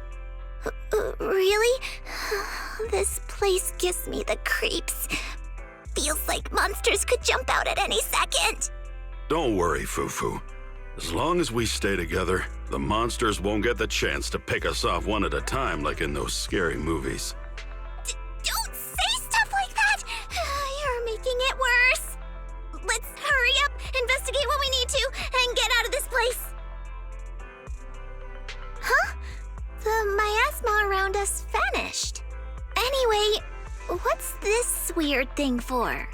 S3: Really? This place gives me the creeps. Feels like monsters could jump out at any second.
S8: Don't worry, Fufu. As long as we stay together, the monsters won't get the chance to pick us off one at a time like in those scary movies.
S3: Don't say stuff like that! You're making it worse. Let's hurry up, investigate what we need to, and get out of this place. Huh? around us vanished. Anyway, what's this weird thing for?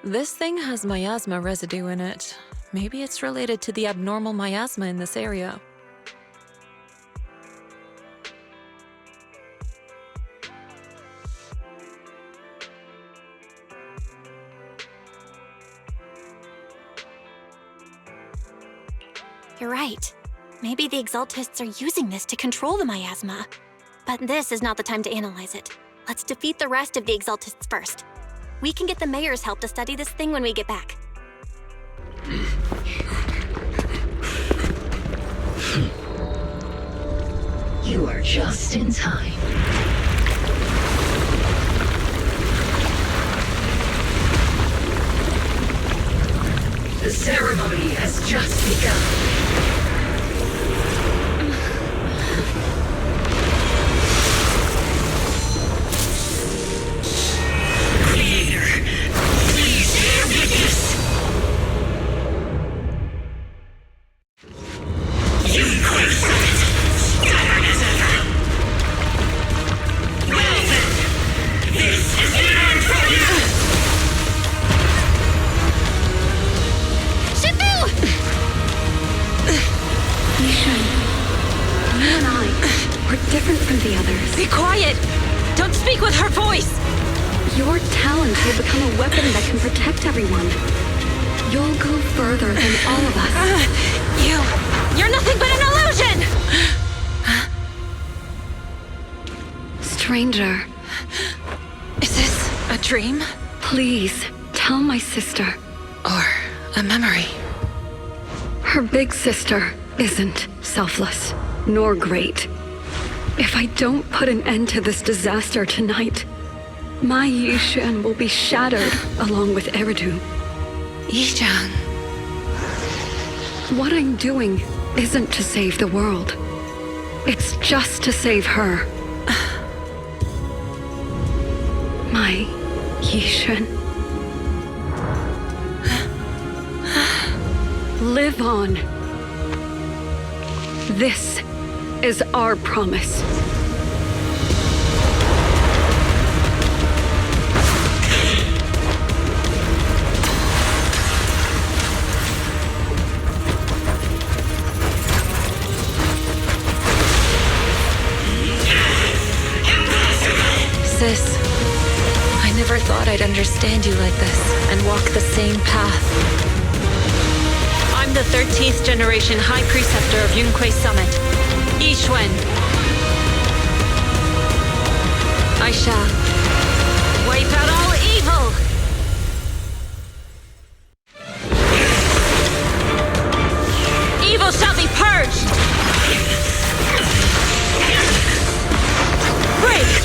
S19: This thing has miasma residue in it. Maybe it's related to the abnormal miasma in this area.
S2: You're right. Maybe the Exaltists are using this to control the miasma. But this is not the time to analyze it. Let's defeat the rest of the Exaltists first. We can get the mayor's help to study this thing when we get back.
S18: You are just in time. The ceremony has just begun.
S19: Be quiet! Don't speak with her voice!
S20: Your talent will become a weapon that can protect everyone. You'll go further than all of us.
S19: You're nothing but an illusion!
S20: Stranger.
S19: Is this a dream?
S20: Please, tell my sister.
S19: Or a memory?
S20: Her big sister isn't selfless, nor great. If I don't put an end to this disaster tonight, my Yishan will be shattered along with Eridu.
S19: Yishan.
S20: What I'm doing isn't to save the world. It's just to save her. My Yishan. Live on. This is our promise.
S19: Sis, I never thought I'd understand you like this and walk the same path. I'm the 13th generation High Preceptor of Yunquei Summit, Yixuan. I shall wipe out all evil! Evil shall be purged! Break!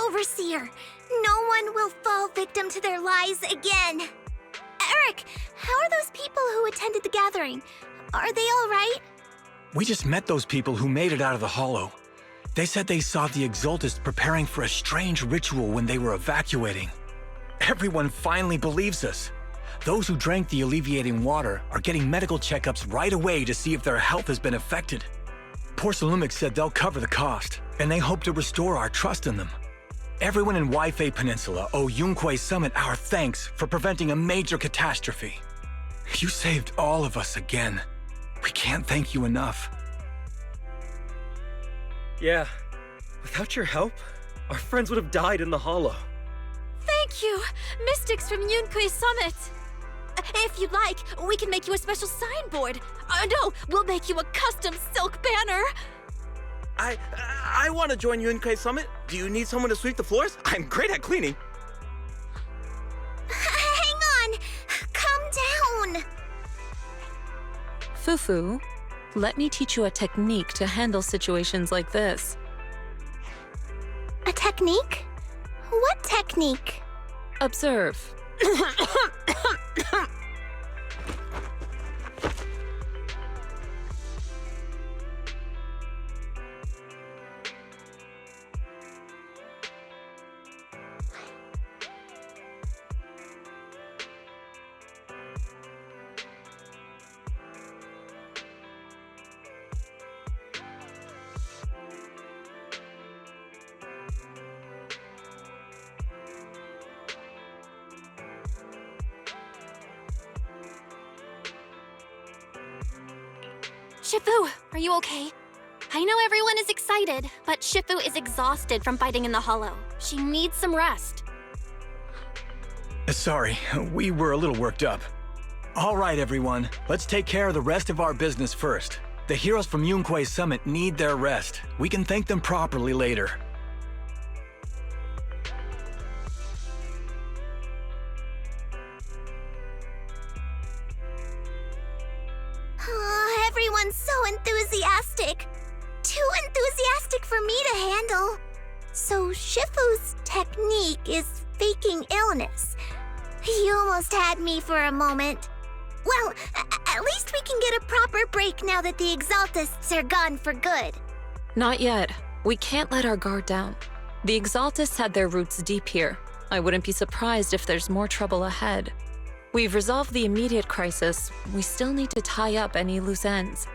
S3: Overseer. No one will fall victim to their lies again. Eric, how are those people who attended the gathering? Are they all right?
S15: We just met those people who made it out of the Hollow. They said they saw the Exaltists preparing for a strange ritual when they were evacuating. Everyone finally believes us. Those who drank the alleviating water are getting medical checkups right away to see if their health has been affected. Porcelumix said they'll cover the cost, and they hope to restore our trust in them. Everyone in Waifei Peninsula owe Yunquei Summit our thanks for preventing a major catastrophe. You saved all of us again. We can't thank you enough.
S21: Yeah, without your help, our friends would have died in the Hollow.
S22: Thank you, mystics from Yunquei Summit.
S5: If you'd like, we can make you a special signboard. No, we'll make you a custom silk banner.
S22: I want to join Yunkai Summit. Do you need someone to sweep the floors? I'm great at cleaning.
S3: Hang on! Calm down!
S19: Fufu, let me teach you a technique to handle situations like this.
S3: A technique? What technique?
S19: Observe.
S2: Shifu, are you okay? I know everyone is excited, but Shifu is exhausted from fighting in the Hollow. She needs some rest.
S15: Sorry, we were a little worked up. All right, everyone, let's take care of the rest of our business first. The heroes from Yunkai Summit need their rest. We can thank them properly later.
S3: Everyone's so enthusiastic. Too enthusiastic for me to handle. So Shifu's technique is faking illness. He almost had me for a moment. Well, at least we can get a proper break now that the Exaltists are gone for good.
S19: Not yet. We can't let our guard down. The Exaltists had their roots deep here. I wouldn't be surprised if there's more trouble ahead. We've resolved the immediate crisis. We still need to tie up any loose ends.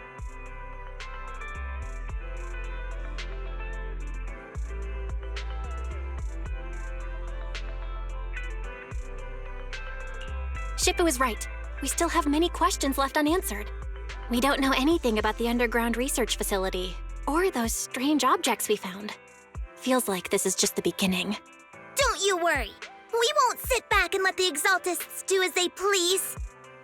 S2: Shifu is right. We still have many questions left unanswered. We don't know anything about the underground research facility, or those strange objects we found. Feels like this is just the beginning.
S3: Don't you worry. We won't sit back and let the Exaltists do as they please.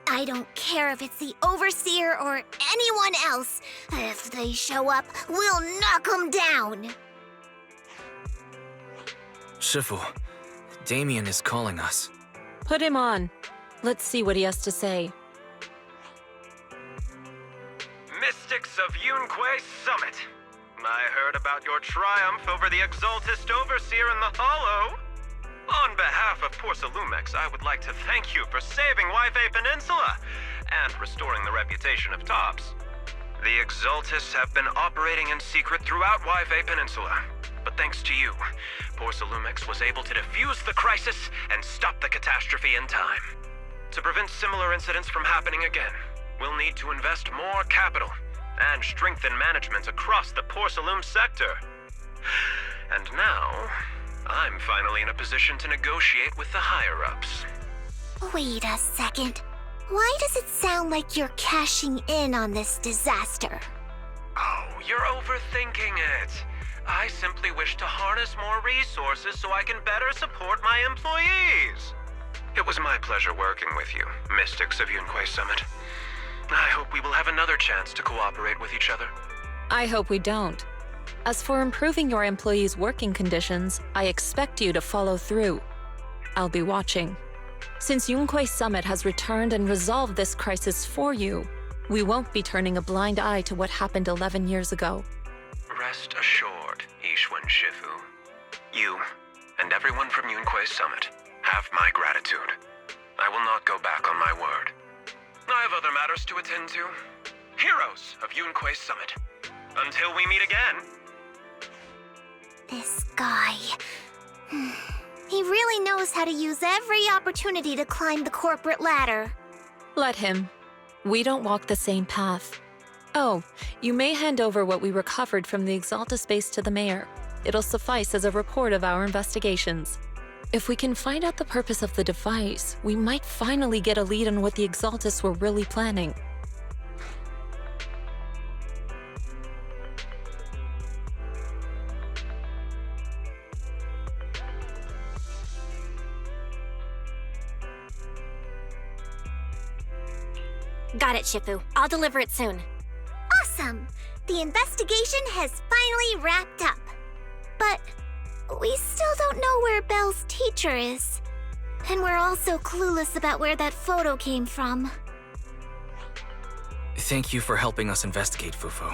S3: I don't care if it's the Overseer or anyone else. If they show up, we'll knock them down.
S1: Shifu, Damien is calling us.
S19: Put him on. Let's see what he has to say.
S13: Mystics of Yunkai Summit. I heard about your triumph over the Exaltist Overseer in the Hollow. On behalf of Porcelumex, I would like to thank you for saving Wi-Fi Peninsula and restoring the reputation of Tops. The Exaltists have been operating in secret throughout Wi-Fi Peninsula, but thanks to you, Porcelumex was able to defuse the crisis and stop the catastrophe in time. To prevent similar incidents from happening again, we'll need to invest more capital and strengthen management across the Porcelume sector. And now, I'm finally in a position to negotiate with the higher-ups.
S3: Wait a second. Why does it sound like you're cashing in on this disaster?
S13: Oh, you're overthinking it. I simply wish to harness more resources so I can better support my employees. It was my pleasure working with you, Mystics of Yunkai Summit. I hope we will have another chance to cooperate with each other.
S19: I hope we don't. As for improving your employees' working conditions, I expect you to follow through. I'll be watching. Since Yunkai Summit has returned and resolved this crisis for you, we won't be turning a blind eye to what happened 11 years ago.
S13: Rest assured, Ishwan Shifu. You, and everyone from Yunkai Summit, have my gratitude. I will not go back on my word. I have other matters to attend to. Heroes of Yunkai Summit. Until we meet again.
S3: This guy... He really knows how to use every opportunity to climb the corporate ladder.
S19: Let him. We don't walk the same path. Oh, you may hand over what we recovered from the Exalta space to the mayor. It'll suffice as a report of our investigations. If we can find out the purpose of the device, we might finally get a lead on what the Exaltists were really planning.
S2: Got it, Shifu. I'll deliver it soon.
S3: Awesome! The investigation has finally wrapped up. But we still don't know where Belle's teacher is. And we're also clueless about where that photo came from.
S1: Thank you for helping us investigate, Fufu.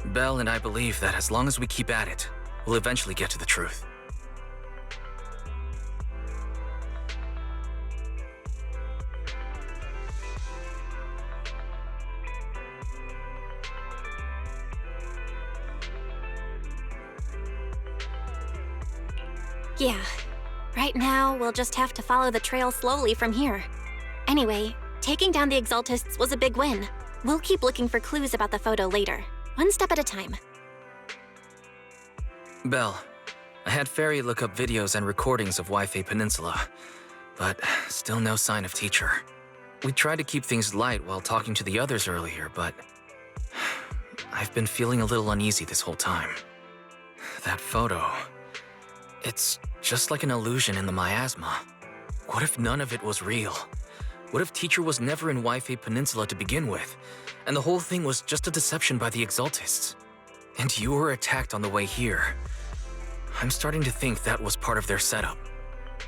S1: Belle and I believe that as long as we keep at it, we'll eventually get to the truth.
S2: Yeah. Right now, we'll just have to follow the trail slowly from here. Anyway, taking down the Exaltists was a big win. We'll keep looking for clues about the photo later, one step at a time.
S1: Belle, I had Fairy look up videos and recordings of Waifei Peninsula, but still no sign of teacher. We tried to keep things light while talking to the others earlier, but I've been feeling a little uneasy this whole time. That photo, it's just like an illusion in the miasma. What if none of it was real? What if teacher was never in Waifei Peninsula to begin with, and the whole thing was just a deception by the Exaltists? And you were attacked on the way here. I'm starting to think that was part of their setup.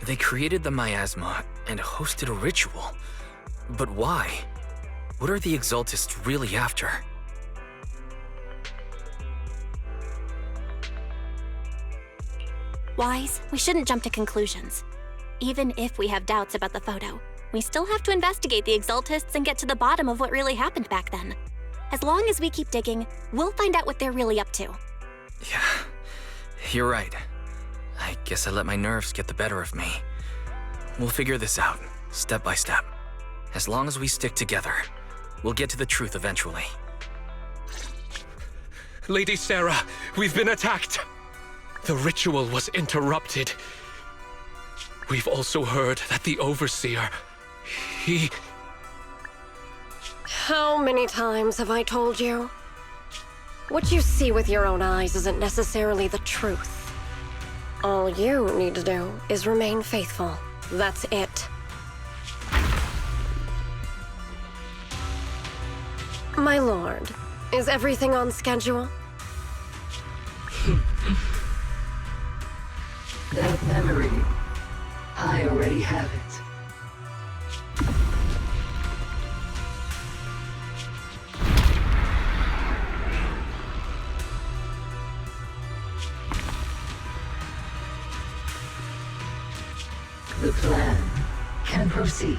S1: They created the miasma and hosted a ritual. But why? What are the Exaltists really after?
S2: Wise, we shouldn't jump to conclusions. Even if we have doubts about the photo, we still have to investigate the Exaltists and get to the bottom of what really happened back then. As long as we keep digging, we'll find out what they're really up to.
S1: Yeah, you're right. I guess I let my nerves get the better of me. We'll figure this out, step by step. As long as we stick together, we'll get to the truth eventually.
S11: Lady Sarah, we've been attacked. The ritual was interrupted. We've also heard that the Overseer, he...
S9: How many times have I told you? What you see with your own eyes isn't necessarily the truth. All you need to do is remain faithful. That's it. My lord, is everything on schedule?
S18: That memory, I already have it. The plan can proceed.